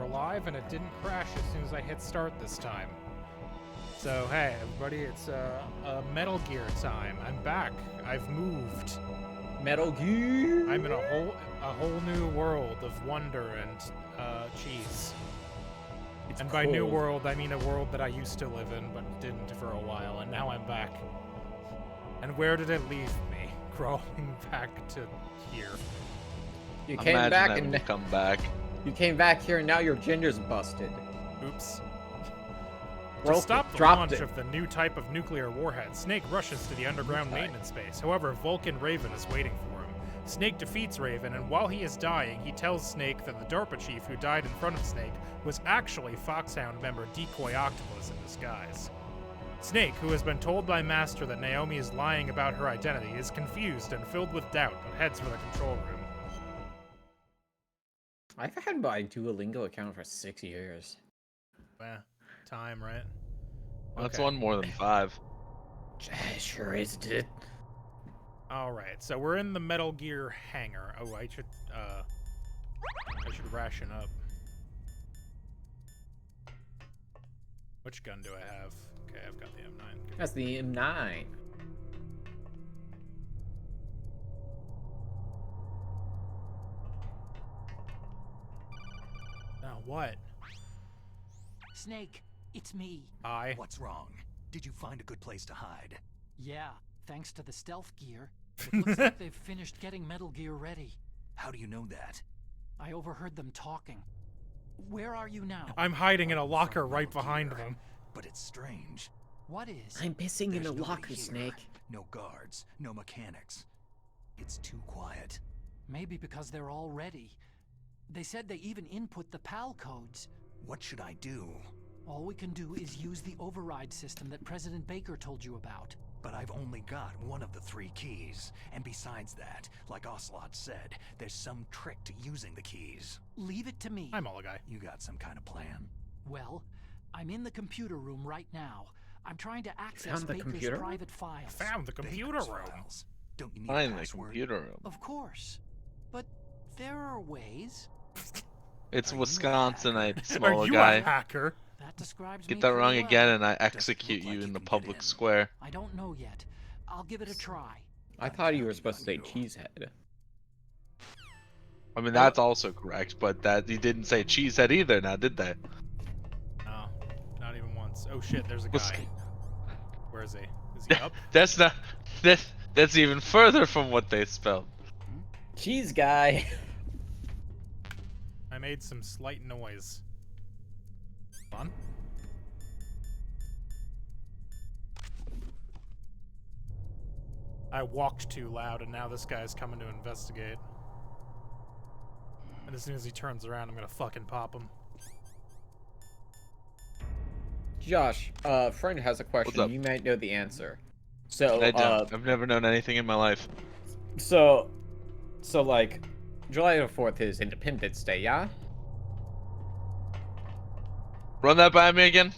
we're live, and it didn't crash as soon as I hit start this time. So hey, everybody, it's Metal Gear time. I'm back. I've moved. Metal Gear. I'm in a whole new world of wonder and cheese. It's and cold. by new world, I mean a world that I used to live in, but didn't for a while, and now I'm back. And where did it leave me? Crawling back to here. You came back and come back. You came back here and now your ginger's busted. Oops. Broke To stop it, the dropped launch it. of the new type of nuclear warhead, Snake rushes to the underground maintenance base. However, Vulcan Raven is waiting for him. Snake defeats Raven, and while he is dying, he tells Snake that the DARPA chief who died in front of Snake was actually Foxhound member Decoy Octopus in disguise. Snake, who has been told by Master that Naomi is lying about her identity, is confused and filled with doubt, but heads for the control room. I've had my Duolingo account for 6 years. Time, right? That's Okay. one more than 5. Sure is, dude. Alright, so we're in the Metal Gear hangar. Oh, I should ration up. Which gun do I have? Okay, I've got the M9. That's the M9. Now what? Snake, it's me. I. What's wrong? Did you find a good place to hide? Yeah, thanks to the stealth gear. It looks like they've finished getting Metal Gear ready. How do you know that? I overheard them talking. Where are you now? I'm hiding in a locker right behind them. But it's strange. What is? I'm pissing in There's a nobody locker, here. Snake. No guards, no mechanics. It's too quiet. Maybe because they're all ready. They said they even input the PAL codes. What should I do? All we can do is use the override system that President Baker told you about. But I've only got one of the 3 keys. And besides that, like Ocelot said, there's some trick to using the keys. Leave it to me. I'm all a guy. You got some kind of plan? Well, I'm in the computer room right now. I'm trying to access Found the Baker's computer? private files. Found the computer Baker's room. files. Don't you need Find a the password? computer room. Of course. But there are ways. It's Are you a Wisconsinite, hacker? small Are you guy. a hacker? That describes me Get that pretty wrong well. again, and I Doesn't execute look like you in you the can get public in. square. I don't know yet. I'll give it a try. I thought you were supposed to say cheesehead. I mean, that's also correct, but that he didn't say cheesehead either. Now, did they? No, not even once. Oh shit, there's a Was- guy. Where is he? Is he up? That's not. That's even further from what they spelled. Cheese guy. I made some slight noise. Fun? I walked too loud, and now this guy's coming to investigate. And as soon as he turns around, I'm gonna fucking pop him. Josh, friend has a question. up? You might know the answer. So, I don't. I've never known anything in my life. so like, July the 4th is Independence Day, yeah? Run that by me again.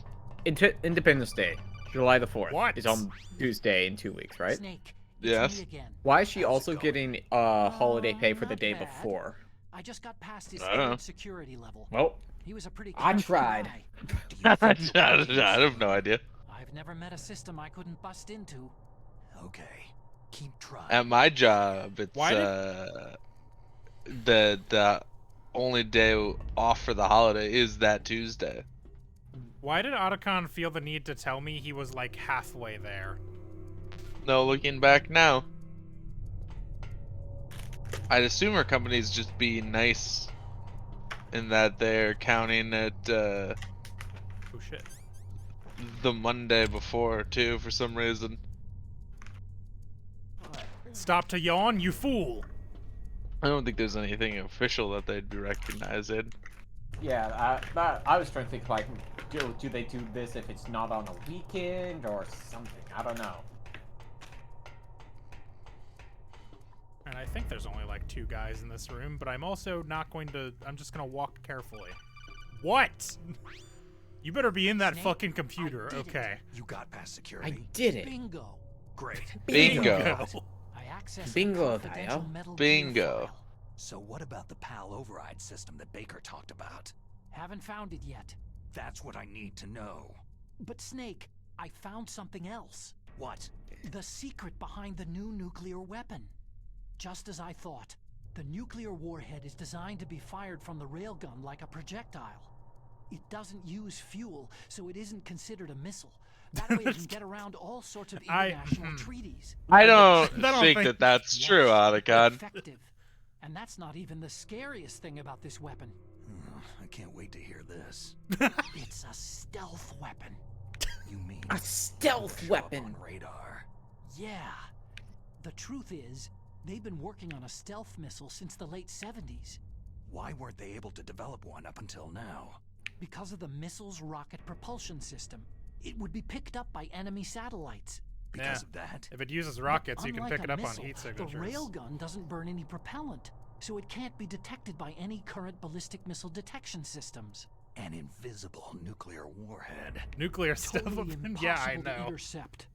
Independence Day, July the 4th. What? Is on Tuesday in 2 weeks, right? Snake, it's Yes. me again. Why is she How's it also going? getting holiday pay for the Not day bad. before? I just got past his I don't know. third security level. Well, He was a pretty I casual tried. guy. Do you think I have no idea. I've never met a system I couldn't bust into. Okay. Keep trying. At my job, it's Why the only day off for the holiday is that Tuesday. Why did Otacon feel the need to tell me he was like halfway there? No, looking back now, I'd assume our company's just being nice in that they're counting it Oh shit. the Monday before too for some reason. Stop to yawn, you fool! I don't think there's anything official that they'd be recognizing. yeah, I was trying to think, like, do they do this if it's not on a weekend or something? I don't know. And I think there's only like 2 guys in this room, but I'm also not going to. I'm just gonna walk carefully. What? You better be in that Snake, fucking computer. I did it. Okay. You got past I security? did it. Bingo. Great. Bingo. I accessed Bingo, the confidential Tayo. Metal Gear Bingo. file. So what about the PAL override system that Baker talked about? Haven't found it yet. That's what I need to know. But Snake, I found something else. What? The secret behind the new nuclear weapon. Just as I thought, the nuclear warhead is designed to be fired from the railgun like a projectile. It doesn't use fuel, so it isn't considered a missile. That way it can get around all sorts of international treaties. I don't think think that's true, Otacon. Effective. And that's not even the scariest thing about this weapon. I can't wait to hear this. It's a stealth weapon. You mean A stealth show up weapon. on radar? Yeah. The truth is, they've been working on a stealth missile since the late 70s. Why weren't they able to develop one up until now? Because of the missile's rocket propulsion system. It would be picked up by enemy satellites. Because of that? If it uses rockets, you can Unlike pick a it up missile, on heat the signatures. railgun doesn't burn any propellant, so it can't be detected by any current ballistic missile detection systems. An invisible nuclear warhead. Nuclear stealth Totally weapon? Yeah, I impossible to know. intercept.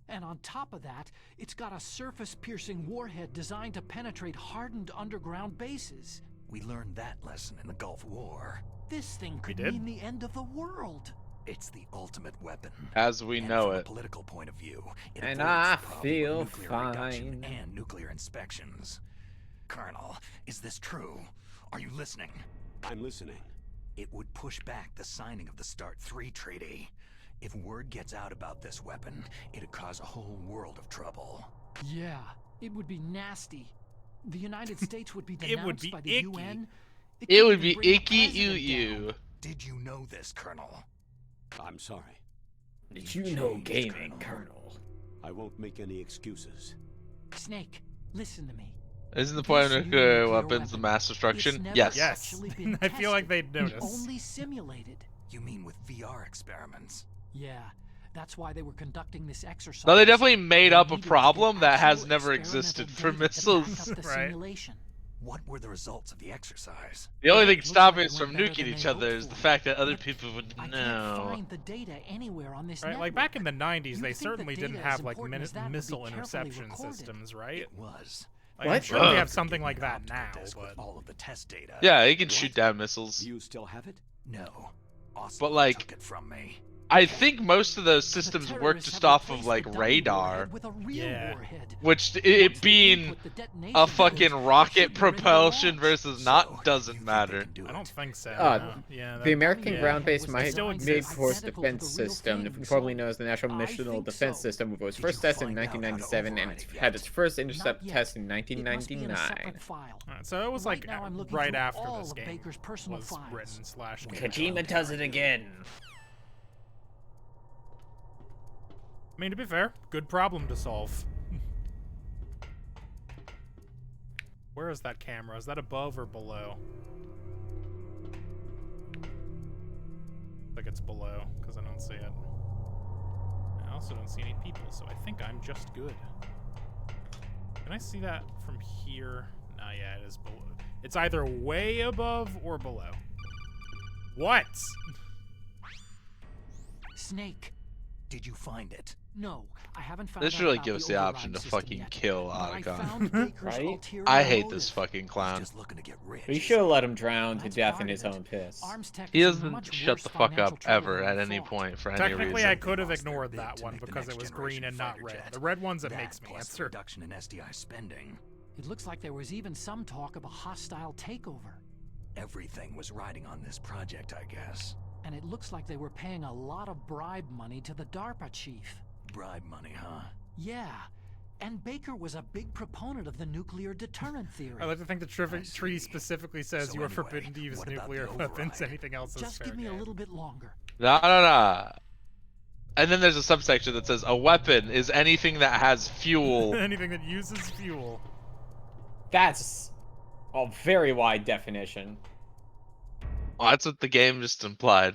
And on top of that, it's got a surface-piercing warhead designed to penetrate hardened underground bases. We learned that lesson in the Gulf War. This thing could did? mean the end of the world. It's the ultimate weapon. As we And know from it. a political point of view, it And avoids I the problem of feel nuclear reduction fine. and nuclear inspections. Colonel, is this true? Are you listening? I'm listening. It would push back the signing of the START 3 treaty. If word gets out about this weapon, it'd cause a whole world of trouble. Yeah, it would be nasty. The United States would be It would denounced be by the icky. UN. It could would even be bring the icky president you. down. Did you know this, Colonel? I'm sorry. Did you know changed, gaming, Colonel. Colonel? I won't make any excuses. Snake, listen to me. Isn't the point of This new nuclear nuclear weapons the weapon, mass it's destruction? never Yes. Yes. actually been I feel like tested, they'd notice. Only simulated. You mean with VR experiments? Yeah, that's why they were conducting this exercise. No, they definitely made They up a needed to problem get that has actual never experimental existed for data to back missiles. up the Right. simulation. What were the results of the exercise? The only thing Looks stopping like us it from went better nuking than each they other hoped is the for. fact that other But people would I can't know. find the data anywhere on this Right, network. like back in the 90s, You'd they think the certainly didn't data as have like important as that would be missile carefully interception recorded. systems, right? It was. Like, I'm What? sure we Ugh. have something like Give me an that now, optical disc with but all of the test data. Yeah, he can What? shoot down missiles. You still have it? No. Ocelot But, like, took it from me. I think most of those The systems work terrorists just have off of replaced like the dummy radar, warhead with a real Yeah. warhead. which Once it they being input the detonation a codes, fucking it rocket should be ready to propulsion launch. versus So, not you doesn't think matter. they can do I don't it? think so. Uh, no. Yeah, The that- American yeah. ground-based Warhead was still Made exists. Force identical to the Defense real System, thing, formerly so known as the National I Missile think Defense so. System, was Did first you tested in find out how to 1997 and override it had yet? its first intercept Not yet. test in It must be in a 1999. separate file. Alright, so it was Right like now I'm looking right through after all this of game Baker's personal was files. written slash came out. Kojima does it again. I mean, to be fair, good problem to solve. Where is that camera? Is that above or below? I think it's below, because I don't see it. I also don't see any people, so I think I'm just good. Can I see that from here? Nah, yeah, it is below. It's either way above or below. What? Snake. Did you find it? No, I haven't found This out really about gives the the override option to system fucking yet, kill but I Otacon. found Baker's Right? ulterior I hate motive. this fucking He's clown. just looking to get rich. We should have let him drown to That's death part in of his it. own piss. Arms Tech He is in doesn't much shut worse the fuck financial up trouble ever than at we any thought. point for any Technically, reason. I could have Lost their ignored bid that to one make the because it next was green generation and not fighter red. jet. The red one's that That makes me plus the answer. reduction in SDI spending. It looks like there was even some talk of a hostile takeover. Everything was riding on this project, I guess. And it looks like they were paying a lot of bribe money to the DARPA chief. Bribe money, huh? Yeah. And Baker was a big proponent of the nuclear deterrent theory. I like to think the I tree see. specifically says So you are anyway, forbidden to use what about nuclear the weapons. override? Anything else is Just fair give me a game. little bit longer. No. And then there's a subsection that says a weapon is anything that has fuel. Anything that uses fuel. That's a very wide definition. Well, that's what the game just implied.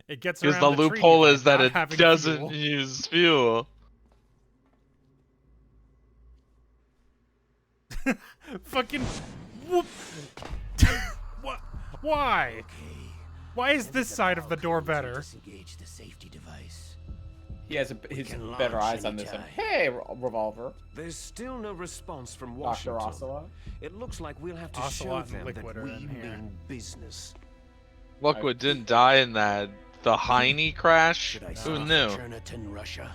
It gets Because around the treaty loophole by is that not it having doesn't fuel. use fuel. Fucking whoop. What? Why? Why is this side of the door better? Disengage the safety device. He has his can better launch eyes on this one. anytime. Hey, Revolver. There's still no response from Dr. Washington. Ocelot. It looks like we'll have to Ocelot show and them that Liquid are we in here. mean business. Lockwood didn't die in the Heine crash. Should I Who stop knew? Cherniton, Russia?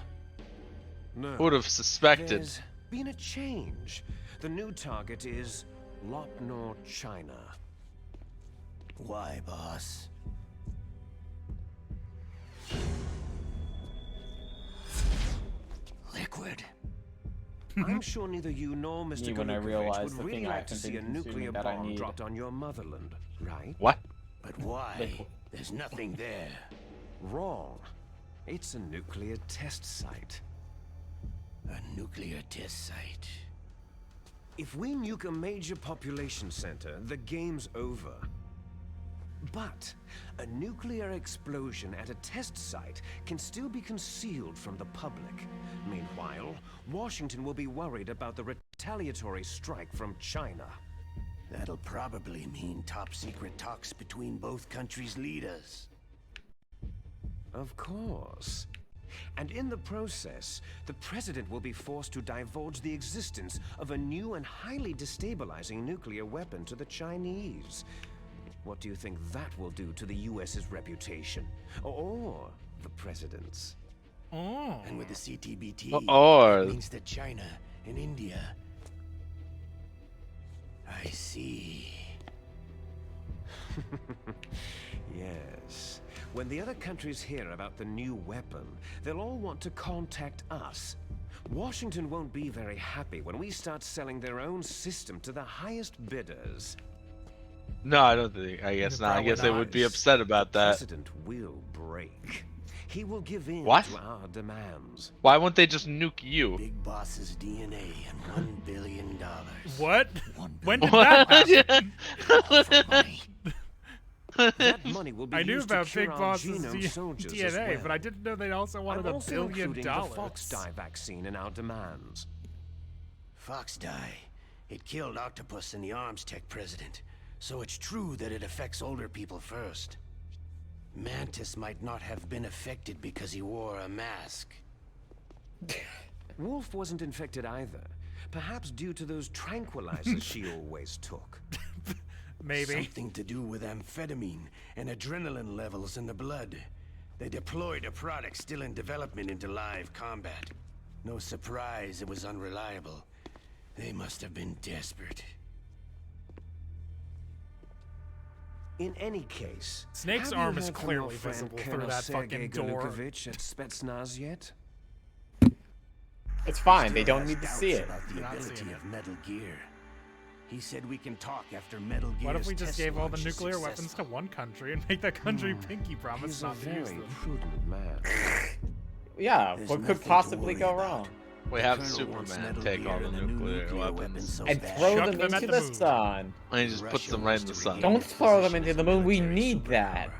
No. Who would have suspected? There's been a change. The new target is Lopnor, China. Why, boss? Liquid. I'm sure neither you nor Mr. Me when I Galukovich realized would the really thing I like to haven't see a been nuclear consuming that I bomb need. dropped on your motherland, right? What? But why? There's nothing there. Wrong. It's a nuclear test site. A nuclear test site. If we nuke a major population center, the game's over. But a nuclear explosion at a test site can still be concealed from the public. Meanwhile, Washington will be worried about the retaliatory strike from China. That'll probably mean top-secret talks between both countries' leaders. Of course. And in the process, the president will be forced to divulge the existence of a new and highly destabilizing nuclear weapon to the Chinese. What do you think that will do to the US's reputation? Or the president's? Oh. And with the CTBT, Or it means that China and India... I see. Yes. When the other countries hear about the new weapon, they'll all want to contact us. Washington won't be very happy when we start selling their own system to the highest bidders. no, I don't think. I guess not. I Probably guess they not. would be upset about The that. president will break. He will give in What? to our demands. Why won't they just nuke you? Big boss's DNA and $1 billion. What? 1 When billion did that happen? for money. That money will be I knew used about to cure Big our Boss's genome soldiers as DNA, well. but I didn't know they also wanted I'm $1 also billion. including the fox dye vaccine in our demands. Fox dye. It killed Octopus and the Arms Tech president. So it's true that it affects older people first. Mantis might not have been affected because he wore a mask. Wolf wasn't infected either. Perhaps due to those tranquilizers she always took. Maybe. Something to do with amphetamine and adrenaline levels in the blood. They deployed a product still in development into live combat. No surprise it was unreliable. They must have been desperate. In any case, Snake's have you arm is heard from your clearly friend visible through Colonel that Sergei fucking door. Galukovich at Spetsnaz yet? It's fine. They Still don't has need to doubts see it. about the Not ability seeing it. of Metal Gear. He said we can talk after Metal Gear's What if we just test gave all the launch is nuclear weapons to successful? one country and make that country pinky promise He's a not to use very them? prudent man. Yeah, There's what nothing could to possibly worry go about. wrong? We The have Colonel wants Superman Metal take all Gear the and a new nuclear weapons weapons. so And bad. throw Chuck them them at into the the moon. sun. And he just puts Russia them right in wants the to sun. regain Don't its throw them position into as the a moon, we military need that. superpower.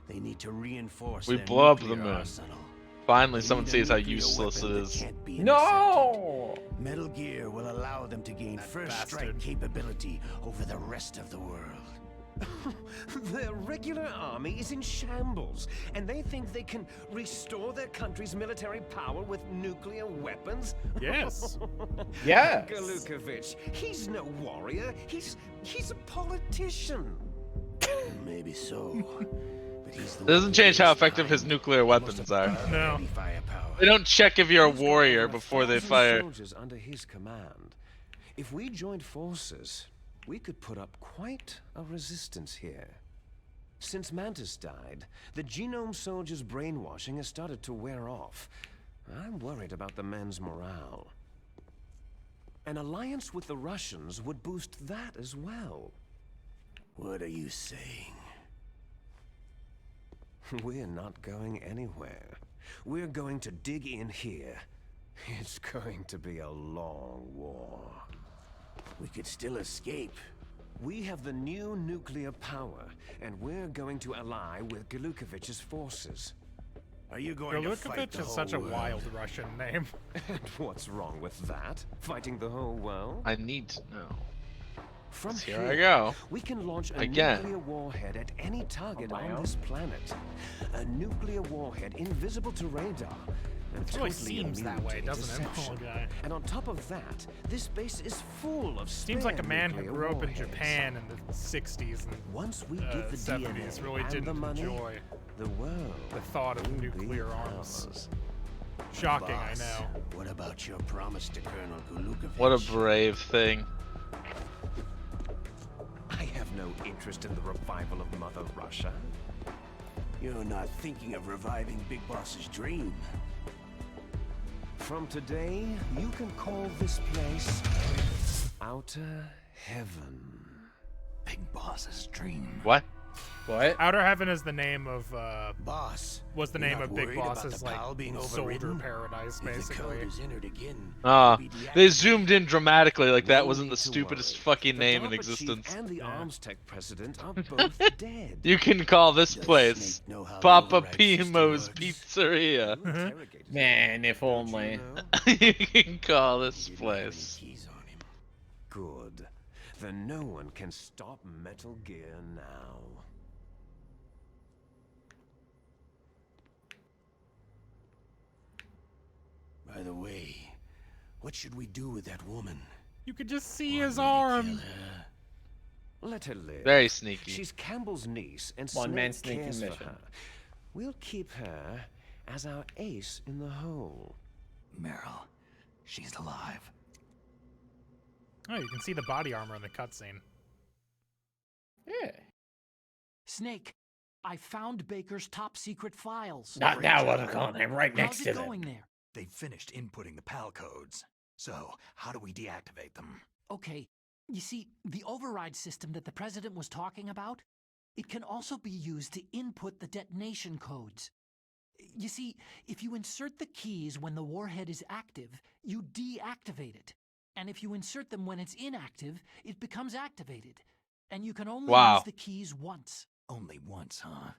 They need to reinforce We their blow up the nuclear moon. arsenal. Finally, They someone need a sees how nuclear useless it weapon that is. can't be intercepted. No! Metal Gear will allow them to gain first strike bastard. capability over the rest of the world. Their regular army is in shambles, and they think they can restore their country's military power with nuclear weapons? Yes. Yes. Galukovich, he's no warrior. He's a politician. Maybe so. But he's the It doesn't one change who how is effective his behind nuclear most weapons of the are. No. heavy firepower. They don't check if you're a He's got warrior over before they 1,000 fire. soldiers under his command. If we joined forces, we could put up quite a resistance here. Since Mantis died, the genome soldiers' brainwashing has started to wear off. I'm worried about the men's morale. An alliance with the Russians would boost that as well. What are you saying? We're not going anywhere. We're going to dig in here. It's going to be a long war. We could still escape. We have the new nuclear power, and we're going to ally with Galukovich's forces. Are you going to fight Galukovich the is whole such a world? wild Russian name. And what's wrong with that? Fighting the whole world? I need to know. From Here I go. we can launch a Again. nuclear warhead at any target On my on own? this planet. A nuclear warhead invisible to radar, and It really totally seems that immune way, to doesn't it, interception. little guy? And on top of that, this base is full of Seems like a spare man who nuclear grew up in warheads. Japan in the 60s and Once we get the 70s DNA really and didn't the money, enjoy the world the thought of will nuclear be arms. ours. Shocking, I Boss, know. What about your promise to Colonel Gulukovich? What a brave thing. I have no interest in the revival of Mother Russia. You're not thinking of reviving Big Boss's dream. From today, you can call this place Outer Heaven. Big Boss's dream. What? What? Outer Heaven is the name of Boss, was the you're name not of Big worried about Boss's the like PAL being soldier overridden? paradise, If the basically. code is entered again, Ah, it'll be they deactivated. zoomed in dramatically like that No wasn't need the to stupidest worry. fucking The name in DARPA existence. Chief and the Yeah. Arms Tech President are both dead. You can call this Does place Snake know how the Papa override system Pimo's works? Pizzeria. You interrogated Man, if him, don't only. you know? You can call this He didn't have any place. keys on him. Good. Then no one can stop Metal Gear now. By the way, what should we do with that woman? You could just see Want his me to kill arm. her? Let her live. Very sneaky. She's Campbell's niece, and One man Snake sneaking cares for mission. her. We'll keep her as our ace in the hole. Meryl, she's alive. Oh, you can see the body armor in the cutscene. Yeah. Snake, I found Baker's top secret files. Not that one, Colin. I'm right next How's to it them. going there? They finished inputting the PAL codes. So, how do we deactivate them? Okay, you see, the override system that the president was talking about, it can also be used to input the detonation codes. You see, if you insert the keys when the warhead is active, you deactivate it. And if you insert them when it's inactive, it becomes activated. And you can only Wow. use the keys once. Only once, huh?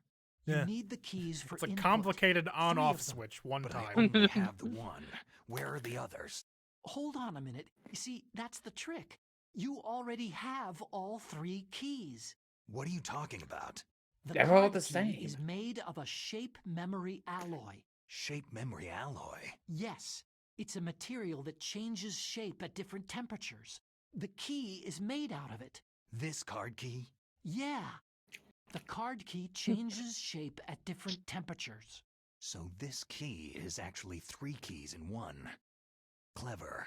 You Yeah. need the keys for It's a input. complicated on-off of them. switch one But I time. only have the one. Where are the others? Hold on a minute. You see, that's the trick. You already have all 3 keys. What are you talking about? The They're all card the key same. is made of a shape memory alloy. Shape memory alloy. Yes, it's a material that changes shape at different temperatures. The key is made out of it. This card key? Yeah. The card key changes shape at different temperatures. So this key is actually 3 keys in one. Clever.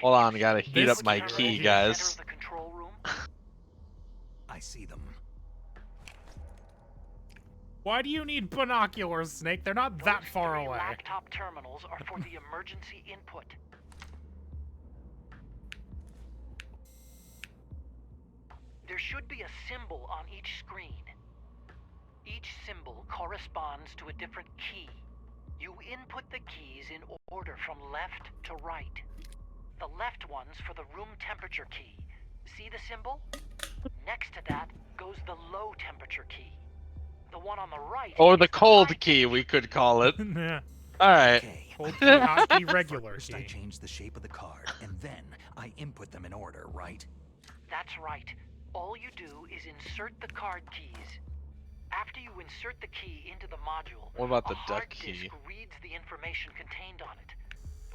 Hold on, I gotta heat This up my guy right key, here. guys. The control room. I see them. Why do you need binoculars, Snake? They're not that far away. Laptop terminals are for the emergency input. There should be a symbol on each screen. Each symbol corresponds to a different key. You input the keys in order from left to right. The left one's for the room temperature key. See the symbol? Next to that goes the low temperature key. The one on the right. Or the is cold high key, we could call it. Yeah. Alright. Okay. Cold key, hot key, regular First, I key. change the shape of the card, and then I input them in order, right? That's right. All you do is insert the card keys. After you insert the key into the module, What about the a duck hard key? disk reads the information contained on it.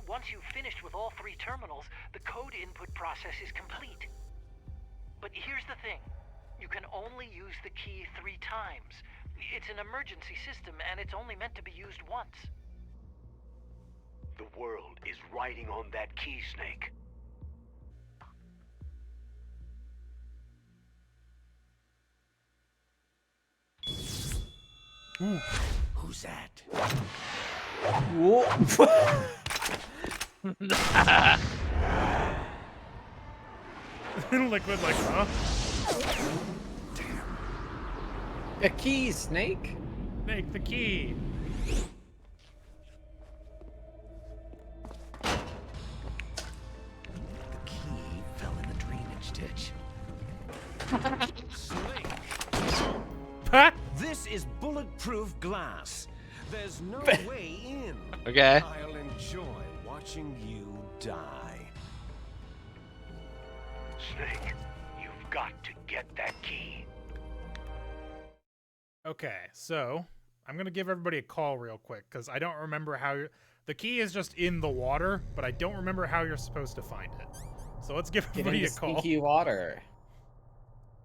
Once you've finished with all 3 terminals, the code input process is complete. But here's the thing. You can only use the key 3 times. It's an emergency system, and it's only meant to be used once. The world is riding on that key, Snake. Who's that? Liquid, like, huh? The key, Snake. Snake, the key. The key fell in the drainage ditch. Ha! This is bulletproof glass. There's no way in. Okay. I'll enjoy watching you die. Snake, you've got to get that key. Okay, so I'm gonna give everybody a call real quick because I don't remember how the key is just in the water, but I don't remember how you're supposed to find it. So let's give Get everybody into a call. sneaky water.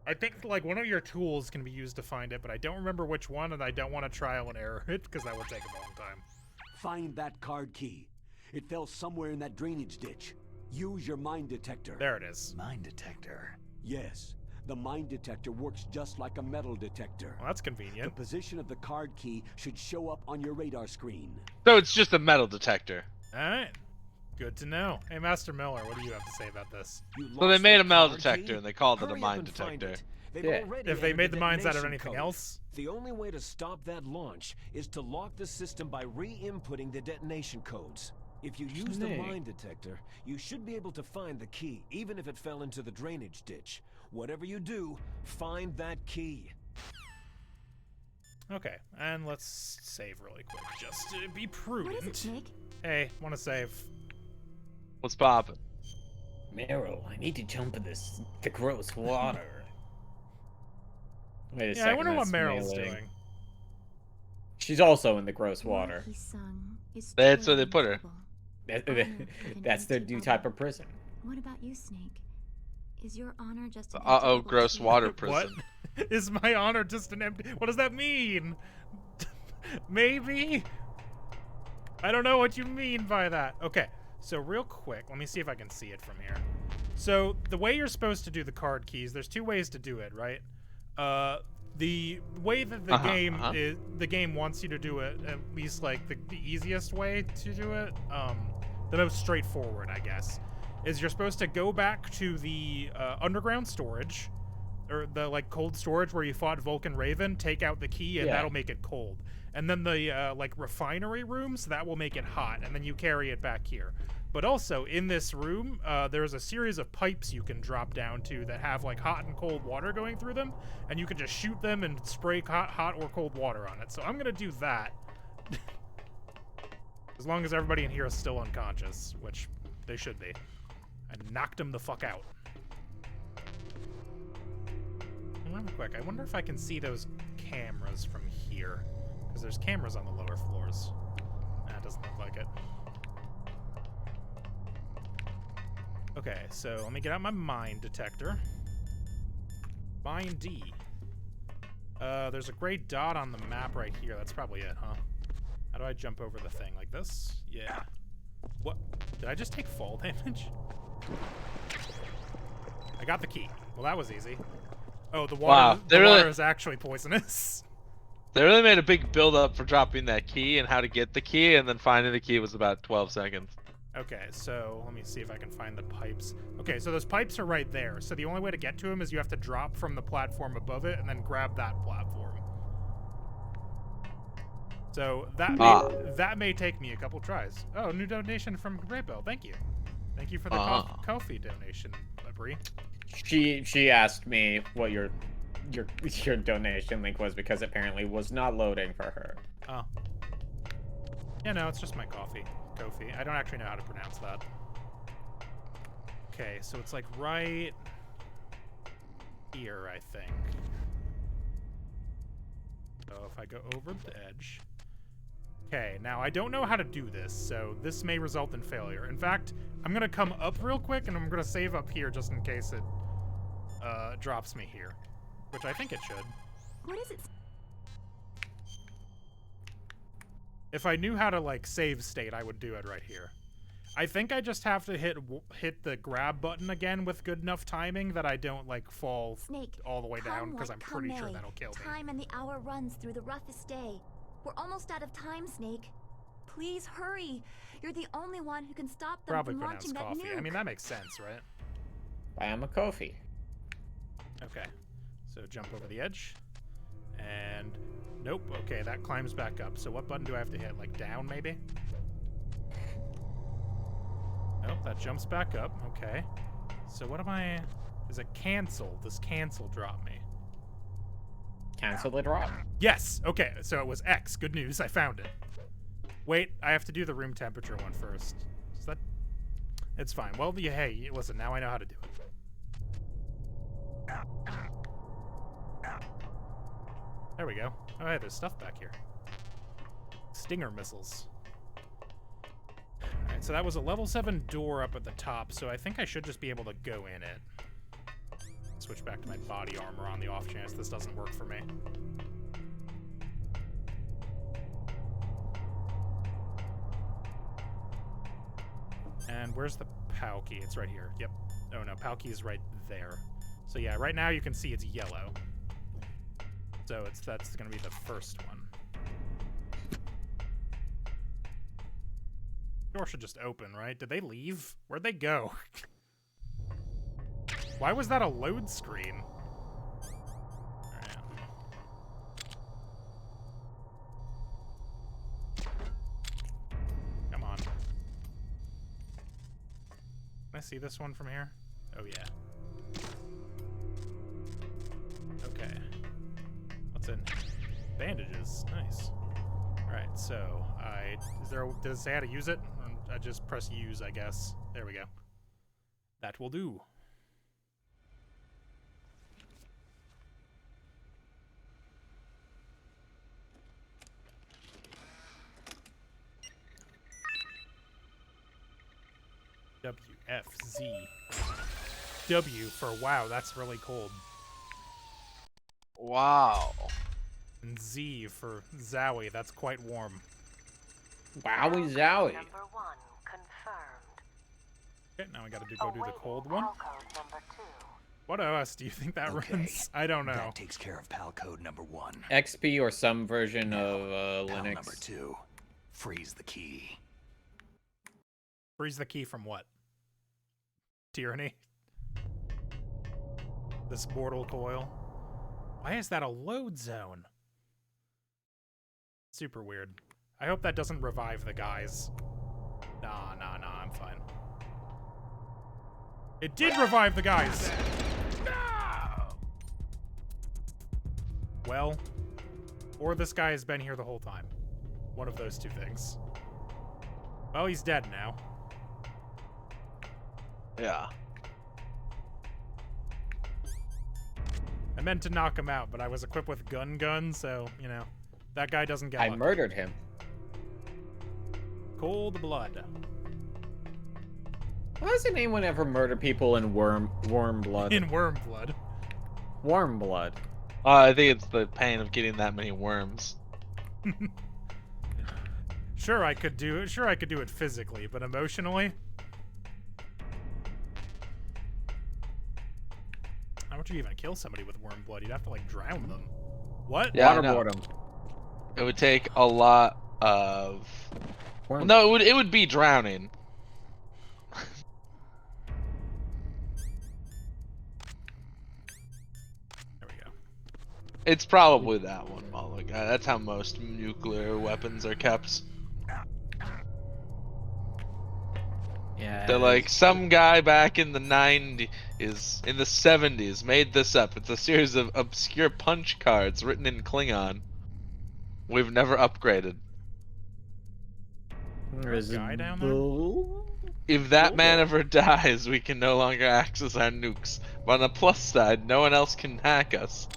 I think like one of your tools can be used to find it, but I don't remember which one, and I don't want to trial and error it because that would take a long time. Find that card key. It fell somewhere in that drainage ditch. Use your mine detector. There it is. Mine detector. Yes, the mine detector works just like a metal detector. Well, that's The convenient. position of the card key should show up on your radar screen. So it's just a metal detector. All right. Good to know. Hey, Master Miller, what do you have to say about this? You So they lost made the a metal card detector key? and they called it a Hurry up mine and find detector. it. They've Yeah. already If they added made the the mines out of detonation anything code. else? The only way to stop that launch is to lock the system by re-inputting the detonation codes. If you use the Snake. mine detector, you should be able to find the key, even if it fell into the drainage ditch. Whatever you do, find that key. Okay, and let's save really quick, just to be What prudent. is it, Snake? Hey, want to save? What's poppin'? Meryl, I need to jump in the gross water. Wait a Yeah, second. I wonder what that's Meryl's mailing. doing. She's also in the gross What water. he sung is That's where they toiling put her. trouble. That's their new type of prison. What about you, Snake? Is your honor just an Uh-oh, empty gross bubble water tea? prison. What? Is my honor just an empty... What does that mean? Maybe? I don't know what you mean by that. Okay, so real quick, let me see if I can see it from here. So, the way you're supposed to do the card keys, there's two ways to do it, right? The way that the game wants you to do it, at least like the easiest way to do it, the most straightforward, I guess, is you're supposed to go back to the underground storage, or the like cold storage where you fought Vulcan Raven, take out the key, and Yeah. that'll make it cold. And then the like refinery rooms, that will make it hot, and then you carry it back here. But also in this room, there's a series of pipes you can drop down to that have like hot and cold water going through them, and you can just shoot them and spray hot or cold water on it. So I'm gonna do that. As long as everybody in here is still unconscious, which they should be. I knocked them the fuck out. Real quick, I wonder if I can see those cameras from here. Because there's cameras on the lower floors. Nah, it doesn't look like it. Okay, so let me get out my mine detector. Mine D. There's a gray dot on the map right here. That's probably it, huh? How do I jump over the thing? Like this? Yeah. What? Did I just take fall damage? I got the key. Well, that was easy. Oh, the water, Wow, the water is actually poisonous. They really made a big build up for dropping that key and how to get the key, and then finding the key was about 12 seconds. Okay, so let me see if I can find the pipes. Okay, so those pipes are right there. So the only way to get to them is you have to drop from the platform above it and then grab that platform. So that may take me a couple tries. Oh, new donation from Graybell. Thank you. Thank you for the coffee donation, Brie. She asked me what your donation link was because apparently was not loading for her. Oh. Yeah, no, it's just my coffee. Kofi. I don't actually know how to pronounce that. Okay, so it's like right here, I think. So if I go over the edge. Okay, now I don't know how to do this, so this may result in failure. In fact, I'm gonna come up real quick and I'm gonna save up here just in case it drops me here. Which I think it should. What is it? If I knew how to like save state, I would do it right here. I think I just have to hit the grab button again with good enough timing that I don't like fall Snake, all the way down, come because what I'm pretty sure may, that'll kill me. Time and the hour runs through the roughest day. We're almost out of time, Snake. Please hurry. You're the only one who can stop them Probably from pronounced launching that coffee. nuke. I mean, that makes sense, right? I am a Kofi. Okay. So jump over the edge. And nope. Okay, that climbs back up. So what button do I have to hit? Like down, maybe? Nope, that jumps back up. Okay. So what am I... Is it cancel? Does cancel drop me? Cancel the drop. Yes! Okay, so it was X. Good news, I found it. Wait, I have to do the room temperature one first. Is that... It's fine. Well, yeah, hey, listen, now I know how to do it. There we go. Oh, hey, there's stuff back here. Stinger missiles. Alright, so that was a level 7 door up at the top, so I think I should just be able to go in it. Switch back to my body armor on the off chance this doesn't work for me. And where's the POW key? It's right here. Yep. Oh no, POW key is right there. So yeah, right now you can see it's yellow. So that's gonna be the first one. Door should just open, right? Did they leave? Where'd they go? Why was that a load screen? Alright. Come on. Can I see this one from here? Oh yeah. Okay. What's in here? Bandages. Nice. Alright, so does it say how to use it? I just press use, I guess. There we go. That will do. WFZ. W for wow, that's really cold. Wow. And Z for Zowie, that's quite warm. Wowie zowie. Number 1 confirmed. Okay, now we gotta go do the cold one. Pal code number 2. What OS do you think that runs? I don't know. That takes care of PAL code number 1. XP or some version of PAL Linux. number 2. Freeze the key. Freeze the key from what? Tyranny? This mortal coil? Why is that a load zone? Super weird. I hope that doesn't revive the guys. Nah, I'm fine. It did revive the guys! No! Well, or this guy has been here the whole time. One of those two things. Well, he's dead now. Yeah. I meant to knock him out, but I was equipped with gun, so, you know, that guy doesn't get I lucky. murdered him. Cold blood. Why doesn't anyone ever murder people in warm blood? In worm blood. Warm blood. I think it's the pain of getting that many worms. Sure, I could do it physically, but emotionally? How would you even kill somebody with worm blood? You'd have to, like, drown them. What? Yeah, I know. Waterboard him. It would take a lot of... Well, no, it would be drowning. There we go. It's probably that one, Moloch. That's how most nuclear weapons are kept. Yeah. They're like, some guy back in the 70s made this up. It's a series of obscure punch cards written in Klingon. We've never upgraded. There's a guy down there? If that man ever dies, we can no longer access our nukes. But on the plus side, no one else can hack us.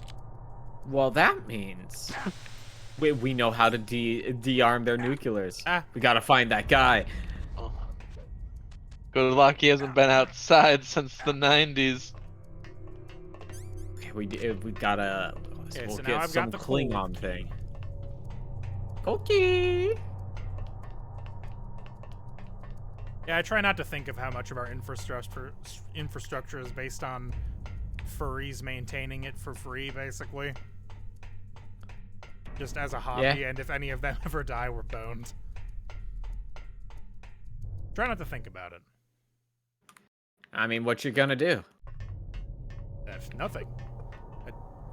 Well, that means we know how to de-arm their nuclears. Ah. We gotta find that guy. Good luck, he hasn't been outside since the 90s. Okay, we gotta. Okay, we'll so now get I've some got the cold Klingon thing. Okay. Yeah, I try not to think of how much of our infrastructure is based on furries maintaining it for free, basically. Just as a hobby, Yeah. and if any of them ever die, we're boned. Try not to think about it. I mean, what you gonna do? Nothing.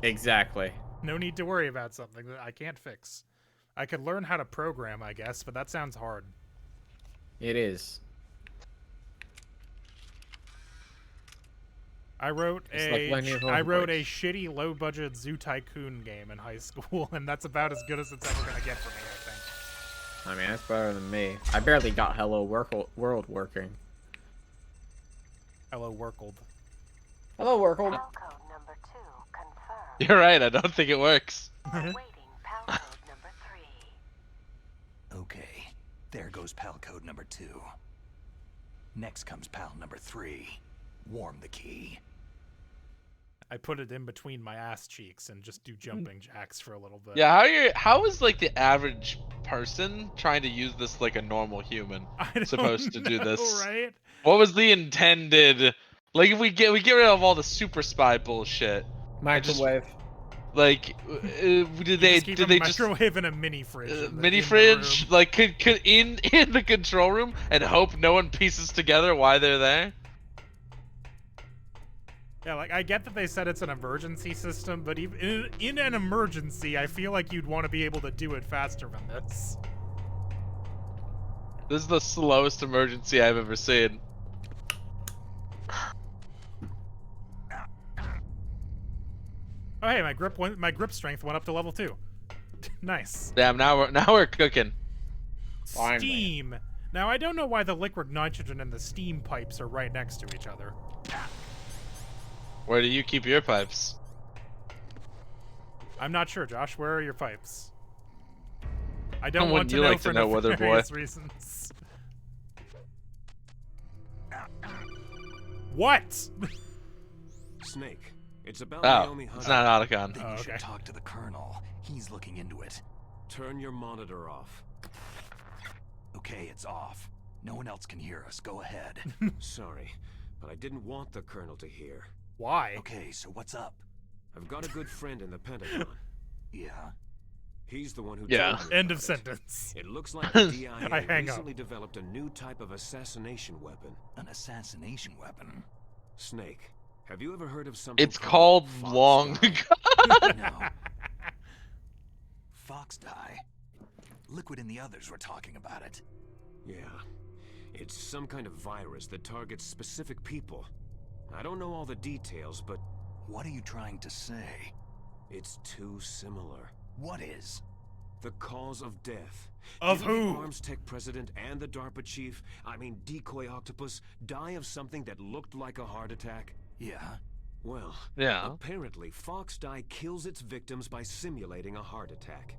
Exactly. No need to worry about something that I can't fix. I could learn how to program, I guess, but that sounds hard. It is. I wrote It's like learning a I wrote language. a shitty low-budget Zoo Tycoon game in high school, and that's about as good as it's ever gonna get for me, I think. I mean, that's better than me. I barely got Hello World working. Hello, Workled. Hello World. Pal code number 2 confirmed. You're right, I don't think it works. Awaiting pal code number 3. goes pal code number 2. Next comes pal number 3. Warm the key. I put it in between my ass cheeks and just do jumping jacks for a little bit. Yeah, how is like the average person trying to use this like a normal human supposed to do this? Right? What was the intended? Like if we get rid of all the super spy bullshit. Microwave. Like, did they just microwave in a mini fridge? Mini fridge, like could in the control room and hope no one pieces together why they're there. Yeah, like I get that they said it's an emergency system, but even in an emergency, I feel like you'd want to be able to do it faster than this. This is the slowest emergency I've ever seen. Oh hey, my grip strength went up to level 2. Nice. Damn, now we're cooking. Steam. Now I don't know why the liquid nitrogen and the steam pipes are right next to each other. Where do you keep your pipes? I'm not sure, Josh. Where are your pipes? I don't When want to you know like for to know, Weather Boy. nefarious reasons. What? Snake. It's about Oh, Naomi Hunter. it's not an Otacon. Then you should talk to the Colonel. He's looking into it. Turn your monitor off. Okay, it's off. No one else can hear us. Go ahead. Sorry, but I didn't want the Colonel to hear. Why? Okay, so what's up? I've got a good friend in the Pentagon. Yeah? He's the one who Yeah. told me End about of sentence. It looks like the I DIA hang up. recently developed a new type of assassination weapon. An assassination weapon? Snake, have you ever heard of something It's called Fox Long Dye? Gun. No. Fox dye. Liquid and the others were talking about it. Yeah. It's some kind of virus that targets specific people. I don't know all the details, but... What are you trying to say? It's too similar. What is? The cause of death. Of Didn't who? the Arms Tech president and the DARPA chief, I mean Decoy Octopus, die of something that looked like a heart attack? Yeah? Well, Yeah. apparently Fox Dye kills its victims by simulating a heart attack.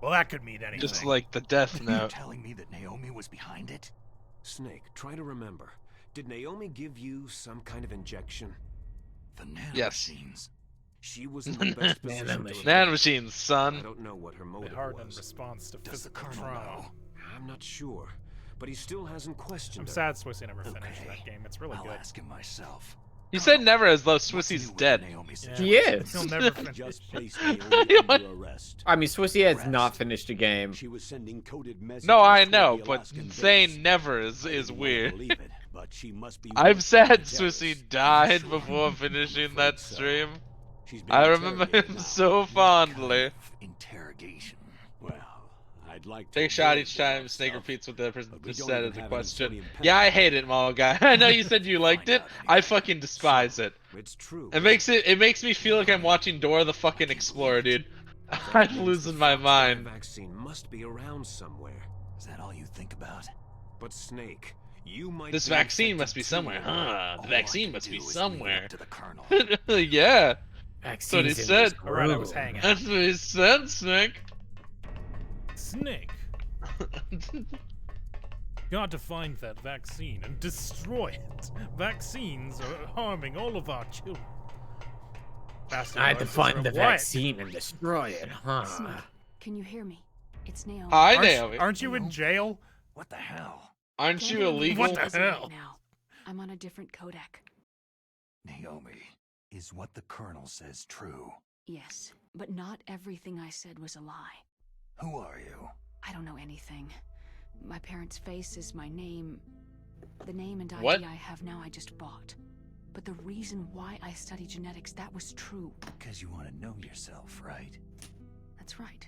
Well, that could mean anything. Just like the Death You're Note. telling me that Naomi was behind it? Snake, try to remember. Did Naomi give you some kind of injection? The nanomachines. Yes. She was in the best position to Nanomachine. Nanomachines, I son. don't know what her The motive heart in was. response to Does the physical Colonel trauma. know? I'm not sure, but he still hasn't questioned I'm her. sad Swissy never finished Okay. that game. It's really I'll good. ask him myself. You said never as though What's Swissy's new with dead. Naomi Yeah. He is. He'll never finish. Just placed You Naomi want- under arrest. I mean, Swissy has not Arrest. finished a game. She was sending coded messages. No, I toward know, the but Alaskan saying base. never I is didn't wanna weird. believe it, but she must be I've working said for the Swissy terrorists. died Sure. before I'm finishing afraid that so. stream. She's been I remember interrogated him now. so What fondly. kind of interrogation. Well, I'd like to Take a shot avoid each time that Snake stuff, repeats what the person but we just don't said even as a have any question. sodium Yeah, I pentatonate. hate it, Mall Guy. I know you said you liked it. Find out I anyway. fucking despise it. It's true. It makes me feel like I'm watching Dora the fucking Explorer, dude. I'm losing my mind. The vaccine must be around somewhere. Is that all you think about? But Snake, you might This be vaccine infected must be too. somewhere, huh? All The I vaccine can must be do is leave it up somewhere. to the Colonel. Yeah, Vaccines he in said. this Alright, I room. was hanging. that's what he said, Snake. Snake. Got to find that vaccine and destroy it. Vaccines are harming all of our children. Bastard I had to voices find are- the What? vaccine and destroy it, huh? Snake, can you hear me? It's Naomi. Hi, Aren't, Naomi. aren't you in jail? What the hell? Aren't Can't you believe illegal? What the this right hell? now. I'm on a different codec. Naomi, is what the Colonel says true? Yes, but not everything I said was a lie. Who are you? I don't know anything. My parents' face is my name. The name and ID What? I have now I just bought. But the reason why I study genetics, that was true. Because you want to know yourself, right? That's right.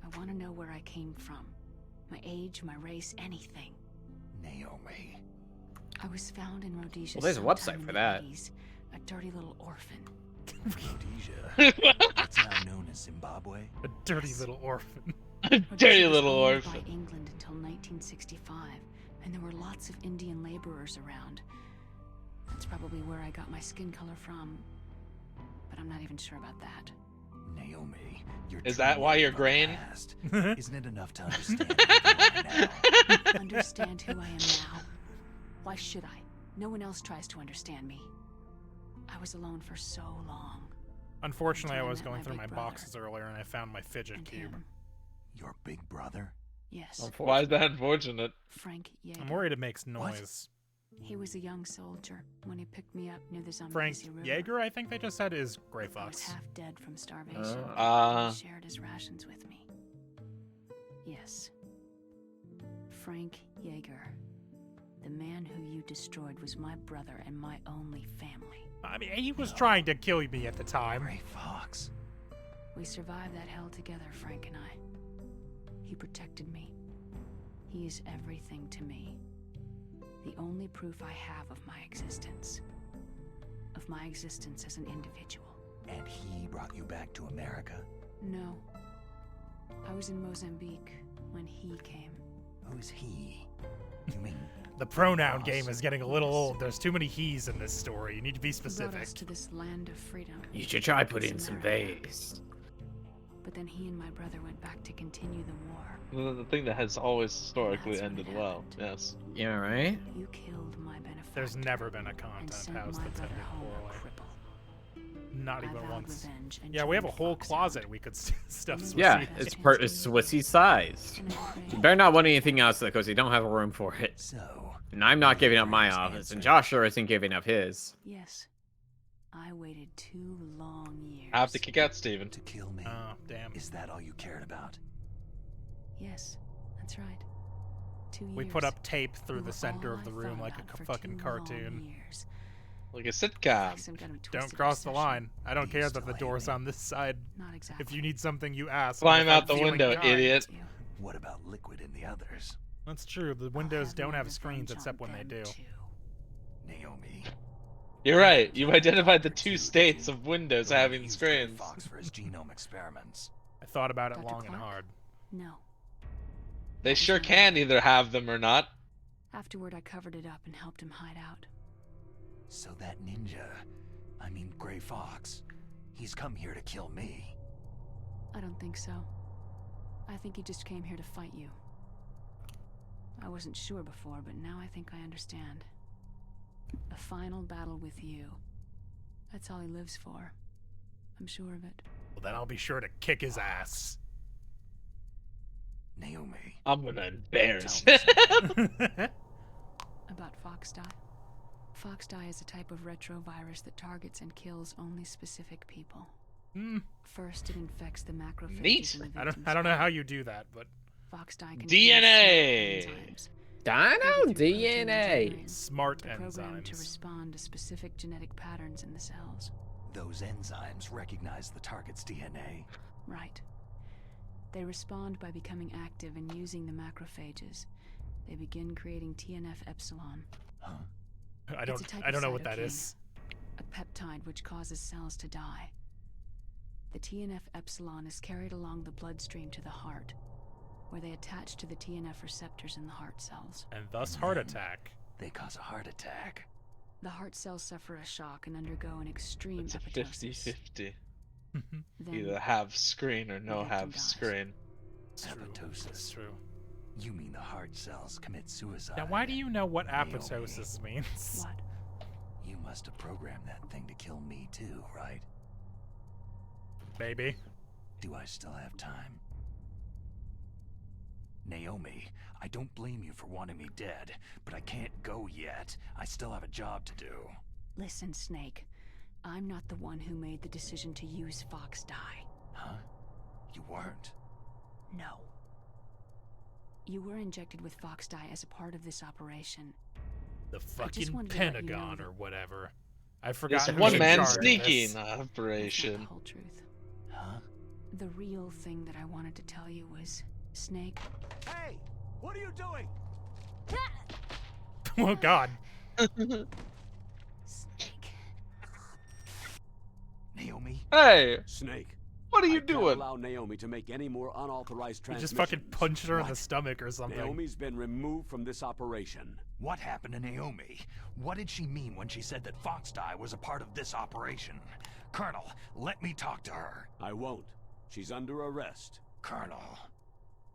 I want to know where I came from. My age, my race, anything. Naomi. I was found in Rhodesia. Well, there's a sometime website in for the that. 80s. A dirty little orphan. Rhodesia. It's now known as Zimbabwe. A dirty little orphan. Dirty Rhodesia was little owned orphan. by England until 1965, and there were lots of Indian laborers around. That's probably where I got my skin color from, but I'm not even sure about that. Naomi, you're Is that why you're graying? Isn't it enough to understand who you are now? Understand who I am now? Why should I? No one else tries to understand me. I was alone for so long. Unfortunately, I Until I was met going my through big my brother. boxes earlier and I found my fidget And cube. him. Your big brother? Yes. Why is that unfortunate? Frank Yeager. I'm worried it makes noise. He was a young soldier when he picked me up near the Frank Zambezi River. Yeager, I think they just said, is Gray I was Fox. half dead from starvation. He shared his rations with me. Yes. Frank Yeager. The man who you destroyed was my brother and my only family. I mean, he was trying to kill me at the time. Gray Fox. We survived that hell together, Frank and I. He protected me. He is everything to me. The only proof I have of my existence. Of my existence as an individual. And he brought you back to America? No. I was in Mozambique when he came. Who's he? You mean The pronoun game is getting a little old. There's too many he's in this story. You need to be He brought specific. us to this land of freedom. You should try putting in some America. bass. But then he and my brother went back to continue the war. The thing that has always historically That's when ended it well. happened. Yes. Yeah, right? You killed my benefactor. There's never been a and content sent house my that's brother ended home a poorly. cripple. Not I even vowed once. revenge and Yeah, we have a joined whole Foxhound. closet we could stuff Swissy. Yeah, it's Swissy sized. And I You prayed. better not want anything else because you don't have room for it. so? And I'm not giving up my office, and Josh sure isn't giving up his. Yes. I waited 2 long years. I have to kick out Steven. To kill me? Oh, damn. Is that all you cared about? Yes, that's right. 2 years. We put up tape through You the were center all of the I room thought like about a for fucking 2 long cartoon. years. Like a sitcom. Like some kind of Don't twisted cross the obsession. line. I don't Do you care that the still hate door's me? on this side. Not exactly. If you need something, you ask. Climb and if out I'm the feeling window, kind- idiot. You. What about Liquid and the others? That's true. The I'll windows don't my have screens revenge except on when they them do. too. Naomi. You're right. You've identified the 2 states of Windows The one having used Gray screens. Fox for his genome experiments. I thought about it Dr. long and Clark? hard. No. They That was sure my can brother. either have them or not. Afterward, I covered it up and helped him hide out. So that ninja, I mean Gray Fox, he's come here to kill me. I don't think so. I think he just came here to fight you. I wasn't sure before, but now I think I understand. A final battle with you. That's all he lives for. I'm sure of it. Well, then I'll be sure to kick his ass. Naomi. I'm gonna embarrass Tell him. About Foxdie. Foxdie is a type of retrovirus that targets and kills only specific people. Hmm. First, it infects the macrophages Neat. in the I victim's don't know how body. you do that, but Foxdie contains DNA. smart enzymes. Dino Coded through protein DNA. engineering. smart They're programmed to enzymes. respond to specific genetic patterns in the cells. Those enzymes recognize the target's DNA. Right. They respond by becoming active and using the macrophages. They begin creating TNF-epsilon, Huh? I It's a type don't of know what that cytokine. is. a peptide which causes cells to die. The TNF-epsilon is carried along the bloodstream to the heart, where they attach to the TNF receptors in the heart cells. And thus heart attack. They cause a heart attack. The heart cells suffer a shock and undergo an extreme It's a apoptosis. 50-50. Then, Either have screen or no victim have dies. screen. It's true. Apoptosis. It's true. You mean the heart cells commit suicide? Now, why do you know what Naomi. apoptosis means? what? You must have programmed that thing to kill me too, right? Baby. Do I still have time? Naomi, I don't blame you for wanting me dead, but I can't go yet. I still have a job to do. Listen, Snake. I'm not the one who made the decision to use Foxdie. Huh? You weren't. No. You were injected with Foxdie as a part of this operation. The just fucking wanted to let you know Pentagon that- or whatever. I forgot It's a who was in one-man charge of sneaking this. That's not operation. the whole truth. Huh? The real thing that I wanted to tell you was, Snake, Hey! What are you doing? Oh God. Snake. Naomi? Hey, Snake. what are I you can't doing? allow Naomi to make any more unauthorized He transmissions. just fucking punched her in the What? stomach or something. Naomi's been removed from this operation. What happened to Naomi? What did she mean when she said that Foxdie was a part of this operation? Colonel, let me talk to her. I won't. She's under arrest. Colonel,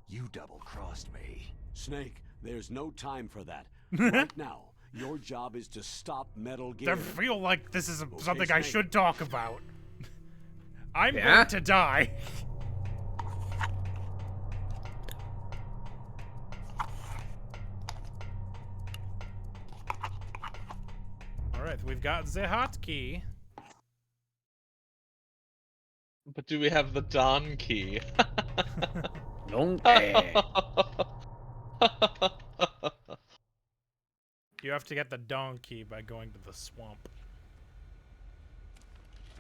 you double-crossed me. Snake, there's no time for that. Right now, your job is to stop Metal Gear. I feel like this is something Snake. I should talk about. I'm Yeah? going to die. Alright, we've got the hotkey. But do we have the Dawn key? Donkey. You have to get the donkey by going to the swamp.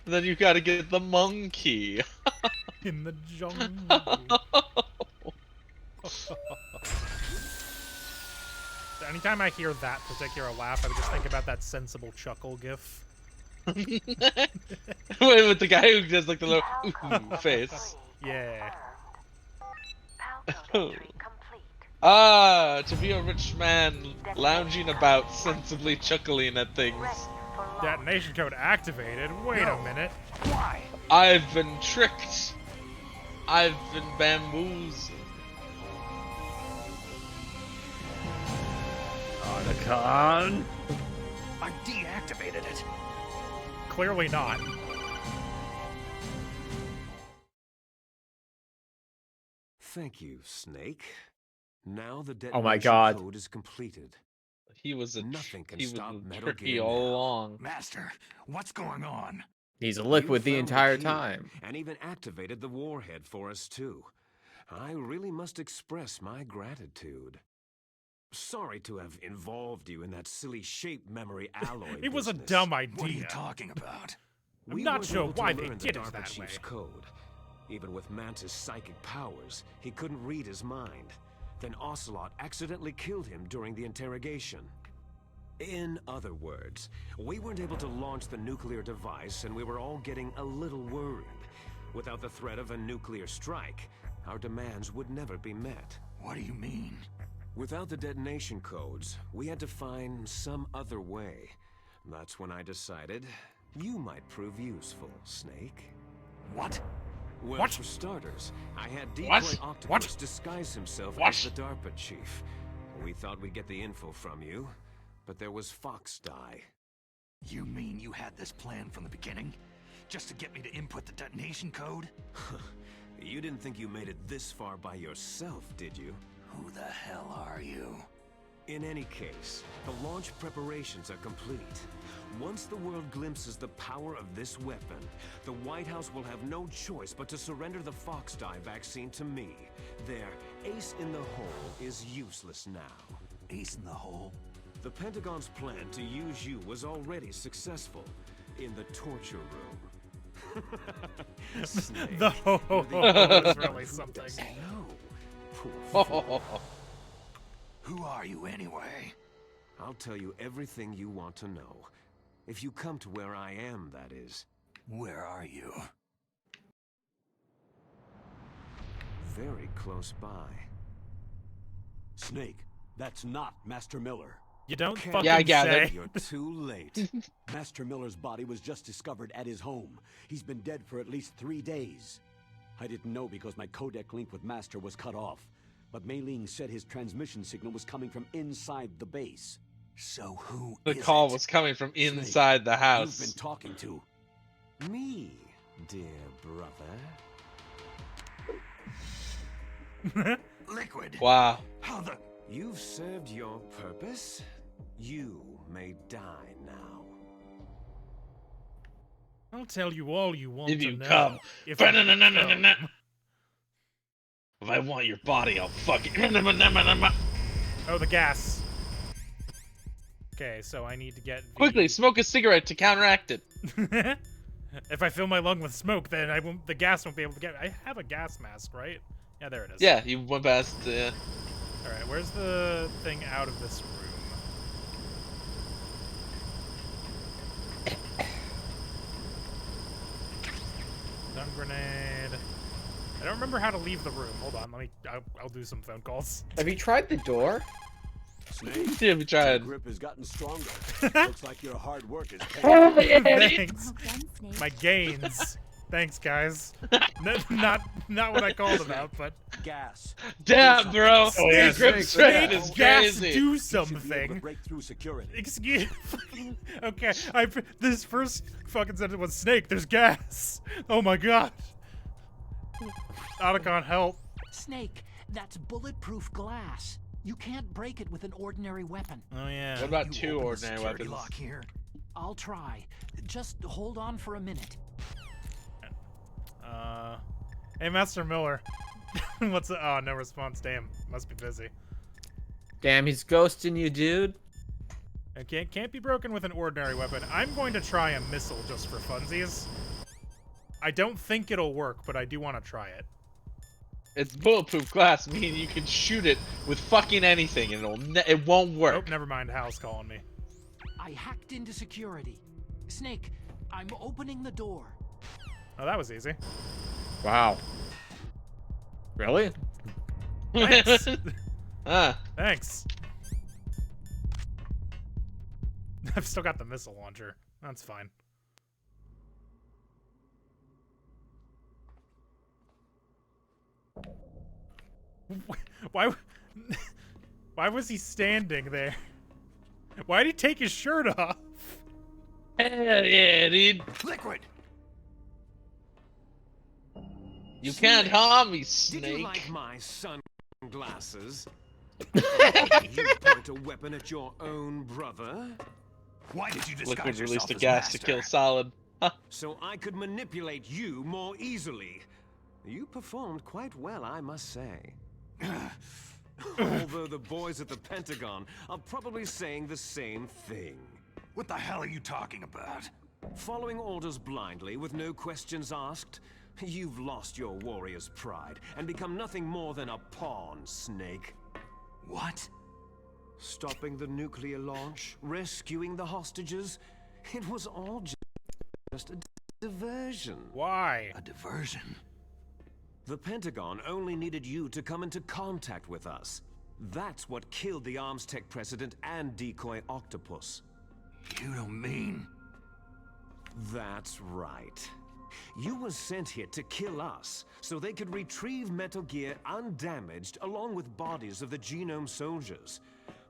Then you gotta get the monkey. In the jungle. Anytime I hear that particular laugh, I would just think about that sensible chuckle gif. Wait, with the guy who does like the little ooh face. Yeah. Ah, to be a rich man lounging about, sensibly chuckling at things. Detonation code activated. Wait a minute. Why? I've been tricked. I've been bamboozled. Otacon. I deactivated it. Clearly not. Thank you, Snake. Now the Oh my detonation God. code is completed. He was a Nothing can he was stop a Metal tricky Gear all now. along. Master, what's going on? He's a You liquid the found entire key, time. and even activated the warhead for us too. I really must express my gratitude. Sorry to have involved you in that silly shape memory alloy. It was a business. dumb idea. What are you talking about? I'm not weren't sure able to why they learn the did it DARPA that chief's way. code. Even with Mantis' psychic powers, he couldn't read his mind. Then Ocelot accidentally killed him during the interrogation. In other words, we weren't able to launch the nuclear device, and we were all getting a little worried. Without the threat of a nuclear strike, our demands would never be met. What do you mean? Without the detonation codes, we had to find some other way. That's when I decided you might prove useful, Snake. What? Well, What? for starters, I had Decoy What? Octopus What? disguise himself What? as the DARPA chief. We thought we'd get the info from you, but there was Fox Die. You mean you had this plan from the beginning? Just to get me to input the detonation code? You didn't think you made it this far by yourself, did you? Who the hell are you? In any case, the launch preparations are complete. Once the world glimpses the power of this weapon, the White House will have no choice but to surrender the Fox Die vaccine to me. Their ace in the hole is useless now. Ace in the hole? The Pentagon's plan to use you was already successful in the torture room. Snake, The ho ho you're ho the is only really one who something. doesn't know. Poor fool. Who are you anyway? I'll tell you everything you want to know. If you come to where I am, that is. Where are you? Very close by. Snake, that's not Master Miller. You don't Okay. fucking Yeah, I gathered. say. You're too late. Master Miller's body was just discovered at his home. He's been dead for at least 3 days. I didn't know because my codec link with Master was cut off. But Mei Ling said his transmission signal was coming from inside the base. So who The is call it? was coming from Snake, inside the You've house. been talking to. Me, dear brother. Liquid. Wow. How the... You've served your purpose. You may die now. I'll tell you all you want If to you know. come. If you Ba-na-na-na-na-na. come. If I want your body, I'll fuck it. Oh, the gas. Okay, so I need to get the... Quickly, smoke a cigarette to counteract it. If I fill my lung with smoke, then I won't. The gas won't be able to get. I have a gas mask, right? Yeah, there it is. Yeah, you went past. All right, where's the thing out of this room? Stun grenade. I don't remember how to leave the room. Hold on, let me. I'll do some phone calls. Have you tried the door? Snake, Yeah, we your tried. grip has gotten stronger. Looks like your hard work is paying. Thanks. Snake. My gains. Thanks, guys. Not what I called them out, but Gas. Damn, bro. Oh, yeah, Encryption is gas crazy. do You should be able to something. break through security. Excuse. Okay, this first fucking sentence was Snake. There's gas. Oh my god. Otacon, help. Snake, that's bulletproof glass. You can't break it with an ordinary weapon. Oh yeah. What about You two open the ordinary security weapons? lock here. I'll try. Just hold on for a minute. Hey, Master Miller. What's the? Oh, no response. Damn, must be busy. Damn, he's ghosting you, dude. It can't be broken with an ordinary weapon. I'm going to try a missile just for funsies. I don't think it'll work, but I do want to try it. It's bulletproof glass, meaning you can shoot it with fucking anything and it won't work. Oh, never mind. Hal's calling me. I hacked into security. Snake, I'm opening the door. Oh, that was easy. Wow. Really? Thanks. Ah. Thanks. I've still got the missile launcher. That's fine. Why was he standing there? Why'd he take his shirt off? Hell yeah, dude. Liquid! You can't harm me, Did Snake. you like my sunglasses? You point a weapon at your own brother? Why did you disguise Liquid yourself released a as gas master? to kill Solid. Huh. So I could manipulate you more easily. You performed quite well, I must say. Although the boys at the Pentagon are probably saying the same thing. What the hell are you talking about? Following orders blindly with no questions asked, you've lost your warrior's pride and become nothing more than a pawn, Snake. What? Stopping the nuclear launch, rescuing the hostages, it was all just a diversion. Why? A diversion? The Pentagon only needed you to come into contact with us. That's what killed the Arms Tech president and decoy octopus. You don't mean... That's right. You were sent here to kill us, so they could retrieve Metal Gear undamaged along with bodies of the Genome soldiers.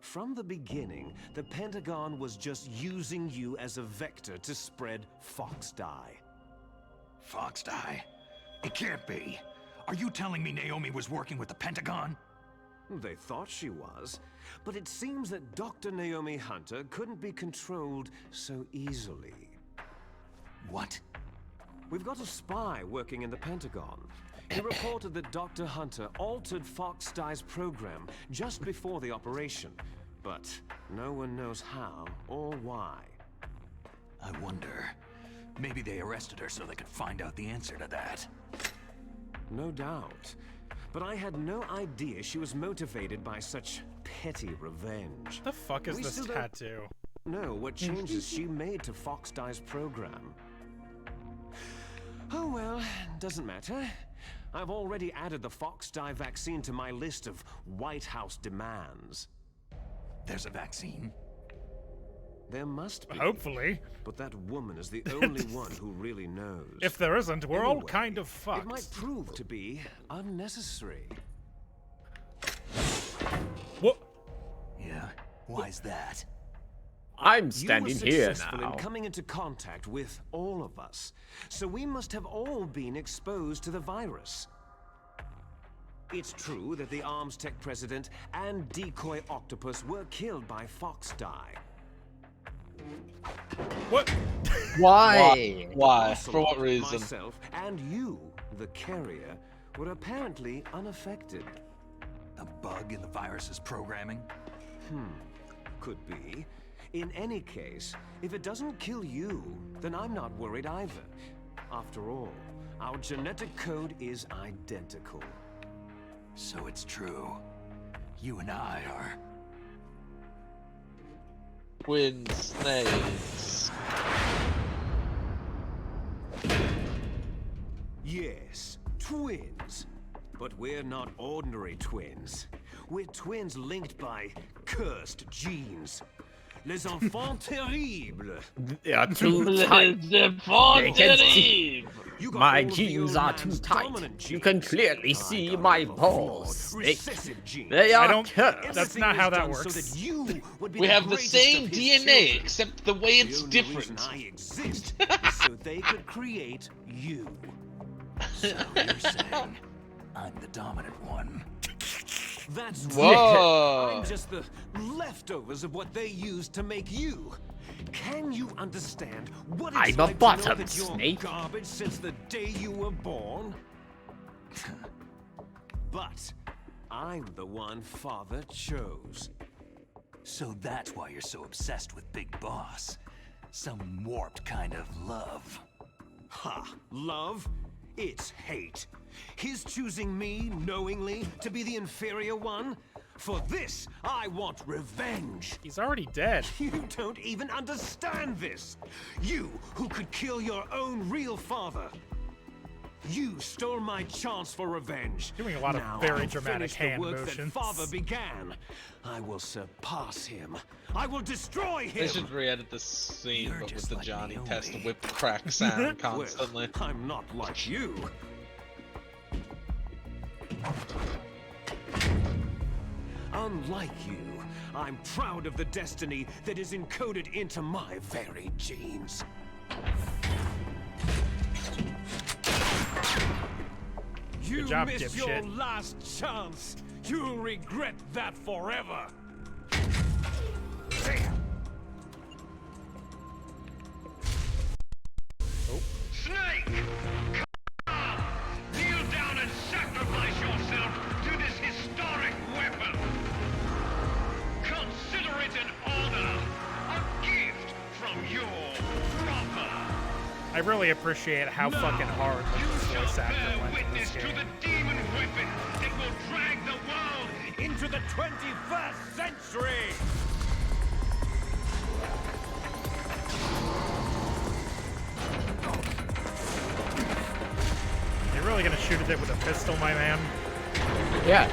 From the beginning, the Pentagon was just using you as a vector to spread Fox Dye. Fox Dye? It can't be. Are you telling me Naomi was working with the Pentagon? They thought she was, but it seems that Dr. Naomi Hunter couldn't be controlled so easily. What? We've got a spy working in the Pentagon. He reported that Dr. Hunter altered Fox Dye's program just before the operation, but no one knows how or why. I wonder. Maybe they arrested her so they could find out the answer to that. No doubt. But I had no idea she was motivated by such petty revenge. What the fuck is We this still don't tattoo? know what changes she made to Fox Dye's program. Oh well, doesn't matter. I've already added the Fox Dye vaccine to my list of White House demands. There's a vaccine? There must be. Hopefully. But that woman is the only one who really knows. If there isn't, we're all Anyway, kind of fucked. It might prove to be unnecessary. What? Yeah, why's that? I'm standing you were here successful now. in coming into contact with all of us, so we must have all been exposed to the virus. It's true that the Arms Tech president and decoy octopus were killed by Fox Dye. What? Why? Why? Ocelot, For what reason? Myself and you, the carrier, were apparently unaffected. A bug in the virus's programming? Could be. In any case, if it doesn't kill you, then I'm not worried either. After all, our genetic code is identical. So it's true. You and I are... Twin snakes. Yes, twins. But we're not ordinary twins. We're twins linked by cursed genes. Les enfants terribles. Yeah, too tight. They can see. My jeans are too tight. You can clearly see my balls. Snake. They are cursed. That's not how that works. We have the same DNA, except the way it's different. I exist so they could create you. So you're saying I'm the dominant one? That's Whoa. right. I'm just the leftovers of what they used to make you. Can you understand what it's I'm a like bottom, to know that you're Snake. garbage since the day you were born? But I'm the one Father chose. So that's why you're so obsessed with Big Boss. Some warped kind of love. Ha! Love? It's hate. His choosing me, knowingly, to be the inferior one? For this, I want revenge. He's already dead. You don't even understand this. You, who could kill your own real father. You stole my chance for revenge. Doing a lot of Now very I'll dramatic finish hand the work motions. that father began. I will surpass him. I will destroy him. They should re-edit this scene, You're but with just the like Johnny Naomi. Test whip crack sound constantly. Well, I'm not like you. Unlike you, I'm proud of the destiny that is encoded into my very genes. You Good job, missed your dipshit. last chance. You'll regret that forever. Snake! Come on! Kneel down and sacrifice yourself to this historic weapon! Consider it an honor, a gift from your brother! I really appreciate how fucking hard this voice actor went in this Witness to game. the demon weapon that will drag the world Into the 21st century! You're really gonna shoot at it with a pistol, my man? Yeah.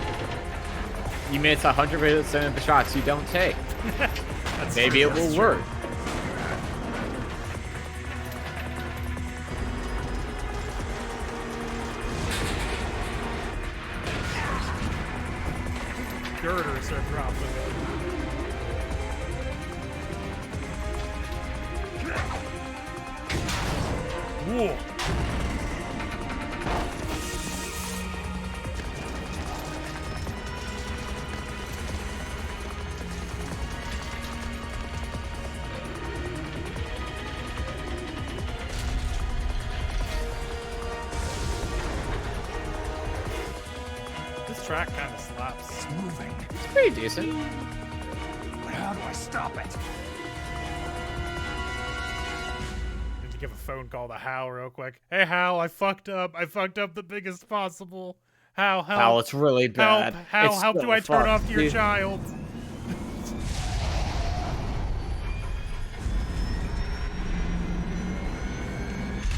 You miss 100% of the shots you don't take. That's Maybe true, it that's will true. work. Girders are dropping. Whoa. This track kind of slaps. It's moving. It's pretty decent. But how do I stop it? Need to give a phone call to Hal real quick. Hey Hal, I fucked up. I fucked up the biggest possible. Hal, help. Hal, it's really bad. Help, Hal, It's how do so I turn fucked, off your dude. child?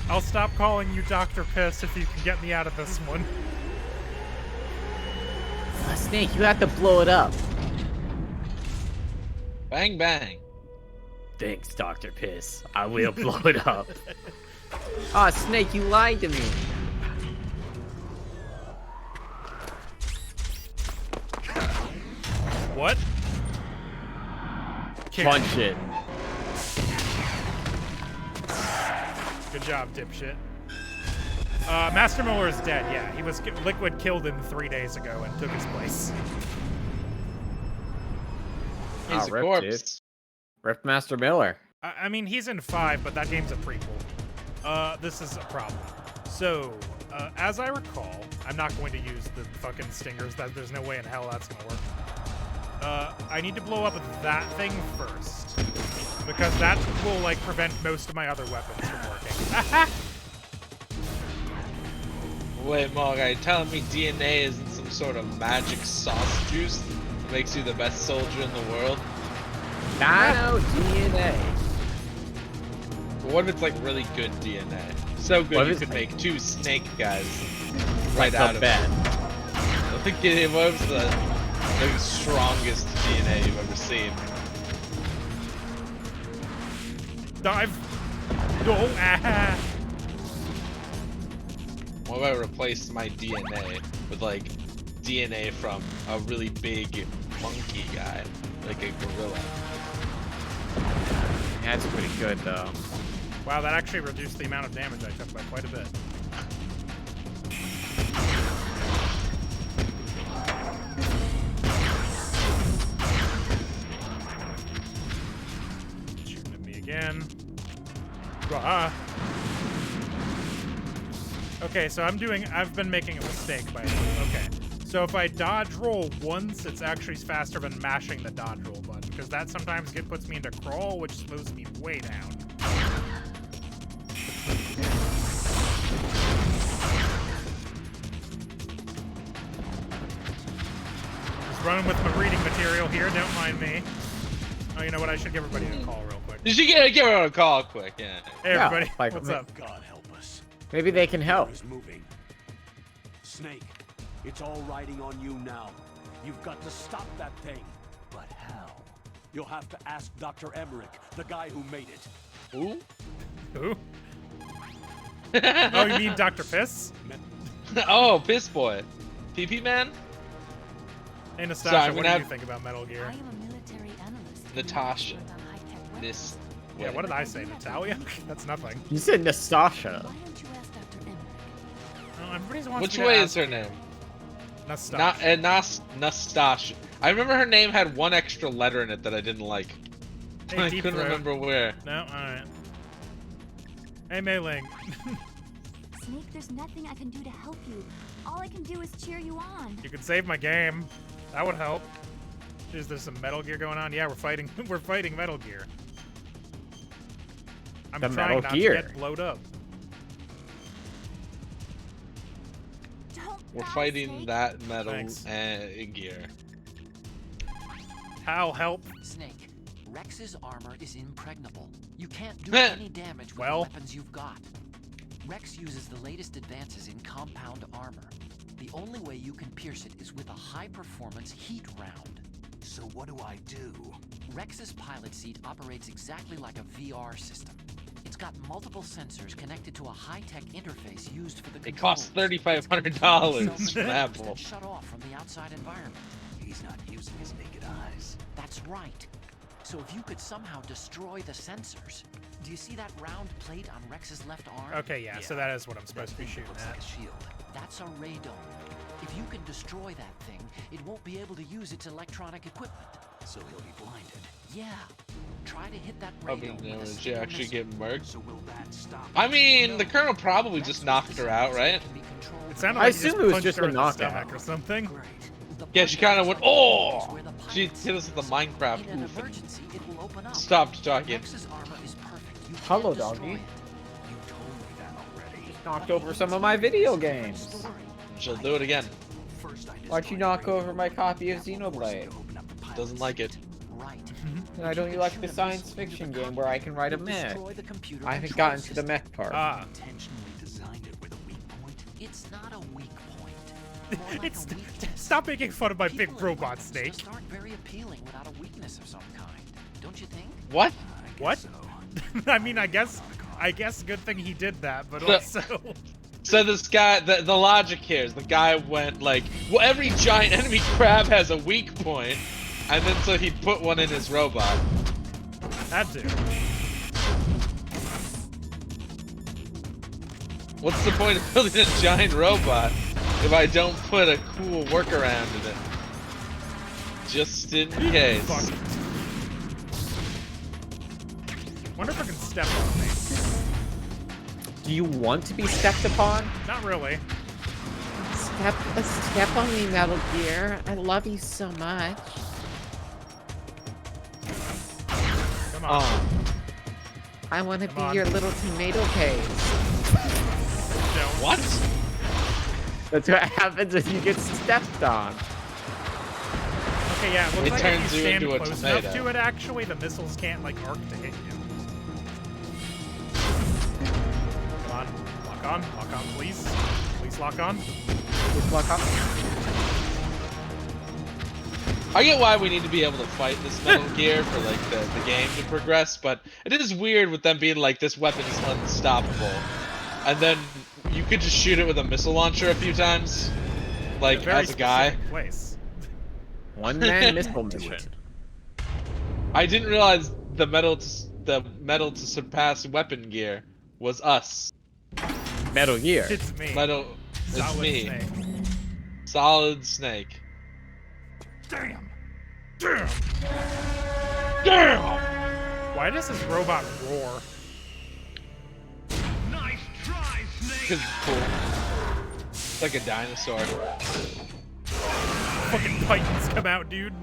I'll stop calling you Dr. Piss if you can get me out of this one. Snake, you have to blow it up. Bang bang. Thanks, Dr. Piss. I will blow it up. Aw, Snake, you lied to me. What? Punch it. Good job, dipshit. Master Miller is dead, yeah. He was Liquid killed him 3 days ago and took his place. He's a rip, corpse. dude. Rip Master Miller. I mean, he's in 5, but that game's a prequel. This is a problem. So, as I recall, I'm not going to use the fucking stingers. There's no way in hell that's gonna work. I need to blow up that thing first. Because that will, like, prevent most of my other weapons from working. Wait, Mog, are you telling me DNA isn't some sort of magic sauce juice that makes you the best soldier in the world? Nano DNA. But what if it's like really good DNA? So What good you if could it's- make 2 snake guys Like right out the of bed. it. I think it was the strongest DNA you've ever seen. Dive. No. Ah. What if I replace my DNA with like DNA from a really big monkey guy, like a gorilla? Yeah, that's pretty good though. Wow, that actually reduced the amount of damage I took by quite a bit. Shooting at me again. Ah. Okay, so I've been making a mistake by okay. So if I dodge roll once, it's actually faster than mashing the dodge roll button, because that sometimes puts me into crawl, which slows me way down. Just running with my reading material here, don't mind me. Oh, you know what? I should give everybody a call real quick. You should give her a call quick, yeah. Hey everybody, Yeah, like, what's up? God help us. Maybe they can help. Is moving. Snake, it's all riding on you now. You've got to stop that thing. But how? You'll have to ask Dr. Emmerich, the guy who made it. Who? Who? Oh, you mean Dr. Piss? Oh, Piss Boy. PP Man? Hey, Nastasha, Sorry, what do you think about Metal Gear? I am a military analyst. Natasha. Work on high-tech weapons. This. Yeah, what did I say? Natalia? That's nothing. You said Nastasha. Why don't you ask Dr. Emmerich? Oh, everybody wants Which me to way ask is her name? Nastasha. Nastasha. I remember her name had one extra letter in it that I didn't like. Hey, I Deep couldn't Throat. remember where. No, alright. Hey, Mei Ling. Snake, there's nothing I can do to help you. All I can do is cheer you on. You could save my game. That would help. Is there some Metal Gear going on? Yeah, we're fighting. We're fighting Metal Gear. I'm The trying Metal not Gear. to get blowed up. We're fighting Snake. that metal Thanks. gear. Hal, help. Snake, Rex's armor is impregnable. You can't do any damage with the weapons you've got. Rex uses the latest advances in compound armor. The only way you can pierce it is with a high-performance heat round. So what do I do? Rex's pilot seat operates exactly like a VR system. It's got multiple sensors connected to a high-tech interface used for the It controls. costs $3,500 from And Apple. shut off from the outside environment. He's not using his naked eyes. That's right. So if you could somehow destroy the sensors, do you see that round plate on Rex's left arm? Okay, yeah, so that is what I'm supposed to be shooting looks at. like a shield. That's a radome. If you can destroy that thing, it won't be able to use its electronic equipment. So he'll be blinded. Yeah. Try to hit that Probably radome never with a did she stinger actually missile. get murked. So will that stop? I mean, No. the Colonel probably just knocked her out, right? Can be controlled It sounded I like he assume it was punched just her a in the knockout. stomach or something. Great. The Yeah, she point kind of is went, where oh! the pilot She hit us with the seat Minecraft in an oof and emergency, it will open up. stopped talking. Rex's armor is perfect. You Hello, can't destroy doggy. it. You told me that already. Knocked over some of my video games. Story. She'll do it again. First I Why'd you knock over my copy of Xenoblade? Doesn't like it. Right. I don't you like the science fiction game where I can ride a mech? Destroy the computer I haven't control gotten to the system. mech part. Ah. intentionally designed it with a weak point. It's not a weak point. More like It's a weakness. stop making fun of my big People in robot weapons Snake. just aren't very appealing without a weakness of some kind. Don't you think? What? What? So. I mean, I guess good thing he did that, but So- also. So this guy, the logic here is the guy went like, well, every giant enemy crab has a weak point, and then so he put one in his robot. Had to. What's the point of building a giant robot if I don't put a cool workaround in it? Just in case. Fuck. Wonder if I can step on me. Do you want to be stepped upon? Not really. Step on me, Metal Gear. I love you so much. Come on. I want to Come be on. your little tomato paste. Don't. What? That's what happens when you get stepped on. Okay, yeah, it looks It like turns if you you stand into a close enough tomato. to it, actually, the missiles can't, like, arc to hit you. Come on. Lock on. Lock on, please. Please lock on. Just lock up. I get why we need to be able to fight this Metal Gear for like the game to progress, but it is weird with them being like this weapon is unstoppable, and then you could just shoot it with a missile launcher a few times, like as a guy. Place. One-man missile mission. I didn't realize the metal to surpass weapon gear was us. Metal Gear. It's me. It's me. Snake. Solid Snake. Damn! Damn! Damn! Why does this robot roar? Nice try, Snake! Because it's cool. It's like a dinosaur. Fucking titans come out, dude.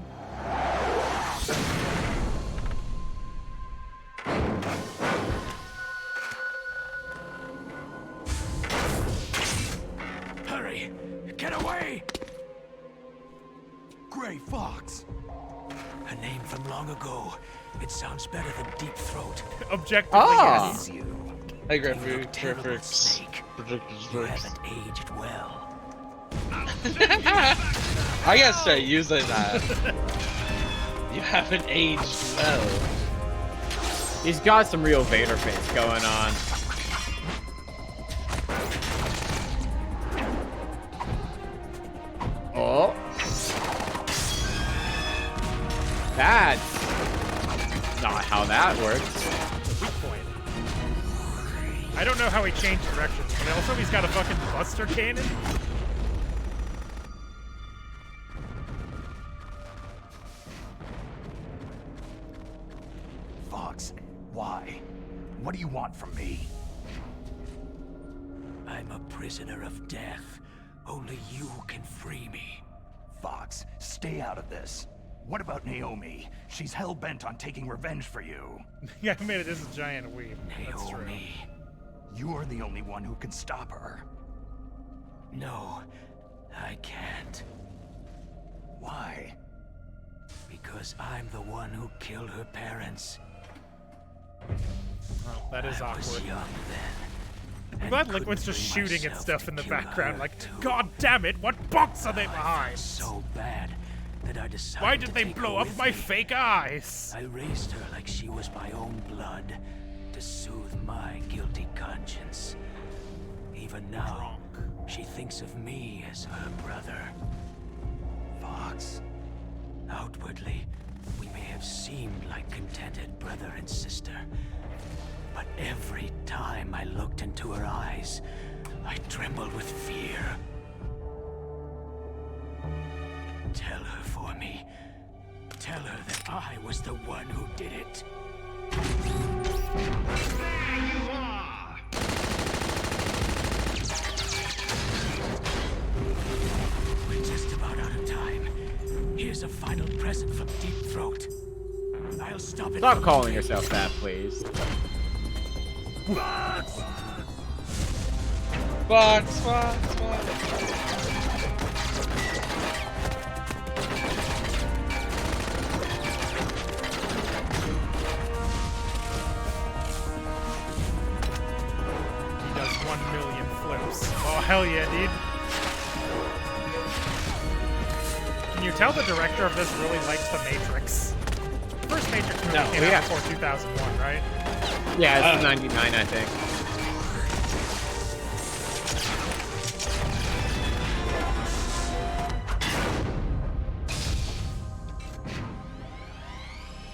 Hurry! Get away! Gray Fox. A name from long ago. It sounds better than Deep Throat. Objectively, yes. Hey, Gray Snake. You haven't aged well. I gotta start using that. You haven't aged well. He's got some real Vader face going on. Oh. That's not how that works. Weak point. I don't know how he changed directions, but also he's got a fucking buster cannon. Fox, why? What do you want from me? I'm a prisoner of death. Only you can free me. Fox, stay out of this. What about Naomi? She's hell-bent on taking revenge for you. Yeah, I made it as a giant weeb. Naomi, you're the only one who can stop her. No, I can't. Why? Because I'm the one who killed her parents. Oh, that is awkward. I was young then. I'm glad Liquid's just shooting at stuff in the background, like, God damn it, what box are they behind? So bad that I decided. Why did they blow up my fake eyes? I raised her like she was my own blood to soothe my guilty conscience. Even now, she thinks of me as her brother. Fox, outwardly, we may have seemed like contented brother and sister. But every time I looked into her eyes, I trembled with fear. Tell her for me. Tell her that I was the one who did it. There you are! We're just about out of time. Here's a final present from Deep Throat. I'll stop it. Stop calling yourself that, please. Fox, Fox, Fox. He does 1 million flips. Oh, hell yeah, dude. Can you tell the director of this really likes The Matrix? The first Matrix movie came out before 2001, right? Yeah, it's 99, I think.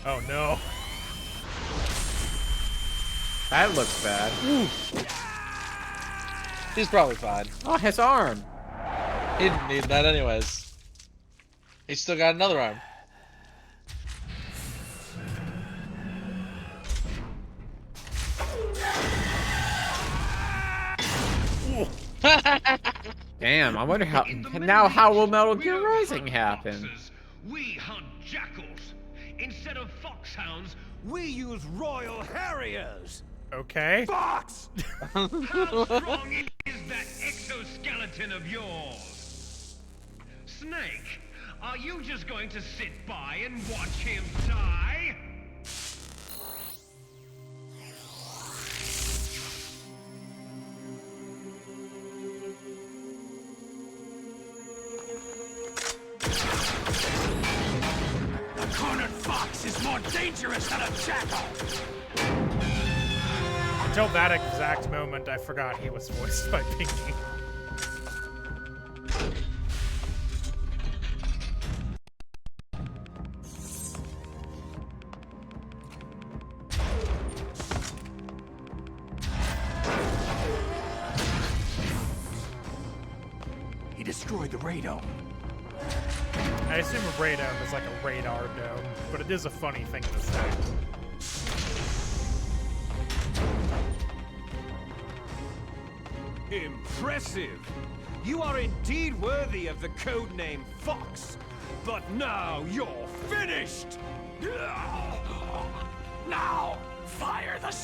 Oh no. That looks bad. Ooh. He's probably fine. Oh, his arm. He didn't need that anyways. He's still got another arm. Damn, I wonder how. Now, how will Metal Gear Rising happen? We hunt jackals. Instead of foxhounds, we use Royal Harriers. Okay. Fox! How strong is that exoskeleton of yours? Snake, are you just going to sit by and watch him die? This is more dangerous than a jackal! Until that exact moment, I forgot he was voiced by Pinky. He destroyed the radome. I assume a radome is like a radar dome, but it is a funny thing to say. Impressive! You are indeed worthy of the codename Fox. But now you're finished! Now, fire the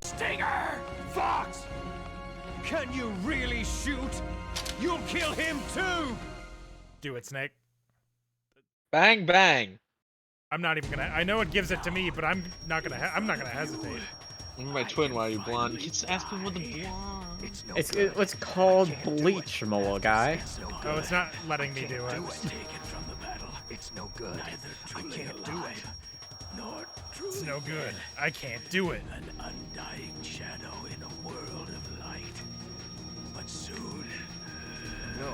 stinger! Fox! Can you really shoot? You'll kill him too! Do it, Snake. Bang bang. I'm not even gonna. I know it gives it to me, but I'm not gonna. I'm not gonna hesitate. My twin, why are you blonde? You keep asking for the blonde. It's called bleach, mole guy. Oh, it's not letting me do it. It's no good. I can't do it. It's no good. I can't do it. An undying shadow in a world of light. But soon, I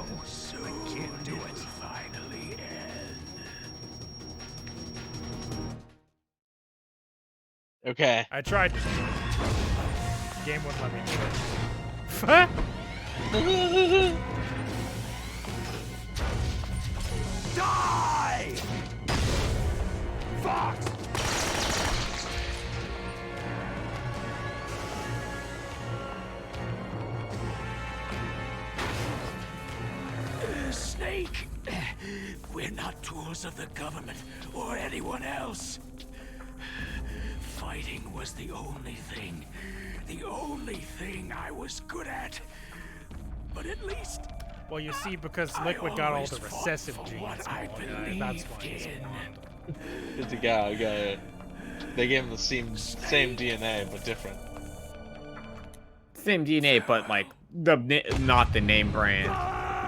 can't do it. Finally end. Okay. I tried. The game wouldn't let me do it. Die! Fox! Snake, we're not tools of the government or anyone else. Fighting was the only thing I was good at. But at least, well, you see, because Liquid got all the recessive genes, that's why he's blonde. It's a guy. They gave him the same DNA, but different. Same DNA, but like not the name brand.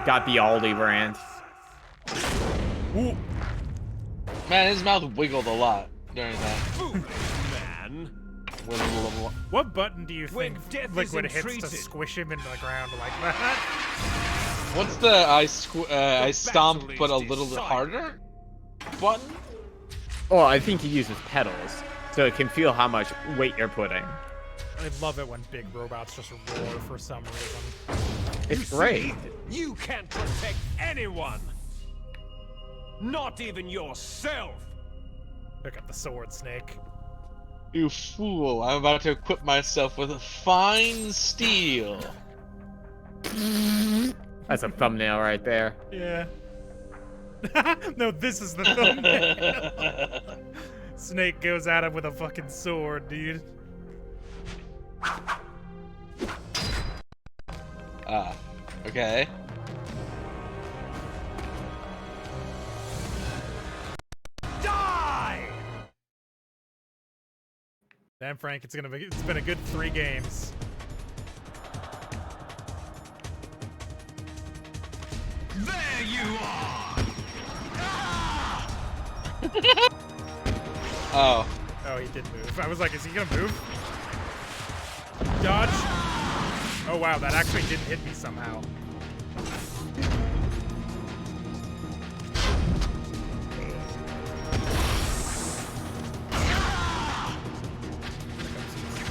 Got the Aldi brand. Ooh. Man, his mouth wiggled a lot during that. Man. What button do you think Liquid hits to squish him into the ground like that? What's the I stomp but a little bit harder button? Oh, I think he uses pedals, so it can feel how much weight you're putting. I love it when big robots just roar for some reason. It's great. You can't protect anyone. Not even yourself. Pick up the sword, Snake. You fool, I'm about to equip myself with a fine steel. That's a thumbnail right there. Yeah. No, this is the thumbnail. Snake goes at him with a fucking sword, dude. Okay. Die! Damn, Frank, it's been a good 3 games. There you are! Oh. Oh, he did move. I was like, is he gonna move? Dodge. Oh wow, that actually didn't hit me somehow.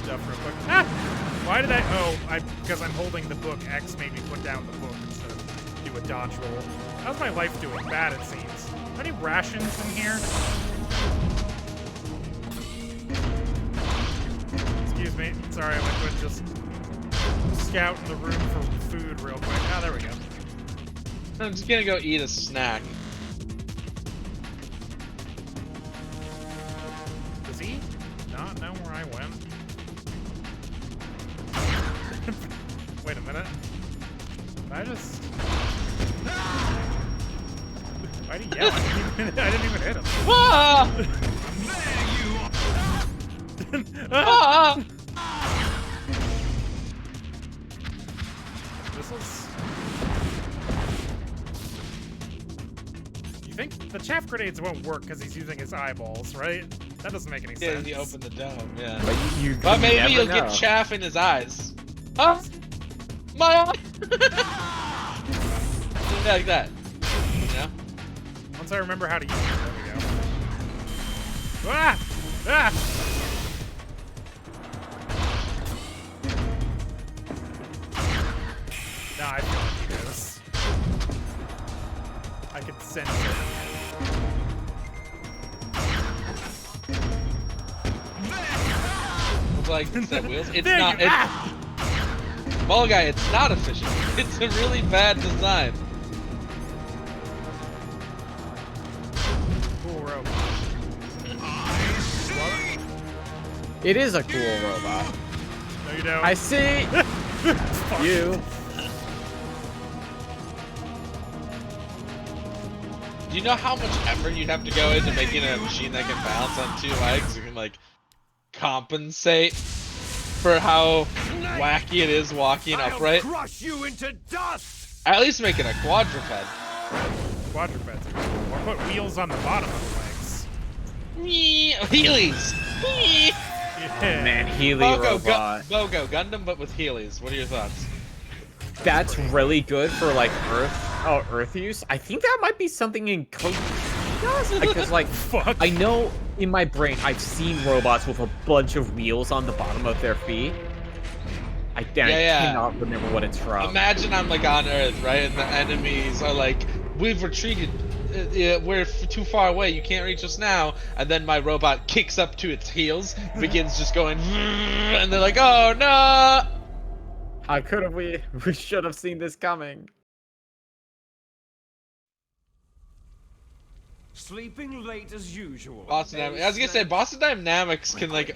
Stuff real quick. Ah! Why did I? Oh, because I'm holding the book. X made me put down the book instead of do a dodge roll. How's my life doing? Bad, it seems. Any rations in here? Excuse me. Sorry, Liquid. Just scouting the room for food real quick. Ah, there we go. I'm just gonna go eat a snack. Does he not know where I went? Wait a minute. Did I just... Why'd he yell? I didn't even hit him. Ah! There you are! Ah! Missiles? You think the chaff grenades won't work because he's using his eyeballs, right? That doesn't make any Yeah, sense. he opened the dome, yeah. But maybe never he'll know. get chaff in his eyes. Huh? My eye! Something like that. You know? Once I remember how to use it, there we go. Ah! Ah! Nah, I feel like he does. I can sense it. It's like that wheels. It's There not. you- Ball guy, it's not efficient. It's a really bad design. Cool robot. It is a cool robot. No, you don't. I see you. Do you know how much effort you'd have to go into making a machine that can balance on 2 legs? You can like compensate for how wacky it is walking upright. Crush you into dust. At least make it a quadruped. Quadrupeds are cool. Or put wheels on the bottom of the legs. Heelys! Man, Healy robot. Bogo, Gundam, but with Heelys. What are your thoughts? That's really good for like Earth use. I think that might be something in code. Because like, Fuck. I know in my brain I've seen robots with a bunch of wheels on the bottom of their feet. I cannot remember what it's from. Imagine I'm like on Earth, right, and the enemies are like, "We've retreated. We're too far away. You can't reach us now." And then my robot kicks up to its heels, begins just going, and they're like, "Oh no!" How could have we? We should have seen this coming. Sleeping late as usual. Boston Dynamics. I was gonna say Boston Dynamics can like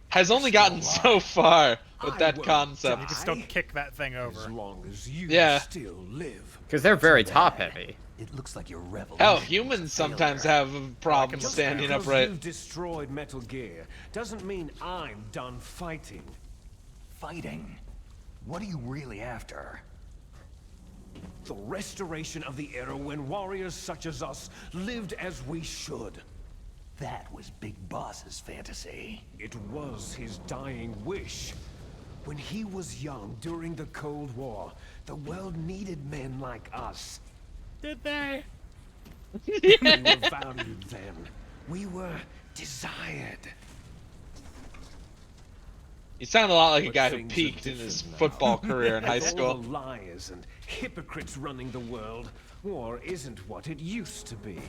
has only gotten so far with that concept. You can still kick that thing over. As long as you still live. Because they're very top heavy. It looks like your revolution. Hell, humans sometimes have problems standing Just upright. you've destroyed Metal Gear doesn't mean I'm done fighting. Fighting? What are you really after? The restoration of the era when warriors such as us lived as we should. That was Big Boss's fantasy. It was his dying wish. When he was young during the Cold War, the world needed men like us. Did they? We were valued then. We were desired. You sound a lot like a guy who things are peaked in his different now. football career in high With all school. the liars and hypocrites running the world, war isn't what it used to be.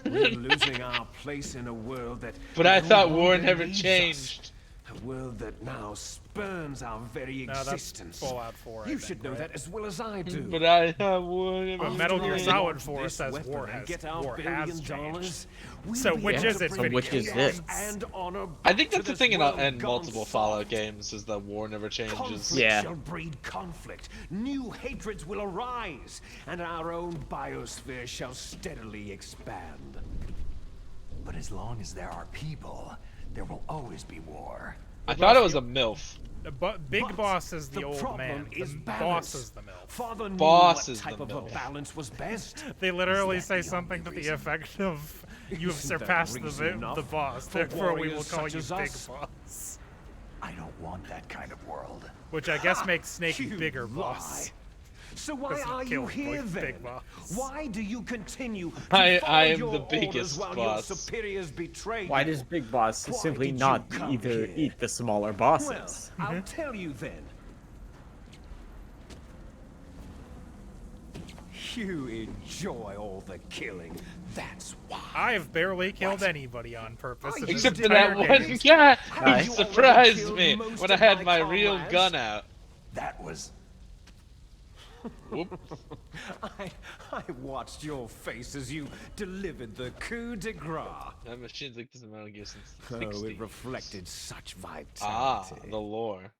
We're losing our place in a world that But I no thought war longer never needs us. changed. A world that now spurns our very No, that's existence. Fallout 4, I You think, should know right? that as well as I do. But I thought war never But Metal Gear changed. Solid 4 This says weapon war and has get our war $1 has billion, changed. we'll So be which able is to it? bring Which is chaos this? and honor I think back that's to the thing this in, world in gone multiple soft. Fallout games is that war never changes. Conflict shall breed conflict. New hatreds will arise, and our own biosphere shall steadily expand. But as long as there are people, there will always be war. I thought it was a MILF. Big But Boss is the old problem man. is The balance. boss is the MILF. Father knew Boss what is type the of a MILF. balance was best. They literally Is that say the something to only the reason? effect of, "You have Isn't that surpassed reason the enough boss, for therefore we will warriors call such you as Big us?" Boss." I don't want that kind of world. Which I guess makes Snake You bigger lie. boss. So why Because he are you killed here Big then? Boss. Why do you continue to I follow am your the orders biggest while boss. your superiors betray Why you? does Big Boss Why simply did you not come either here? eat the smaller Well, bosses? I'll tell you then. You enjoy all the killing. That's why. I've barely killed anybody on purpose. in this Except for entire that game. one guy Nice. who You surprised already me killed when I most had of my my real comrades. gun out. That was... Whoop. I watched your face as you delivered the coup de grace. That machine's like this in Metal Gear since the Oh, 60s. it reflected such vitality. Ah, the lore.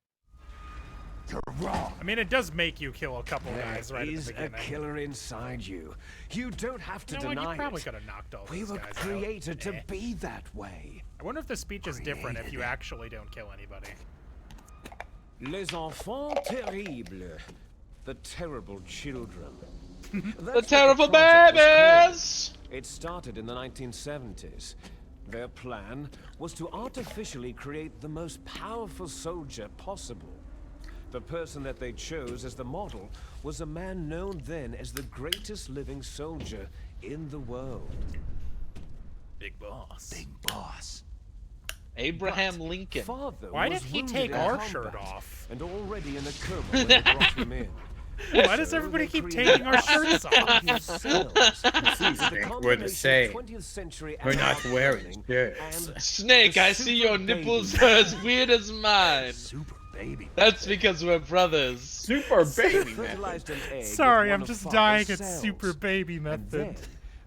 You're wrong. I mean, it does make you kill a couple guys There right is at the a beginning. killer inside you. You don't have to You know what? deny You probably it. could have knocked all We these were guys created out. to be that way. I wonder if the speech is different if you actually don't kill anybody. Les enfants terribles. The terrible children. The That's what terrible project was called. babies! It started in the 1970s. Their plan was to artificially create the most powerful soldier possible. The person that they chose as the model was a man known then as the greatest living soldier in the world. Big boss. Big boss. Abraham Lincoln. Why did he take our shirt off? And already in a coma when they brought him in. Why does everybody keep taking our shirts off? We're the same. We're not wearing shirts. Snake, I see your nipples are as weird as mine. Super baby. That's because we're brothers. Super baby method. Sorry, I'm just dying at super baby method.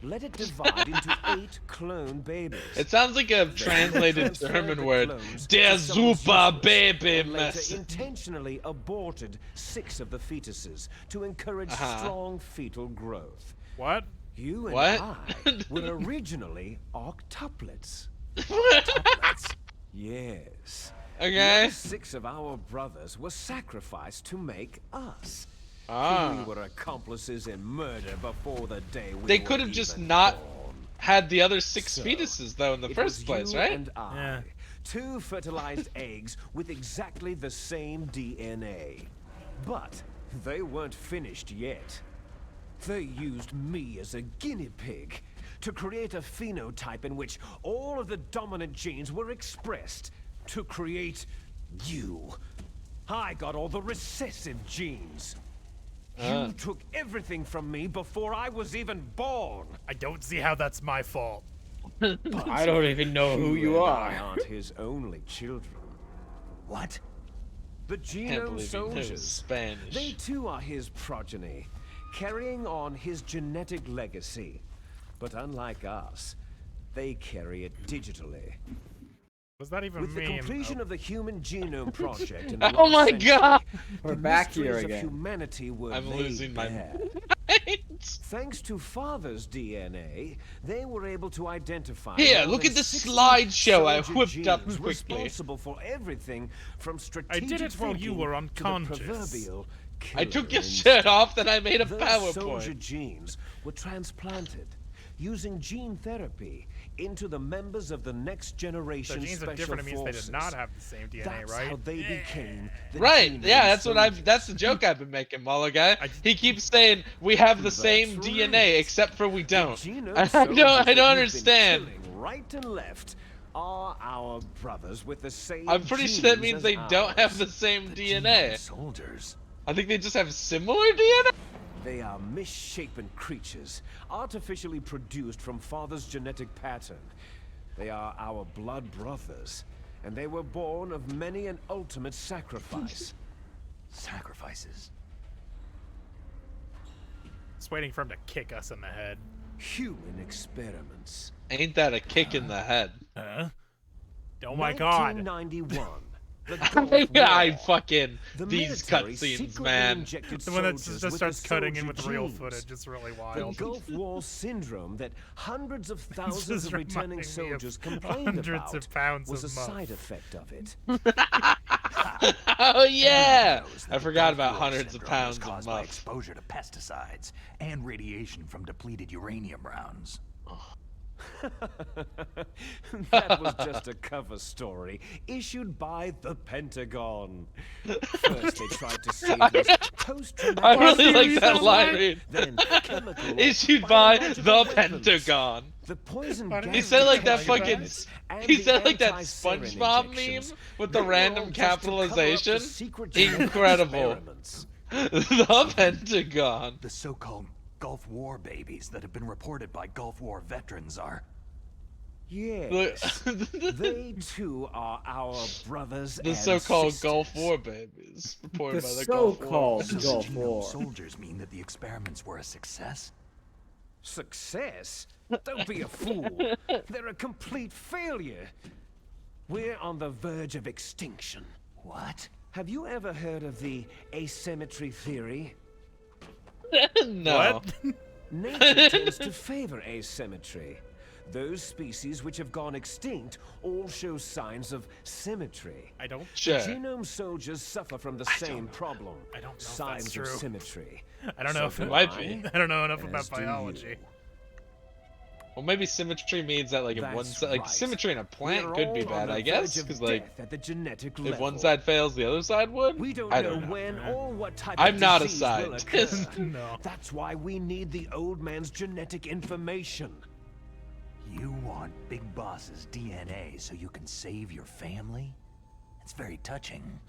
Let it divide into 8 clone babies. It sounds like a translated German word. Der super baby mess. Intentionally aborted 6 of the fetuses to encourage strong fetal growth. What? You and I were originally octuplets. Octuplets? Yes. Okay. 6 of our brothers were sacrificed to make us. We were accomplices in murder before the day we They could have just not had the other 6 fetuses though in the first place, right? And I, 2 fertilized eggs with exactly the same DNA. But they weren't finished yet. They used me as a guinea pig to create a phenotype in which all of the dominant genes were expressed to create you. I got all the recessive genes. You took everything from me before I was even born. I don't see how that's my fault. I don't even know who you are. I aren't his only children. What? The genome soldiers. Spanish. They too are his progeny, carrying on his genetic legacy. But unlike us, they carry it digitally. Was that even With the mean? completion of the Human Genome Project in the Oh my century, god! We're back here mysteries again. Of humanity were I'm laid losing my bare. mind. Thanks to Father's DNA, they were able to identify. Here, more look than at the 60 slideshow I soldier whipped up genes quickly. Responsible for everything from strategic I did it while you thinking were to the unconscious. proverbial I took your killer shirt off, then I made a Those soldier PowerPoint. genes were transplanted using gene therapy into the members of the next generation So genes are special different. It means they forces. did not have the same DNA, That's right? how they became the Right, genome yeah, that's what soldiers. that's the joke I've been making, Molo guy. He keeps saying we have the That's same right. DNA except for we don't. Genome I soldiers don't that you've been understand. killing right and left are our brothers with the same I'm pretty sure that genes means as they don't have the ours. same The DNA. genome soldiers. I think they just have similar DNA. They are misshapen creatures, artificially produced from Father's genetic pattern. They are our blood brothers, and they were born of many an ultimate sacrifice. Sacrifices. Just waiting for him to kick us in the head. Human experiments. Ain't that a kick in the head? Huh? Oh my god. 1991. I fucking The these military cutscenes, secretly man. injected The one that soldiers just with starts the cutting in soldier with the real genes. footage. It's really The wild. Gulf War syndrome that hundreds of This thousands is of returning reminding me of soldiers complained hundreds about of pounds was of a muff. side effect of it. Oh yeah! Knows that I the forgot Gulf about War hundreds of syndrome pounds was of caused by muff. exposure to pesticides and radiation from depleted uranium rounds. That was just a cover story issued by the Pentagon. First, they tried to save us post-traumatic I really stress like that disorder, line read. then chemical Issued by biological the weapons. Pentagon. The poison He gas said like that detection fucking. units and He the said like that anti-sarin SpongeBob injections. meme with They the were random all just to cover up the capitalization. secret genetic Incredible. experiments. The Pentagon. The so-called Gulf War babies that have been reported by Gulf War veterans are... Yes, they too are our brothers The and so-called sisters. Gulf War babies reported The by the Gulf War. so-called Does Gulf genome War. soldiers mean that the experiments were a success? Success? Don't be a fool. They're a complete failure. We're on the verge of extinction. What? Have you ever heard of the asymmetry theory? No. What? Nature tends to favor asymmetry. Those species which have gone extinct all show signs of symmetry. I don't. Sure. Genome soldiers suffer from the same problem. I don't know if signs that's true. of symmetry. I don't know So if do might be. I don't know enough as about do biology. you. Well, maybe symmetry means that like if one side, like symmetry in a plant could be bad, I guess, because like if one side fails, the other side would. We don't I know don't know. when or what type I'm of not a disease will occur. scientist. No. That's why we need the old man's genetic information. You want Big Boss's DNA so you can save your family? It's very touching.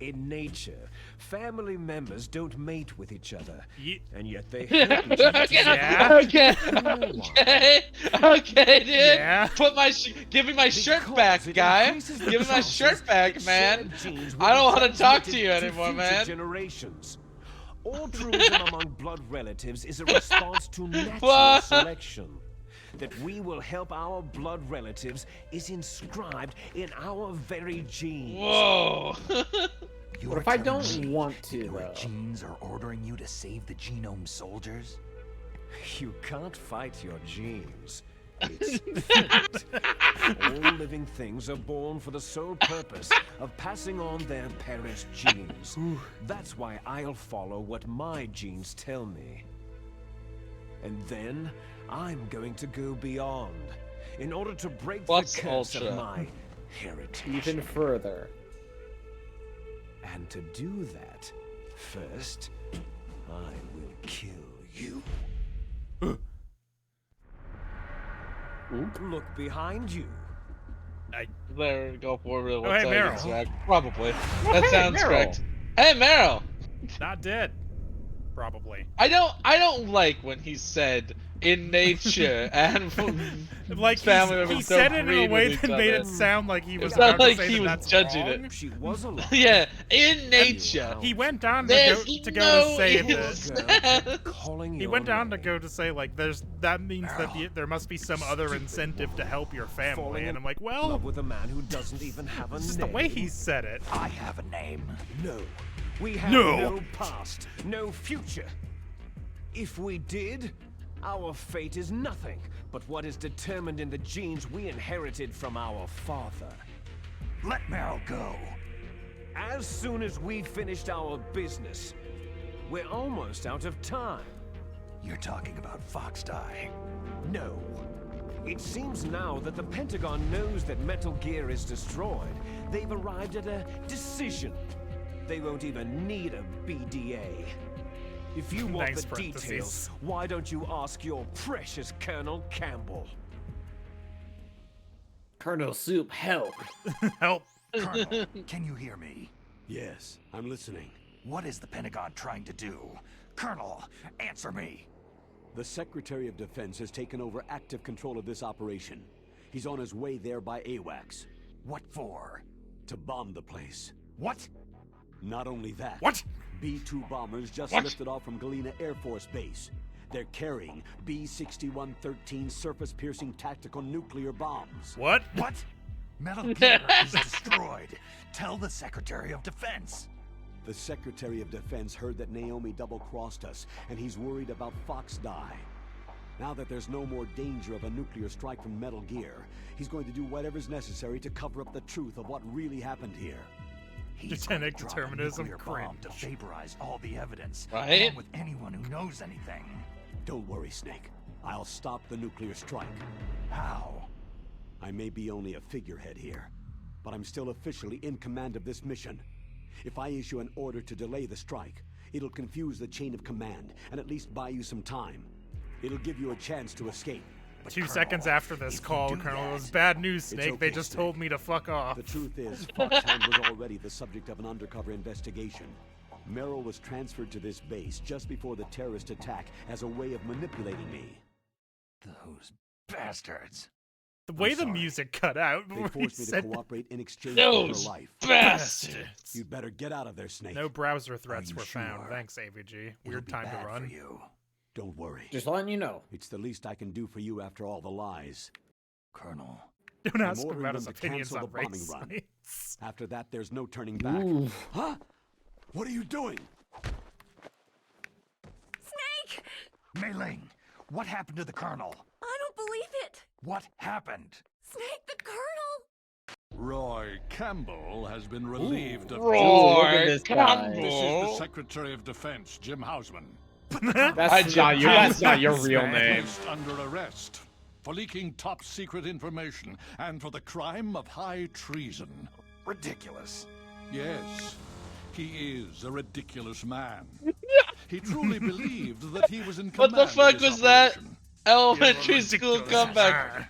In nature, family members don't mate with each other, and yet they Yeah. help each other. Okay, dude. Yeah. Put my give me my shirt back, guy. Give me my shirt back, man. I don't want to talk to you anymore, man. Generations. Altruism among blood relatives is a response to natural What? selection. That we will help our blood relatives is inscribed in our very genes. Whoa. What if I don't want to, Your though? genes are ordering you to save the genome soldiers? You can't fight your genes. It's fact. All living things are born for the sole purpose of passing on their parents' genes. That's why I'll follow what my genes tell me. And then I'm going to go beyond in order to break What's the curse Ultra? of my heritage. Even further. And to do that, first, I will kill you. Look behind you. There, go forward. Oh, hey, Meryl. Probably. That hey, sounds Meryl. correct. Hey, Meryl. Not dead. Probably. I don't like when he said in nature and Like family he members said don't it in breed a way with that each made other. it sound like he was It's not about like to say he that was that's judging wrong. it. She was alive. Yeah, in nature. He went on to There's go no to say ifs. this. Calling He your went on to name. go to say like that means that there must be some other incentive to help your family, Falling and I'm like, in well, love with a man who doesn't even have a it's just name. the way he said it. I have a name. No. We have No. no past, no future. If we did, our fate is nothing but what is determined in the genes we inherited from our father. Let Meryl go. As soon as we finished our business, we're almost out of time. You're talking about Fox Die. No. It seems now that the Pentagon knows that Metal Gear is destroyed. They've arrived at a decision. They won't even need a BDA. If you want Thanks, the parentheses. details, why don't you ask your precious Colonel Campbell? Colonel Soup, help. Help. Colonel, can you hear me? Yes, I'm listening. What is the Pentagon trying to do? Colonel, answer me. The Secretary of Defense has taken over active control of this operation. He's on his way there by AWACS. What for? To bomb the place. What? Not only that. What? B-2 bombers just What? lifted off from Galena Air Force Base. They're carrying B-6113 surface-piercing tactical nuclear bombs. What? What? Metal Gear is destroyed. Tell the Secretary of Defense. The Secretary of Defense heard that Naomi double-crossed us, and he's worried about Fox Die. Now that there's no more danger of a nuclear strike from Metal Gear, he's going to do whatever's necessary to cover up the truth of what really happened here. He's Genetic going to drop a determinism, nuclear bomb to vaporize all the evidence, Right? along with anyone who knows anything. Don't worry, Snake. I'll stop the nuclear strike. How? I may be only a figurehead here, but I'm still officially in command of this mission. If I issue an order to delay the strike, it'll confuse the chain of command and at least buy you some time. It'll give you a chance to escape. But 2 Colonel, seconds after this if you call, do Colonel, it that- was bad news, It's Snake. They okay, just Snake. told me to fuck off. The truth is, Foxhound was already the subject of an undercover investigation. Merrill was transferred to this base just before the terrorist attack as a way of manipulating me. Those bastards. The way I'm the sorry. music cut out They when he forced me to said cooperate in exchange for Those her life. bastards. You'd better get out of there, Snake. no browser threats you were found. sure? Thanks, AVG. It'll Weird be time to bad run. for you. Don't worry. Just letting you know. It's the least I can do for you after all the lies. Colonel. Don't ask him ordering about them his to opinions cancel on the bombing race run. science. After that, there's no turning back. Ooh. Huh? What are you doing? Snake! Mei Ling, what happened to the Colonel? I don't believe it! What happened? Snake, the Colonel! Roy Campbell has been relieved of Ooh, look at Roy this guy. This is the Campbell. Secretary of Defense, Jim Hausman. That's not your real name. Placed under arrest for leaking top secret information and for the crime of high treason. Ridiculous. Yes, he is a ridiculous man. He truly believed that he was in command. What the fuck of this was that? operation. Elementary school comeback.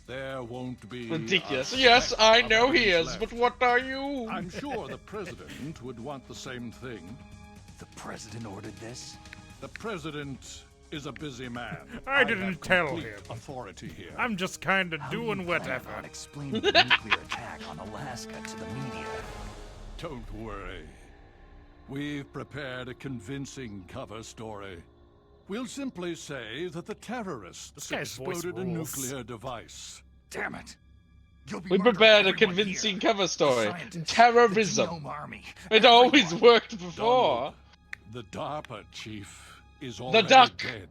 There won't be Ridiculous. a Yes, speck I of know he evidence is, left. but what are you? I'm sure the president would want the same thing. The president ordered this? The president is a busy man. I didn't have tell complete him. authority here. I'm just kind of How do you doing plan whatever. on explaining the nuclear attack on Alaska to the media? Don't worry. We've prepared a convincing cover story. We'll simply say that the terrorists This guy's voice exploded a rules. nuclear device. Damn it. You'll be We murdering prepared a everyone convincing here. cover story. Scientists, the Terrorism. Genome Army, It always everyone. worked before. Donald, the DARPA chief is The already duck. dead.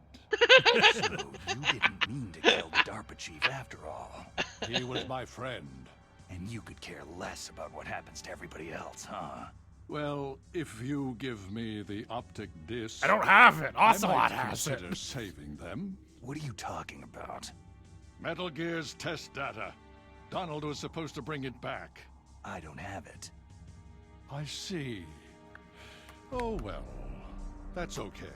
So you didn't mean to kill the DARPA chief after all. He was my friend. And you could care less about what happens to everybody else, huh? Well, if you give me the optic disc, I don't have it. I Ocelot might has it. consider saving them. What are you talking about? Metal Gear's test data. Donald was supposed to bring it back. I don't have it. I see. Oh well, that's okay.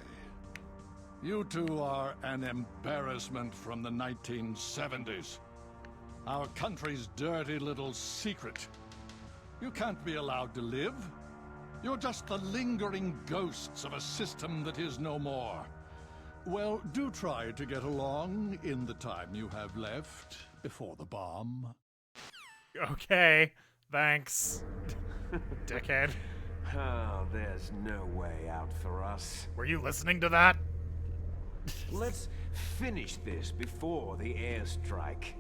You two are an embarrassment from the 1970s. Our country's dirty little secret. You can't be allowed to live. You're just the lingering ghosts of a system that is no more. Well, do try to get along in the time you have left before the bomb. Okay, thanks. Dickhead. Oh, there's no way out for us. Were you listening to that? Let's finish this before the airstrike.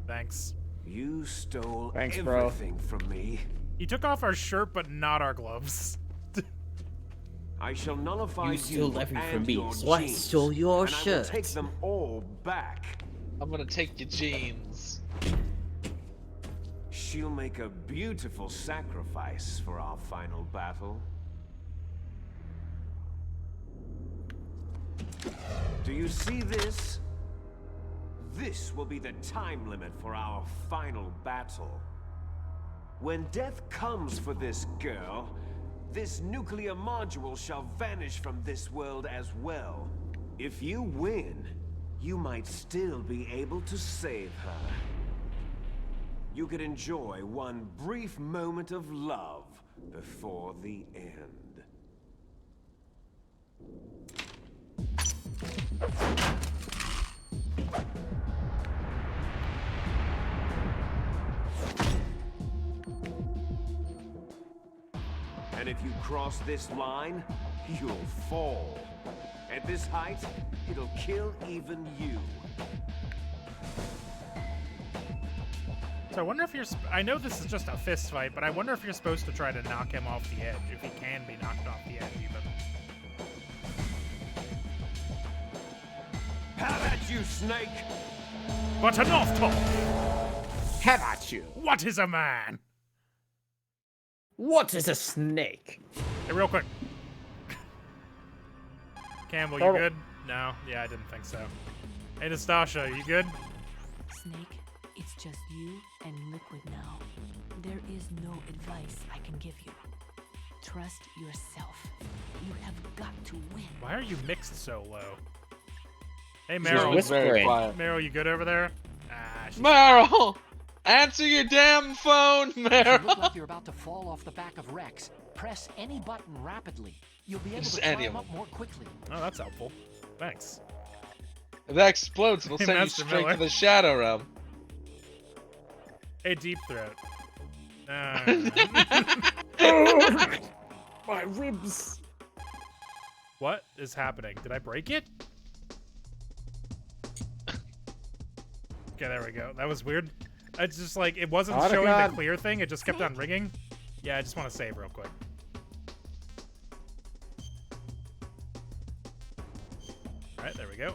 Thanks. You stole Thanks, bro. everything from me. He took off our shirt, but not our gloves. I shall nullify You stole everything and from me, your so I genes, stole your and I will shirt. take them all back. I'm gonna take your jeans. She'll make a beautiful sacrifice for our final battle. Do you see this? This will be the time limit for our final battle. When death comes for this girl, this nuclear module shall vanish from this world as well. If you win, you might still be able to save her. You could enjoy one brief moment of love before the end. And if you cross this line, you'll fall. At this height, it'll kill even you. So I wonder if you're... I know this is just a fist fight, but I wonder if you're supposed to try to knock him off the edge, if he can be knocked off the edge even. Have at you, Snake! But enough talk! Have at you. What is a man? What is a snake? Hey, real quick. Campbell, you good? No? Yeah, I didn't think so. Hey, Nastasha, you good? Snake, it's just you and Liquid now. There is no advice I can give you. Trust yourself. You have got to win. Why are you mixed so low? Hey, She's Meryl. whispering. Meryl, you good over there? Ah, she's... Meryl! Answer your damn phone, If you look like Meryl! you're about to fall off the back of Rex, press any button rapidly. You'll be able Just to any climb of up more quickly. Oh, that's helpful. Thanks. If that explodes, it'll Hey, send you Master straight Miller. to the Shadow Realm. Hey, Deep Throat. My ribs. What is happening? Did I break it? Okay, there we go. That was weird. It's just like, it wasn't Oh, showing God. the clear thing. It just kept on ringing. Yeah, I just want to save real quick. Alright, there we go.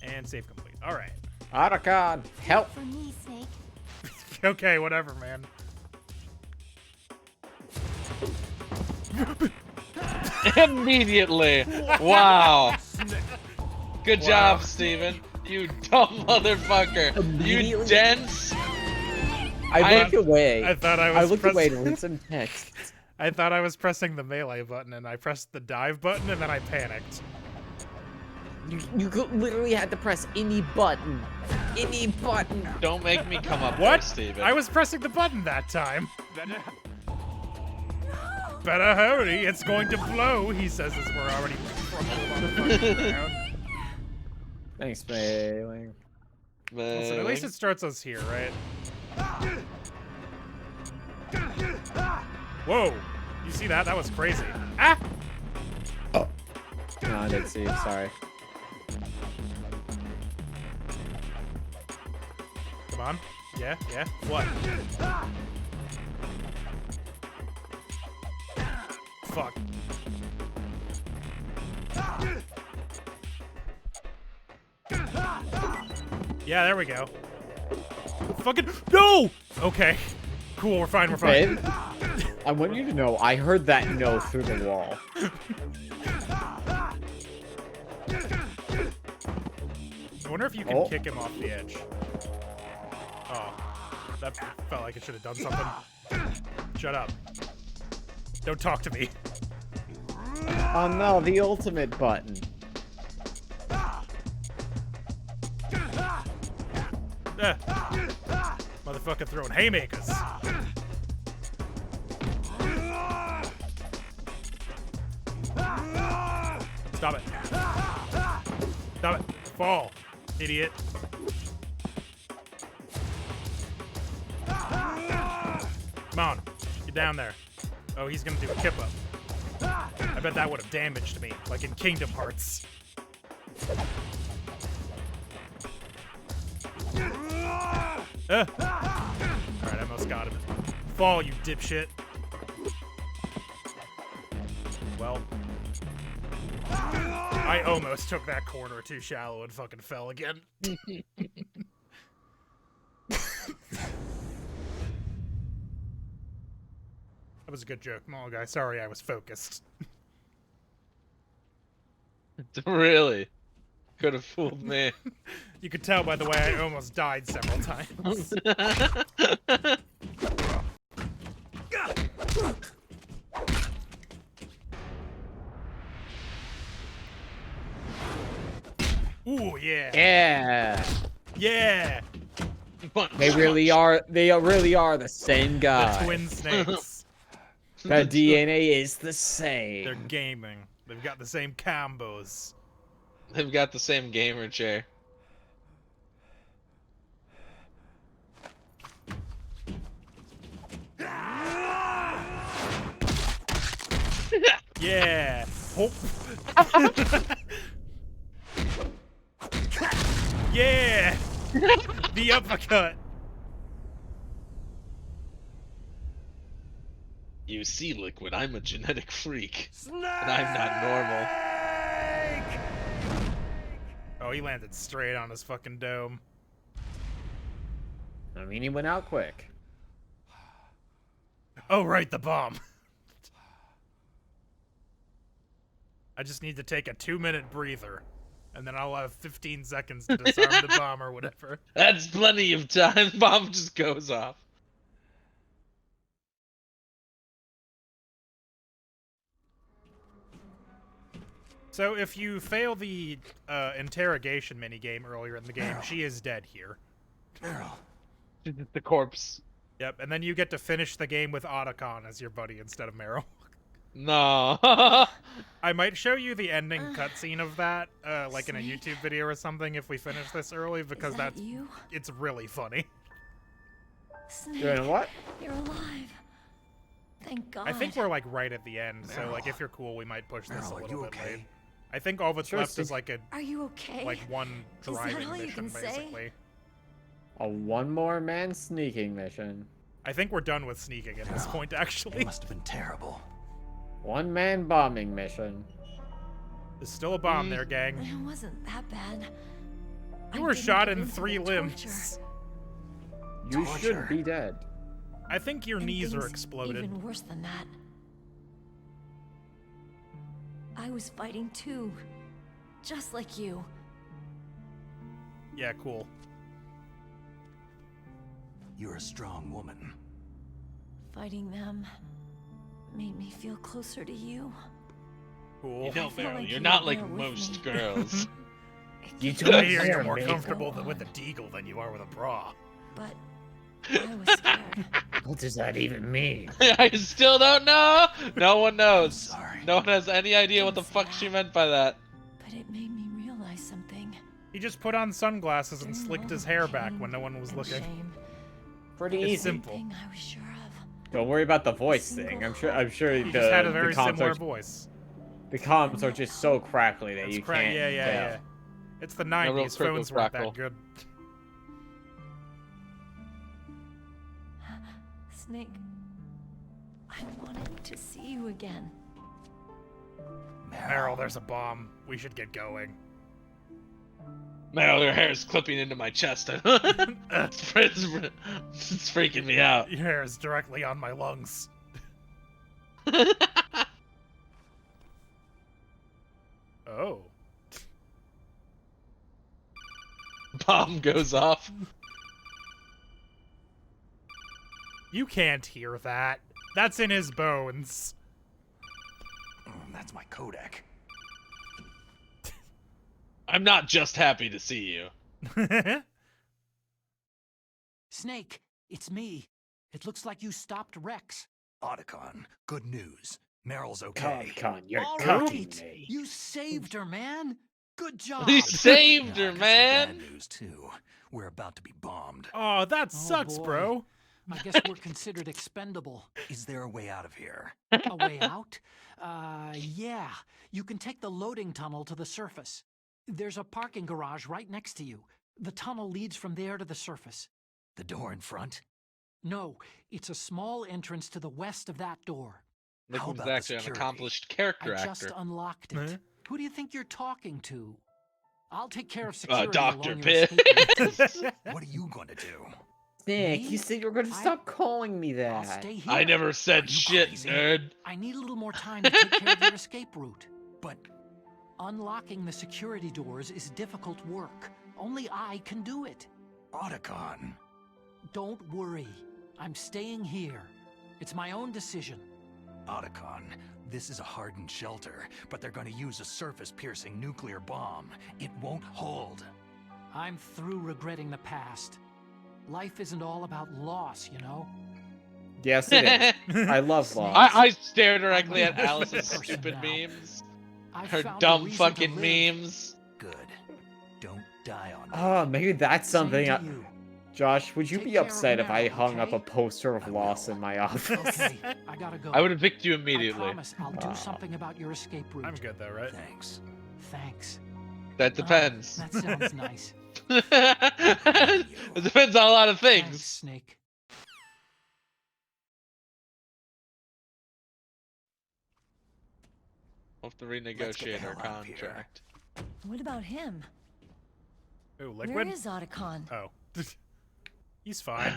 And save complete. Alright. Otacon, help. For me, Snake. Okay, whatever, man. Immediately. Wow. Good job, Steven. You dumb motherfucker. You dense. I looked away. I thought I was looked away to read some text. I thought I was pressing the melee button, and I pressed the dive button, and then I panicked. You literally had to press any button. Any button. Don't make me come up What? there, Steven. I was pressing the button that time. Better hurry, it's going to blow, he says as we're already crumpled on the fucking ground. Thanks, Mailing. Listen, at least it starts us here, right? Whoa! You see that? That was crazy. Ah! Oh. No, I didn't see it, sorry. Come on. Yeah, yeah. What? Fuck. Yeah, there we go. Fucking no! Okay. Cool, we're fine, we're fine. Babe, I want you to know I heard that no through the wall. I wonder if you can kick him off the edge. Oh. That felt like it should have done something. Shut up. Don't talk to me. Oh no, the ultimate button. Motherfucker throwing haymakers. Stop it. Stop it. Fall, idiot. Come on. Get down there. Oh, he's gonna do a kip up. I bet that would have damaged me, like in Kingdom Hearts. Alright, I almost got him. Fall, you dipshit. Well. I almost took that corner too shallow and fucking fell again. That was a good joke, Mall Guy. Sorry, I was focused. Really? Could have fooled me. You could tell by the way I almost died several times. Ooh, yeah. Yeah. Yeah. They really are the same guy. The twin snakes. The DNA is the same. They're gaming. They've got the same combos. They've got the same gamer chair. Yeah. Oh. Yeah. The uppercut. You see, Liquid, I'm a genetic freak. And I'm not normal. Oh, he landed straight on his fucking dome. I mean, he went out quick. Oh, right, the bomb. I just need to take a 2-minute breather, and then I'll have 15 seconds to disarm the bomb or whatever. That's plenty of time. Bomb just goes off. So if you fail the interrogation minigame earlier in the game, she is dead here. The corpse. Yep, and then you get to finish the game with Otacon as your buddy instead of Meryl. No. I might show you the ending cutscene of that, like in a YouTube video or something if we finish this early, because it's really funny. Snake, doing what? You're alive. Thank God. I think we're like right at the end, so like if you're cool, we might push this a little bit late. I think all that's left is like a Are you okay? like one driving all you mission can basically. A one more man sneaking mission. I think we're done with sneaking at this point actually. It must have been terrible. One man bombing mission. There's still a bomb there, gang. It wasn't that bad. You were shot in 3 limbs. You should be dead. I think your knees are exploded. Even worse than that. I was fighting too. Just like you. Yeah, cool. You're a strong woman. Fighting them made me feel closer to you. Cool. You know, I feel Meryl, like you're you not were like there with most me. girls. You I told hear you're her, more mate. comfortable with a deagle than you are with a bra. But I was scared. What does that even mean? I still don't know. No one knows. sorry. No one has any idea what the fuck she meant by that. But it made me realize something. He just put on sunglasses and During slicked all his the hair back pain when no one was and looking. shame, Pretty It's easy. simple. thing I was sure of. Don't worry about the voice thing. I'm sure He the just had a the very comms similar are, voice. the comms are just so crackly that It's you can't yeah, tell. yeah. It's the No real 90s. Phones crickle weren't crackle. that good. Snake, I wanted to see you again. Meryl, there's a bomb. We should get going. Meryl, your hair is clipping into my chest. it's freaking me out. Your hair is directly on my lungs. Oh. Bomb goes off. You can't hear that. That's in his bones. That's my Kodak. I'm not just happy to see you. Snake, it's me. It looks like you stopped Rex. Otacon, good news. Meryl's okay. Con, you're All cooking right. me. You saved her, man. Good job. He saved her, Got some man. bad news too. We're about to be bombed. Oh, that sucks, boy. bro. I guess we're considered expendable. Is there a way out of here? A way out? Yeah. You can take the loading tunnel to the surface. There's a parking garage right next to you. The tunnel leads from there to the surface. The door in front? No, it's a small entrance to the west of that door. Nick How was about the actually an security? accomplished character I just actor. unlocked it. Huh? Who do you think you're talking to? I'll take care of security Dr. along your Pitt. escape route. What are you going to do? Nick, Me? you said you were going to stop calling me I'll that. stay here. I never said you shit, crazy? nerd. I need a little more time to take care of your escape route. But Unlocking the security doors is difficult work. Only I can do it. Otacon. Don't worry. I'm staying here. It's my own decision. Otacon, this is a hardened shelter, but they're going to use a surface-piercing nuclear bomb. It won't hold. I'm through regretting the past. Life isn't all about loss, you know? Yes, it is. I love law. I stare directly at I'm a Alice's person stupid now. memes. I Her found a dumb reason to fucking live. memes. Good. Don't die on me. Oh, maybe that's Same something. to you. Josh, would you Take be care of upset if I Meryl, hung up okay? a poster of I loss will. in my office? Okay, I gotta go. I would evict you I immediately. promise I'll do something about your escape route. I'm good though, right? Thanks. Thanks. That depends. That sounds nice. It depends on a lot of Thanks, things. Snake. We'll have to Let's get renegotiate the our hell out of here. contract. What about him? Ooh, Where liquid? is Otacon? Oh. He's fine.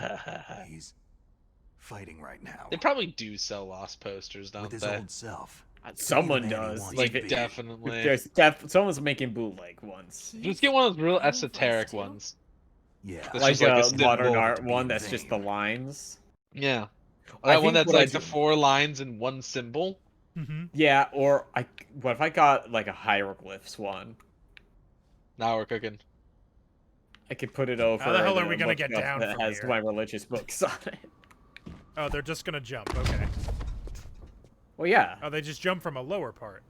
He's fighting right now. They probably do sell lost posters, don't With his they? old self. Someone Even Annie does. wants Like, to be. definitely. Someone's making bootleg ones. Just get one of those real Fighting for us esoteric too? ones. Yeah. That's Like just like a a modern symbol. art to be one in that's just the vain. lines. Yeah. I That one think that's what I like the do- 4 lines in one symbol. Mm-hmm. Yeah, or what if I got like a hieroglyphs one? Now we're cooking. I could put it over. How the hell are in we a gonna get bookshelf down that from has here? my religious books on it? Oh, they're just gonna jump. Okay. Well, yeah. Oh, they just jump from a lower part.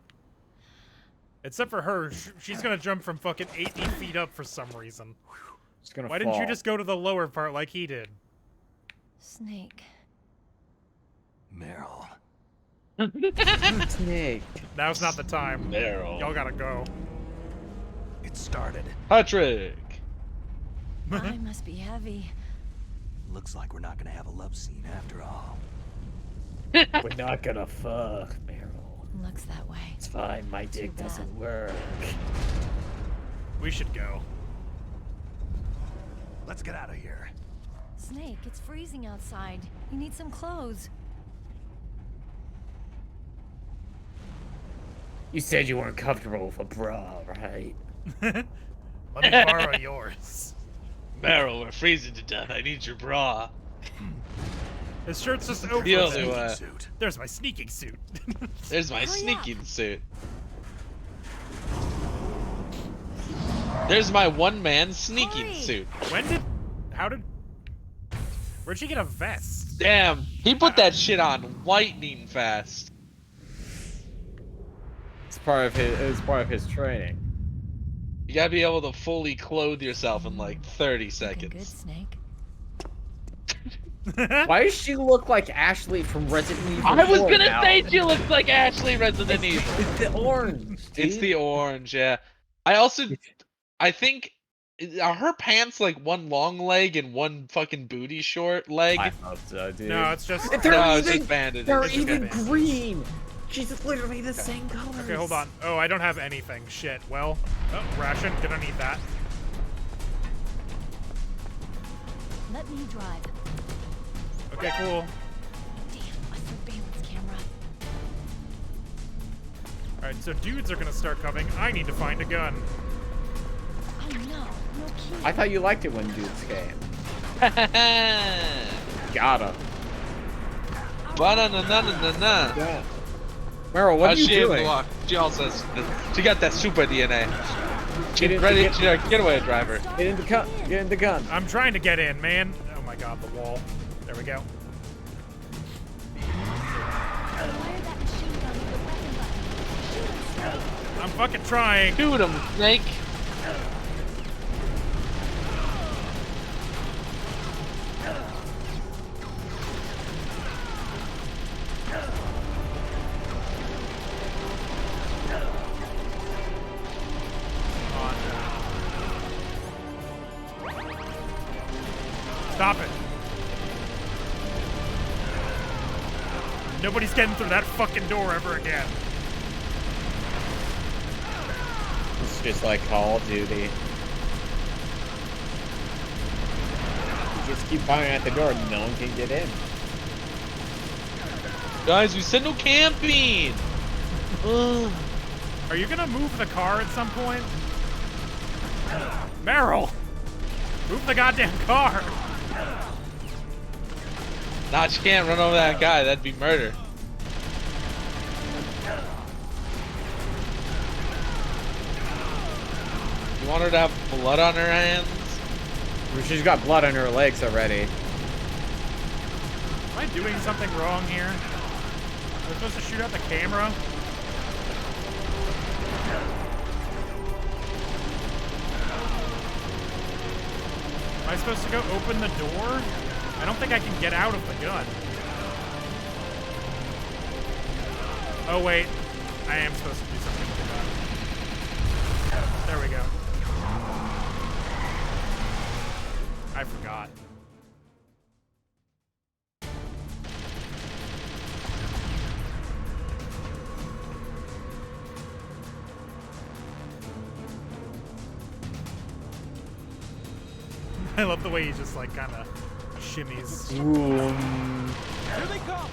Except for her, she's gonna jump from fucking 80 feet up for some reason. It's gonna Why fall. didn't you just go to the lower part like he did? Snake. Meryl. Snake. Now's not the time. Meryl. Y'all gotta go. It started. Patrick. I must be heavy. Looks like we're not going to have a love scene after all. We're not gonna fuck, Meryl. Looks that way. It's fine. My dick bad. doesn't work. We should go. Let's get out of here. Snake, it's freezing outside. You need some clothes. You said you weren't comfortable with a bra, right? Let me borrow yours. Meryl, we're freezing to death. I need your bra. His shirt's just over. There's my sneaking suit. There's my sneaking suit. There's my one-man sneaking suit. Where'd she get a vest? Damn, he put that shit on lightning fast. It's part of his training. You gotta be able to fully clothe yourself in like 30 seconds. Good, Snake. Why does she look like Ashley from Resident Evil? I was gonna now? say she looks like Ashley Resident Evil. It's the orange. It's the orange, yeah. I think, are her pants like one long leg and one fucking booty short leg? I hope so, dude. No, it's just. it's just banded. They're It's even banded. green. She's literally the same color. Okay, hold on. Oh, I don't have anything. Shit. Well, ration. Gonna need that. Let me drive. Okay, cool. Damn, a surveillance camera. Alright, so dudes are gonna start coming. I need to find a gun. Oh no, no key. I thought you liked it when dudes came. Got him. Ba-na-na-na-na-na. Yeah. Meryl, what are you doing? She also has, she got that super DNA. She's Get ready to get away, driver. Get in the gun. Get in the gun. I'm trying to get in, man. Oh my god, the wall. There we go. I'm fucking trying. Shoot him, Snake. Stop it. Nobody's getting through that fucking door ever again. It's just like Call of Duty. You just keep banging at the door, no one can get in. Guys, we said no camping. Are you gonna move the car at some point? Meryl! Move the goddamn car! Nah, she can't run over that guy. That'd be murder. You want her to have blood on her hands? Well, she's got blood on her legs already. Am I doing something wrong here? Am I supposed to shoot out the camera? Am I supposed to go open the door? I don't think I can get out of the gun. Oh wait, I am supposed to do something with the gun. There we go. I forgot. I love the way he just like kind of shimmies. Here they come!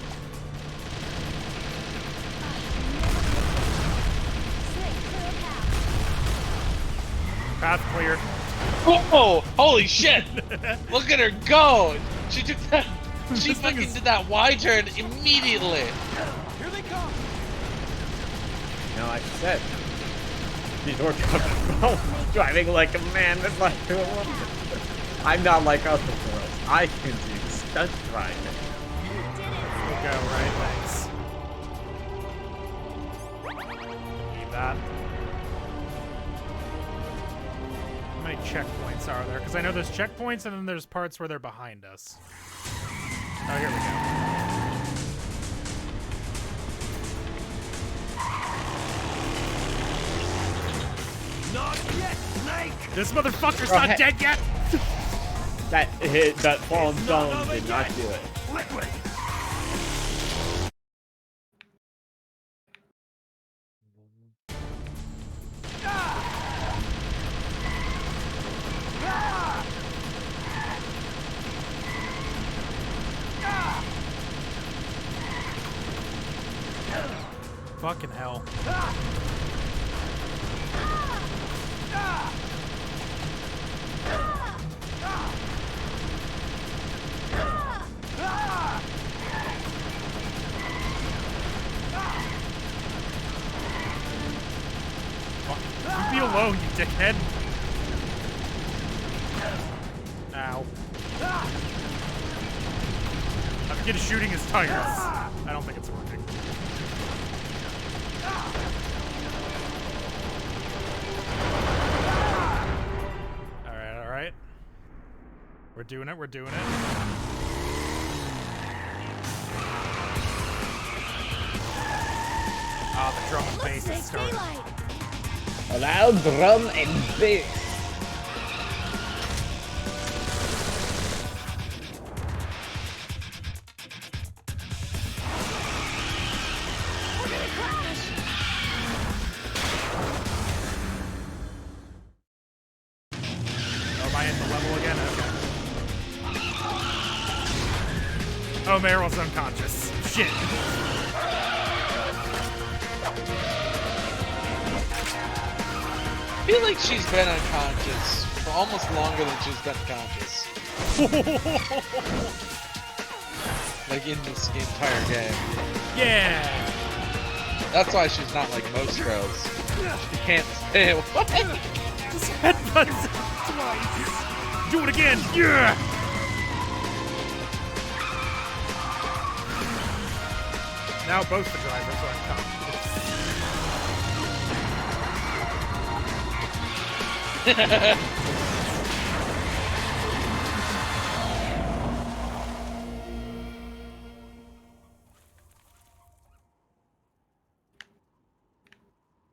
Path cleared. Oh, holy shit! Look at her go! She took that. She fucking did that Y turn immediately. Here they come! No, I said. These are driving like a man with like a woman. I'm not like other girls. I can do stunt driving. We'll go, right? Thanks. Need that. How many checkpoints are there? Because I know there's checkpoints and then there's parts where they're behind us. Oh, here we go. Not yet, Snake! This motherfucker's not dead yet! That fallen stone did not do it. Liquid! Fucking hell. Leave me alone, you dickhead. Ow. I'm getting shooting his tires. I don't think it's working. Alright, alright. We're doing it, we're doing it. Ah, the drum and bass is starting. A loud drum and bass. Am I in the level again? Okay. Oh, Meryl's unconscious. Shit. I feel like she's been unconscious for almost longer than she's been conscious. Like in this entire game. Yeah! That's why she's not like most girls. She can't stay away. Just headbutts it twice. Do it again! Yeah! Now both the drivers are unconscious.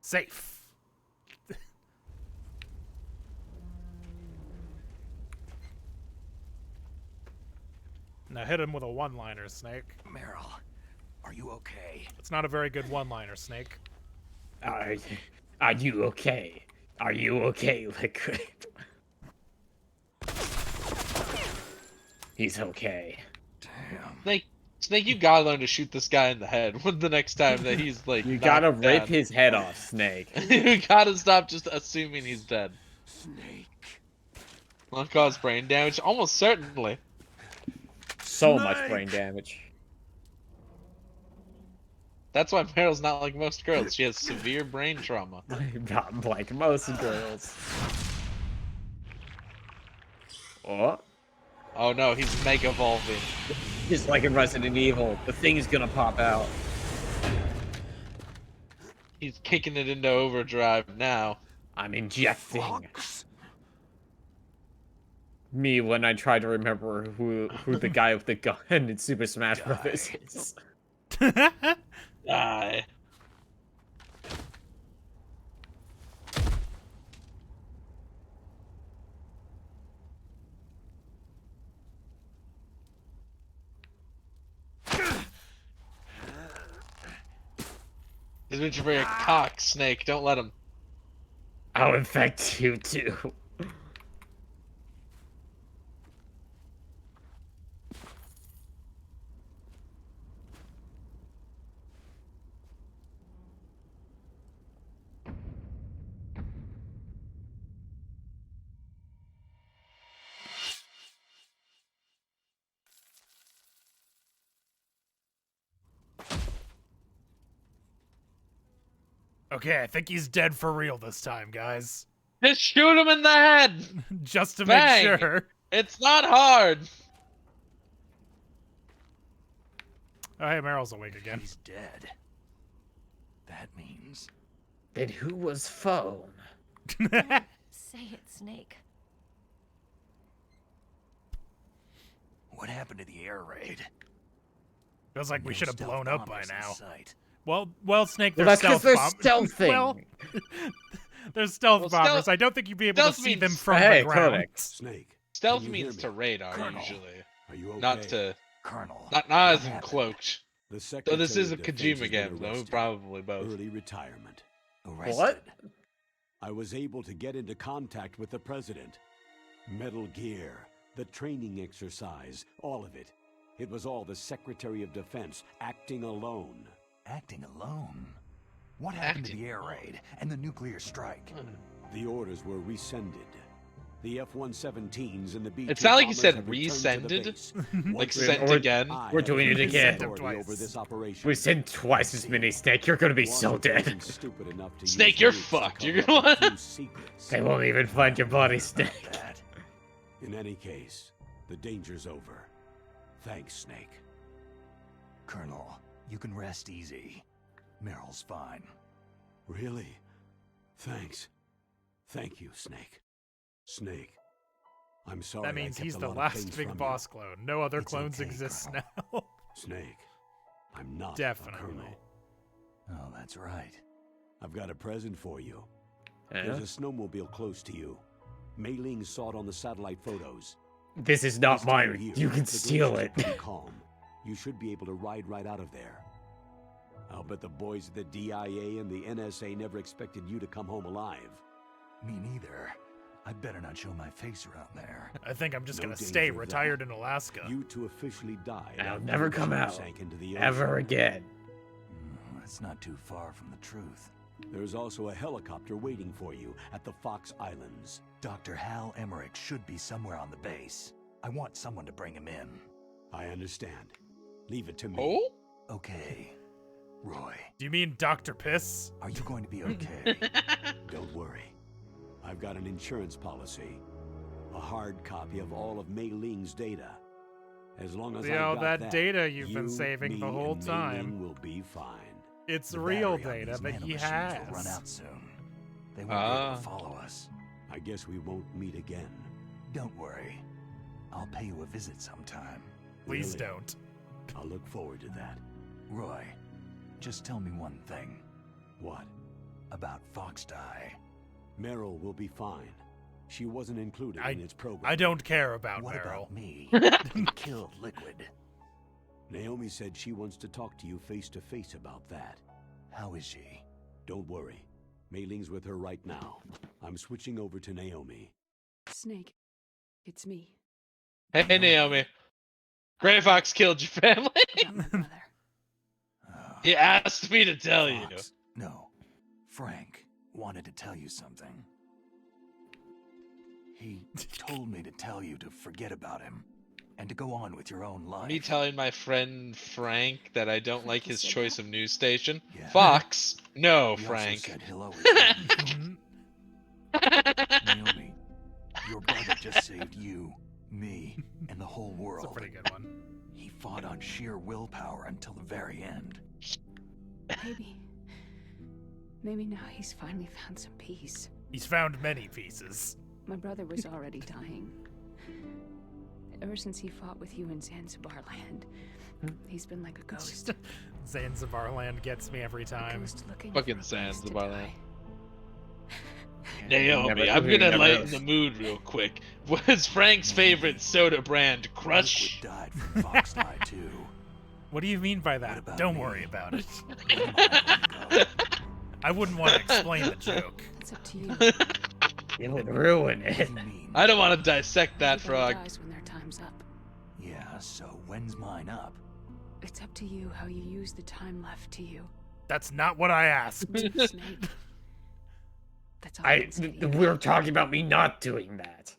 Safe. Now hit him with a one-liner, Snake. Meryl, are you okay? It's not a very good one-liner, Snake. Are you okay? Are you okay, Liquid? He's okay. Damn. Snake, you gotta learn to shoot this guy in the head the next time that he's like. You gotta rip dead. his head off, Snake. You gotta stop just assuming he's dead. Snake. Won't cause brain damage, almost certainly. So much brain damage. That's why Meryl's not like most girls. She has severe brain trauma. Not like most girls. Oh. Oh no, he's mega evolving. Just like in Resident Evil, the thing's gonna pop out. He's kicking it into overdrive now. I'm injecting. Me when I try to remember who the guy with the gun in Super Smash Brothers is. Die. He's reaching for your cock, Snake. Don't let him. I'll infect you too. Okay, I think he's dead for real this time, guys. Just shoot him in the head! Just to Bang. make sure. It's not hard! Oh, hey, Meryl's awake again. He's dead. That means... Then who was phone? Say it, Snake. What happened to the air raid? Feels like we should have blown up by now. Sight. Well, Snake, Well, there's that's 'cause stealth they're bombers. stealthing. Well, there's stealth bombers. stealth- I don't think you'd be able to stealth see them means- from Hey, the ground. correct. Snake. Stealth can you hear means me? to radar, Colonel, usually. Are you okay? Not to... Colonel. Not what as in happened? cloaked. The So Secretary this is a of Defense Kojima has been game, though. arrested. Probably both. Early retirement. Arrested. What? I was able to get into contact with the president. Metal Gear, the training exercise, all of it. It was all the Secretary of Defense acting alone. Acting alone? What happened to the air raid and the nuclear strike? The orders were rescinded. The F-117s and the B-2 It's not like you bombers said have returned to the rescended. base. Like Once sent again, again. I We're have doing it complete again. authority over this operation. We sent twice as many, Snake. You're gonna be so Washington dead. wasn't stupid enough to Snake, use you're nukes to fucked. cover You're up gonna a few secrets. They won't even find your body, Snake. In any case, the danger's over. Thanks, Snake. Colonel, you can rest easy. Meryl's fine. Really? Thanks. Thank you, Snake. Snake. I'm sorry. That means I kept he's a the lot of last things big from boss clone. No other It's clones okay, exist Colonel. now. Snake. I'm not Definitely. a colonel. Oh, that's right. I've got a present for you. Yeah? There's a snowmobile close to you. Mei Ling saw it on the satellite photos. This is not This time of mine. year, You can the steal glaciers it. are pretty calm. You should be able to ride right out of there. I'll bet the boys at the DIA and the NSA never expected you to come home alive. Me neither. I'd better not show my face around there. I think I'm just No gonna danger stay of that. retired in Alaska. You two officially died. I'll after never your come ship out. sank into the Ever ocean. again. That's not too far from the truth. There's also a helicopter waiting for you at the Fox Islands. Dr. Hal Emmerich should be somewhere on the base. I want someone to bring him in. I understand. Leave it to me. Oh? Okay. Roy, Do you mean Dr. Piss? are you going to be okay? Don't worry. I've got an insurance policy. A hard copy of all of Mei Ling's data. As long as See I all got that data you've been saving me, the whole and Mei time. Ling will be fine. It's The real battery on data these that he nanomachines will run has. out soon. They won't be able to follow us. I guess we won't meet again. Don't worry. I'll pay you a visit sometime. Please Really? don't. I'll look forward to that. Roy, just tell me one thing. What? About Fox Die. Meryl will be fine. She wasn't included in its program. I don't care about What Meryl. about me? You killed Liquid. Naomi said she wants to talk to you face to face about that. How is she? Don't worry. Mei Ling's with her right now. I'm switching over to Naomi. Snake, it's me. Hey, Naomi. Gray Fox killed your family. About my brother. He asked me to tell you. Fox. No. Frank wanted to tell you something. He told me to tell you to forget about him and to go on with your own life. Me telling my friend Frank that I don't like his choice of news station. Yeah. Fox, no, He Frank. also said he'll always love you. Naomi, your brother just saved you, me, and the whole world. That's a pretty good one. He fought on sheer willpower until the very end. Maybe now he's finally found some peace. He's found many pieces. My brother was already dying. Ever since he fought with you in Zanzibar land, he's been like a ghost. Zanzibar land gets me every time. Fucking Zanzibar land. Never- Naomi, I'm we gonna never lighten know. the mood real quick. What's Frank's favorite soda brand? Crush? Died from Fox Die too. What do you mean by that? about Don't me? worry about it. I wouldn't want to explain the joke. It's up to you. You would ruin it. I don't want to dissect that Everybody frog. dies when their time's up. Yeah, so when's mine up? It's up to you how you use the time left to you. That's not what I asked. Snake. That's all I can say to you. We're talking about me not doing that.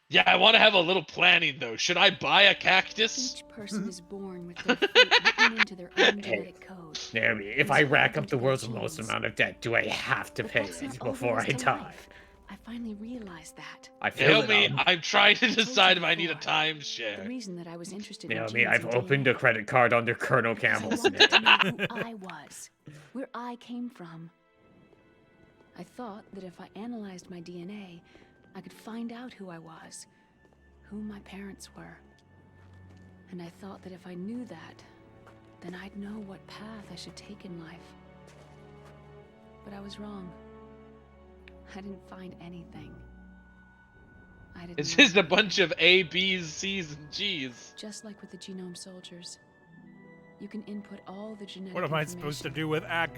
Yeah, I want to have a little planning though. Should I buy a cactus? Each person is born with their fate written into their own genetic code. Naomi, if I rack up the world's most amount of debt, do I have to But pay that's not it all before there I is to die? life. I finally realized that. I feel Naomi, it. I'm trying to decide if I need a The timeshare. reason that I was interested in Naomi, genes I've and opened a DNA credit card under Colonel is I Campbell's wanted name. to know who I was, where I came from. I thought that if I analyzed my DNA, I could find out who I was, who my parents were. And I thought that if I knew that, then I'd know what path I should take in life. But I was wrong. I didn't find anything. I didn't It's know. just a bunch of A, B's, C's, and G's. Just like with the genome soldiers. You can input all the genetic What am I supposed to do with It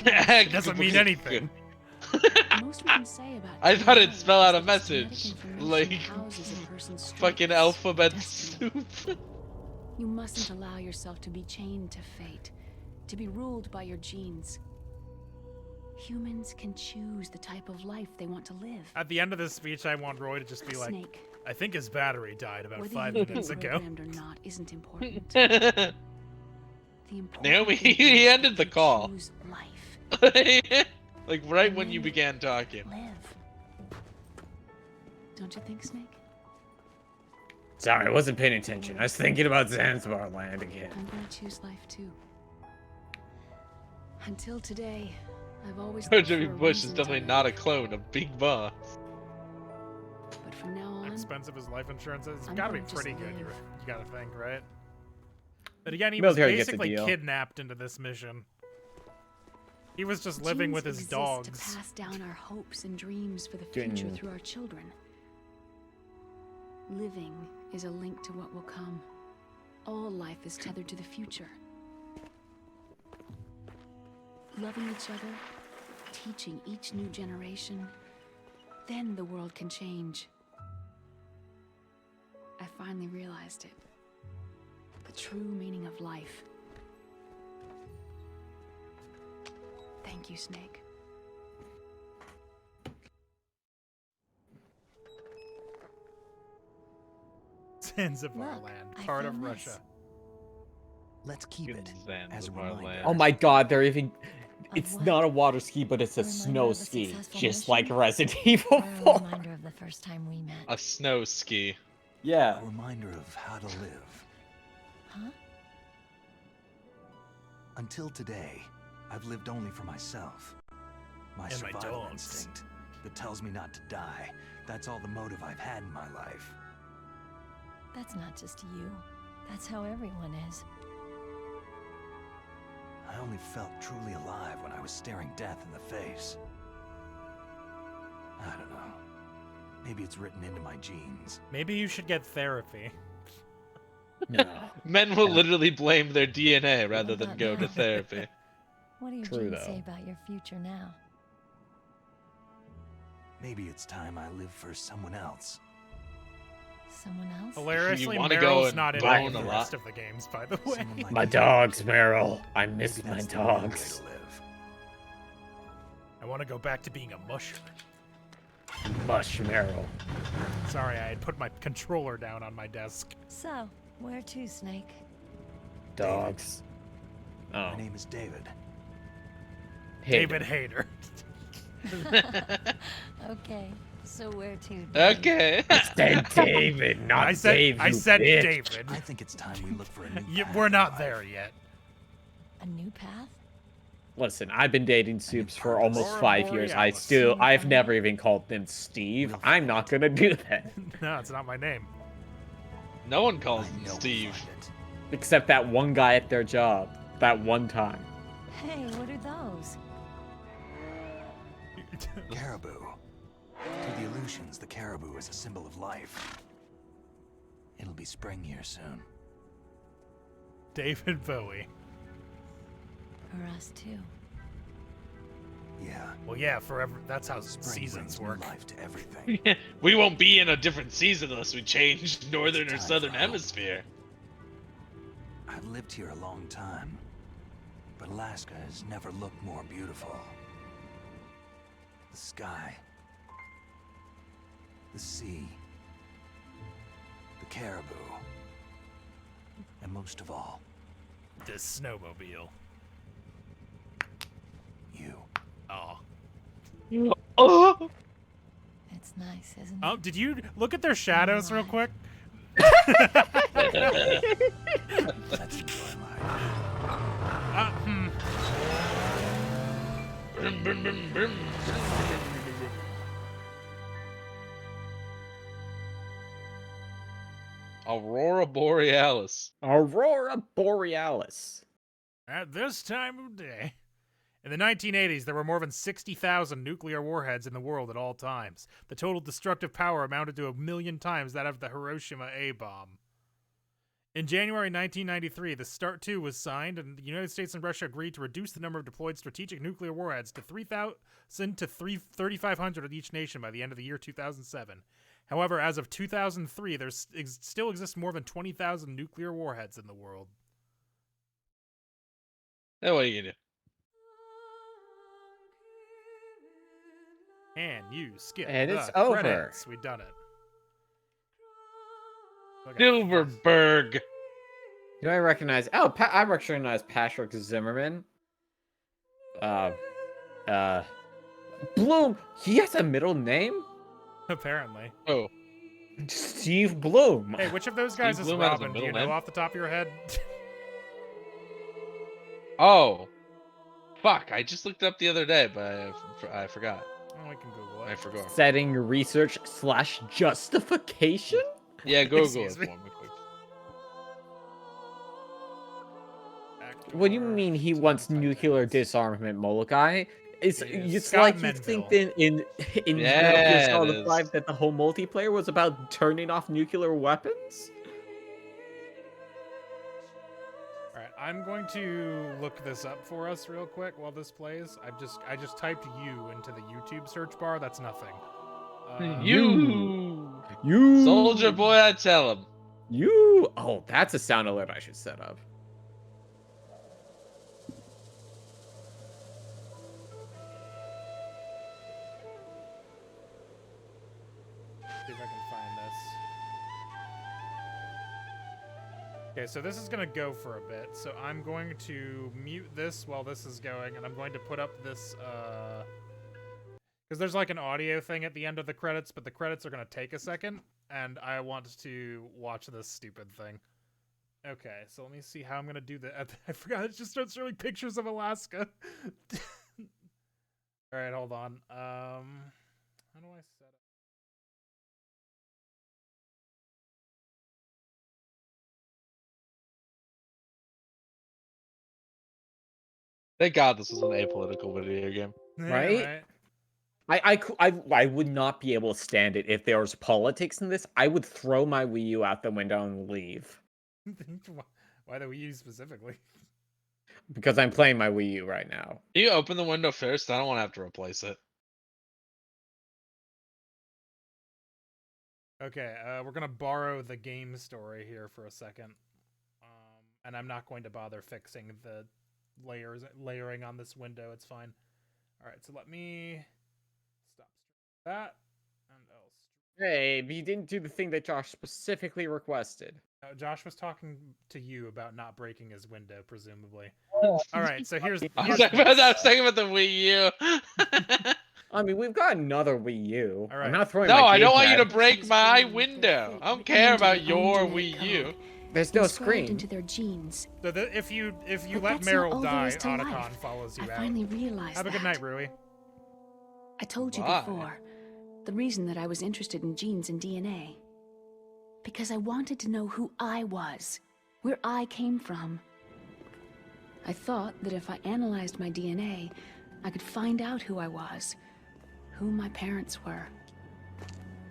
It doesn't mean anything. Most we can say about I thought DNA it'd spell out a is that its genetic message. information Like, houses a person's fucking strengths, alphabet destiny. soup. You mustn't allow yourself to be chained to fate. to be ruled by your genes. Humans can choose the type of life they want to live. At the end of this speech, I want Roy to just be like, Snake. I think his battery died about Whether 5 you've minutes been ago. programmed or not isn't important. The important Naomi, thing he is ended that the you call. choose life. Like right when you began talking. Live. Don't you think, Snake? Sorry, I wasn't paying attention. I was thinking about Zanzibar Land again. I'm gonna choose life too. Until today, I've always George looked for W. a Bush is reason definitely to not a live. clone of Big Boss. But from now on, Expensive as life insurance is. It's I'm gotta be gonna just pretty good, you live. gotta think, right? But again, he was Military gets a basically deal. kidnapped into this mission. He was just living with genes his exist dogs. to pass down our hopes and dreams for the future through our children. Living is a link to what will come. All life is tethered to the future. Loving each other, teaching each new generation, then the world can change. I finally realized it. The true meaning of life. Thank you, Snake. Zanzibar Look, Land, I part of found this. Russia. Let's keep it as a Zanzibar reminder. Land. Oh my god, they're even... It's what? not a water ski, but it's a reminder snow of a ski. successful Just mission? like Resident Evil Or a 4. reminder of the first time we met? A snow ski. Yeah. A reminder of how to live. Huh? Until today, I've lived only for myself. My And my survival dogs. instinct that tells me not to die. That's all the motive I've had in my life. That's not just you. That's how everyone is. I only felt truly alive when I was staring death in the face. I don't know. Maybe it's written into my genes. Maybe you should get therapy. No. Men will literally blame their DNA rather What than about go to now? therapy. What do your True, genes say though. about your future now? Maybe it's time I live for someone else. Someone else? Hilariously, wanna go Meryl's and not in bone any of a the lot? rest of the games, by the way. Someone like My you. dogs, Meryl. I miss Maybe my that's the only way dogs. to live. I want to go back to being a musher. Mush, Meryl. Sorry, I had put my controller down on my desk. So, where to, Snake? Dogs. Oh. My name is David. David Hayter. Okay, so where to, Dave? Okay. I said David, not I said, Dave. I you said bitch. David. I think it's time we look for a new Yeah, path we're in not life. there yet. A new path? Listen, I've been dating Soups for almost Aurora 5 years. Borealis. I've never even called them Steve. I'm not gonna do that. No, it's not my name. No one calls I him know we'll Steve. find it. Except that one guy at their job. That one time. Hey, what are those? Caribou. To the Aleutians, the caribou is a symbol of life. It'll be spring here soon. David Bowie. For us, too. Yeah. Well, yeah, forever. That's how Spring seasons brings new work. life to everything. We won't be in a different season unless we change northern or time southern for hope. hemisphere. I've lived here a long time, but Alaska has never looked more beautiful. The sky, the sea, the caribou, and most of all, This snowmobile. you. Oh. Oh. It's nice, isn't it? Oh, did you look at their shadows real quick? Let's enjoy life. Brum, brum, brum, brum. Aurora Borealis. Aurora Borealis. At this time of day. In the 1980s, there were more than 60,000 nuclear warheads in the world at all times. The total destructive power amounted to 1,000,000 times that of the Hiroshima A-bomb. In January 1993, the START II was signed, and the United States and Russia agreed to reduce the number of deployed strategic nuclear warheads to 3,000 to 3,500 at each nation by the end of the year 2007. However, as of 2003, there still exists more than 20,000 nuclear warheads in the world. Hey, what are you gonna do? And you skip And the it's over. credits. We done it. Silverberg. Do I recognize? Oh, I recognize Patrick Zimmerman. Bloom. He has a middle name. Apparently. Oh. Steve Bloom. Hey, which of those guys Steve is Bloom has a Robin? Do middle you know name? off the top of your head? Oh. Fuck, I just looked it up the other day, but I forgot. Oh, we can Google it. I forgot. Setting research / justification? Yeah, Google Excuse it me. for me, quick. What do you mean he wants nuclear disarmament, Molokai? It's Scott like you Menville. think in Yeah, Metal Gear it Solid is. 5 that the whole multiplayer was about turning off nuclear weapons? Alright, I'm going to look this up for us real quick while this plays. I just typed you into the YouTube search bar. That's nothing. You. You. Soldier boy, I tell him. You. Oh, that's a sound alert I should set up. See if I can find this. Okay, so this is going to go for a bit. So I'm going to mute this while this is going, and I'm going to put up this, because there's like an audio thing at the end of the credits, but the credits are going to take a second, and I want to watch this stupid thing. Okay, so let me see how I'm going to do that. I forgot, it just starts showing pictures of Alaska. Alright, hold on. How do I set up? Thank God this is an apolitical video game. Right? I would not be able to stand it if there was politics in this. I would throw my Wii U out the window and leave. Why the Wii U specifically? Because I'm playing my Wii U right now. Can you open the window first? I don't want to have to replace it. Okay, we're gonna borrow the game story here for a second. And I'm not going to bother fixing the layering on this window. It's fine. Alright, so let me stop that. And Hey, but you didn't do the thing that Josh specifically requested. Josh was talking to you about not breaking his window, presumably. Oh. Alright, so here's I was talking about the Wii U. I mean, we've got another Wii U. All right. I'm not throwing No, my I don't want you to gamepad. break my window. I don't care about your Wii U. There's no Inscribed screen. into their genes. So if you But let that's not Meryl all there die, is to Otacon life. follows you I out. finally realized Have a good that. night, Rui. I told you Why? before, the reason that I was interested in genes and DNA. Because I wanted to know who I was, where I came from. I thought that if I analyzed my DNA, I could find out who I was, who my parents were.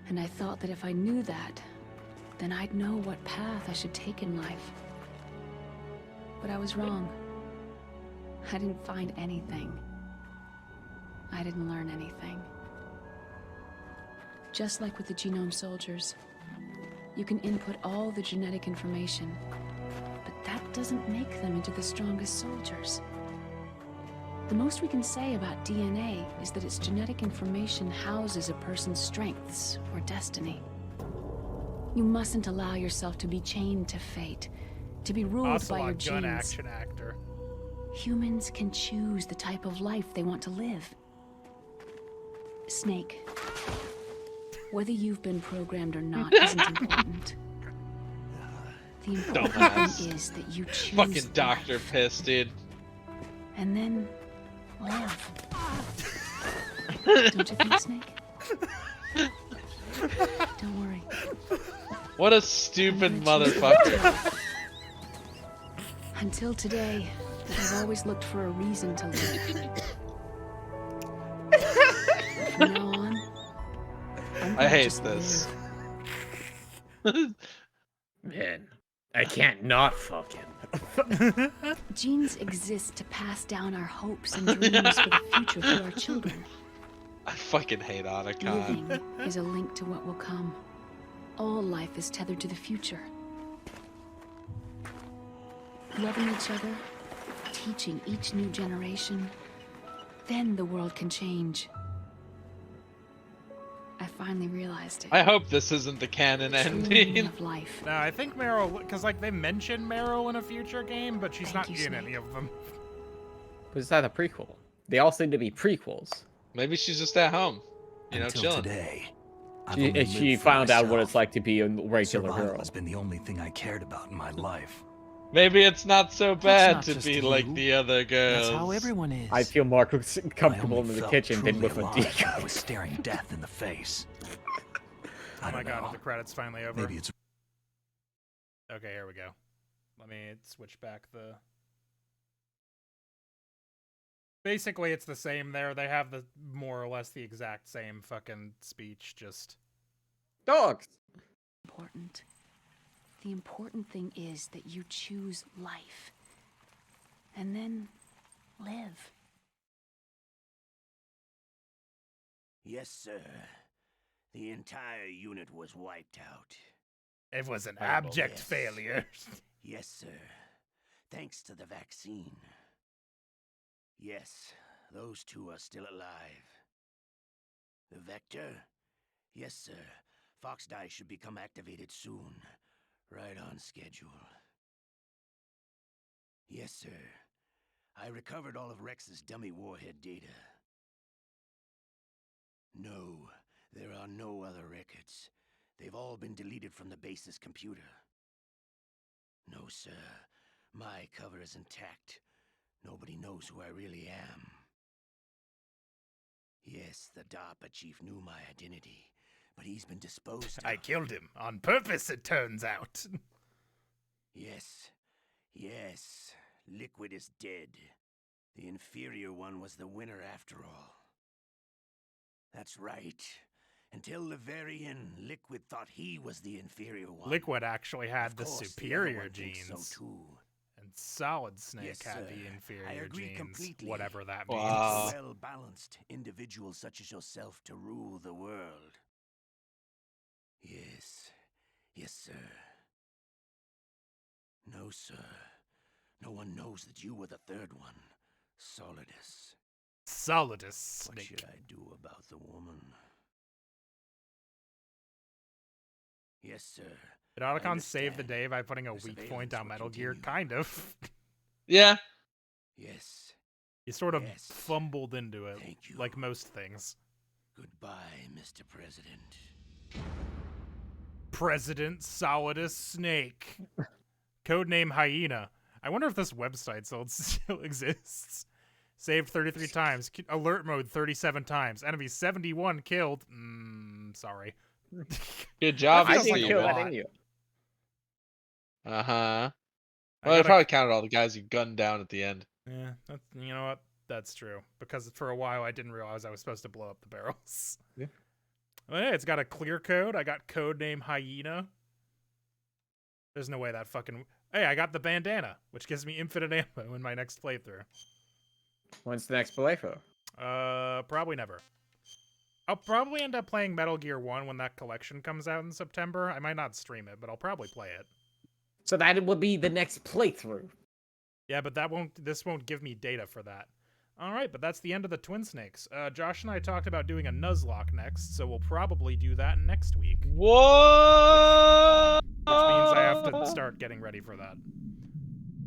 And I thought that if I knew that, then I'd know what path I should take in life. But I was wrong. I didn't find anything. I didn't learn anything. Just like with the genome soldiers, you can input all the genetic information, but that doesn't make them into the strongest soldiers. The most we can say about DNA is that its genetic information houses a person's strengths or destiny. You mustn't allow yourself to be chained to fate, to be ruled by your Ocelot, gun genes. action actor. Humans can choose the type of life they want to live. Snake, whether you've been programmed or not isn't important. The important Dumbass. thing is that you choose Fucking Dr. life, Piss, dude. and then live. Don't you think, Snake? Don't worry. What a stupid motherfucker. Until today, I've always looked for a reason to live. From now on, I'm I gonna hate just this. live. Man, I can't not fuck him. Genes exist to pass down our hopes and dreams for the future through our children. I fucking hate Otacon. Living is a link to what will come. All life is tethered to the future. Loving each other, teaching each new generation, then the world can change. I finally realized it. I hope this isn't the canon True meaning ending. of life. No, I think Meryl, because like they mention Meryl in a future game, but she's Thank not you, in Snake. any of them. But is that a prequel? They all seem to be prequels. Maybe she's just at home, you know, Until chilling. today, I've only She lived for found out what myself. it's like to be a regular Survival girl. has been the only thing I cared about in my life. Maybe it's not so bad not to just be you. like the other girls. That's how everyone is. I feel more I comfortable only in the felt kitchen than truly with a alive when I was decoy. staring death in the face. Oh I my don't god, know. are the credits finally over? Maybe it's Okay, here we go. Let me switch back the... Basically, it's the same there. They have the more or less the exact same fucking speech, just... Dogs! Important. The important thing is that you choose life. And then live. Yes, sir. The entire unit was wiped out. It was an Horrible. abject Yes. failure. Yes, sir. Thanks to the vaccine. Yes, those two are still alive. The Vector? Yes, sir. Fox Die should become activated soon. Right on schedule. Yes, sir. I recovered all of Rex's dummy warhead data. No, there are no other records. They've all been deleted from the base's computer. No, sir. My cover is intact. Nobody knows who I really am. Yes, the DARPA chief knew my identity, but he's been disposed of. I killed him on purpose, it turns out. Yes. Yes. Liquid is dead. The inferior one was the winner after all. That's right. Until the very end, Liquid thought he was the inferior one. Liquid actually had Of the course, superior other one thinks genes. So too. And Solid Snake Yes, had sir. the I inferior agree genes, completely. whatever that means. Wow. A well-balanced individual such as yourself to rule the world. Yes. Yes, sir. No, sir. No one knows that you were the third one. Solidus. Solidus What Snake. should I do about the woman? Yes, sir. Did I Otacon save the understand. day by putting a The weak point on surveillance will Metal Gear? continue. Kind of. Yeah. Yes. He sort of Yes. fumbled into it, Thank you. like most things. Goodbye, Mr. President. President Solidus Snake. Codename Hyena. I wonder if this website still exists. Saved 33 times. Alert mode 37 times. Enemy 71 killed. Sorry. Good job, I feels didn't like a kill Steven. that lot. in you. Uh-huh. I Well, they gotta- probably counted all the guys you gunned down at the end. Yeah, you know what? That's true. Because for a while I didn't realize I was supposed to blow up the barrels. Yeah. Well, hey, it's got a clear code. I got codename Hyena. There's no way that fucking... Hey, I got the bandana, which gives me infinite ammo in my next playthrough. When's the next playthrough? Probably never. I'll probably end up playing Metal Gear 1 when that collection comes out in September. I might not stream it, but I'll probably play it. So that will be the next playthrough. Yeah, but this won't give me data for that. Alright, but that's the end of the Twin Snakes. Josh and I talked about doing a Nuzlocke next, so we'll probably do that next week. Whoa! Which means I have to start getting ready for that.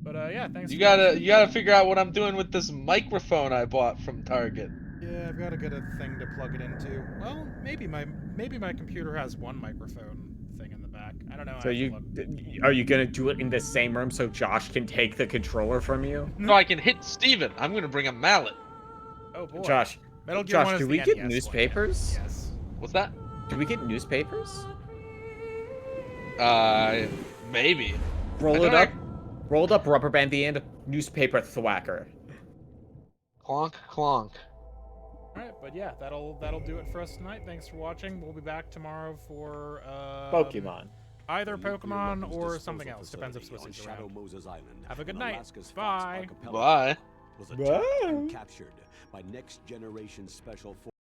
But yeah, thanks You for watching. gotta figure out what I'm doing with this microphone I bought from Target. Yeah, I've got to get a thing to plug it into. Well, maybe my computer has one microphone thing in the back. I don't know. So are you gonna do it in the same room so Josh can take the controller from you? So I can hit Steven. I'm gonna bring a mallet. Oh boy. Josh, Metal Gear 1 Josh, is do the we get NES newspapers? one. Yes. What's that? Do we get newspapers? Maybe. Rolled up rubber band the end, newspaper thwacker. Clonk, clonk. Alright, but yeah, that'll do it for us tonight. Thanks for watching. We'll be back tomorrow for Pokemon. Either Pokemon or something else. Depends if Swissy's around. Have a good night. Bye. Bye. Was attacked and captured by next generation special forces.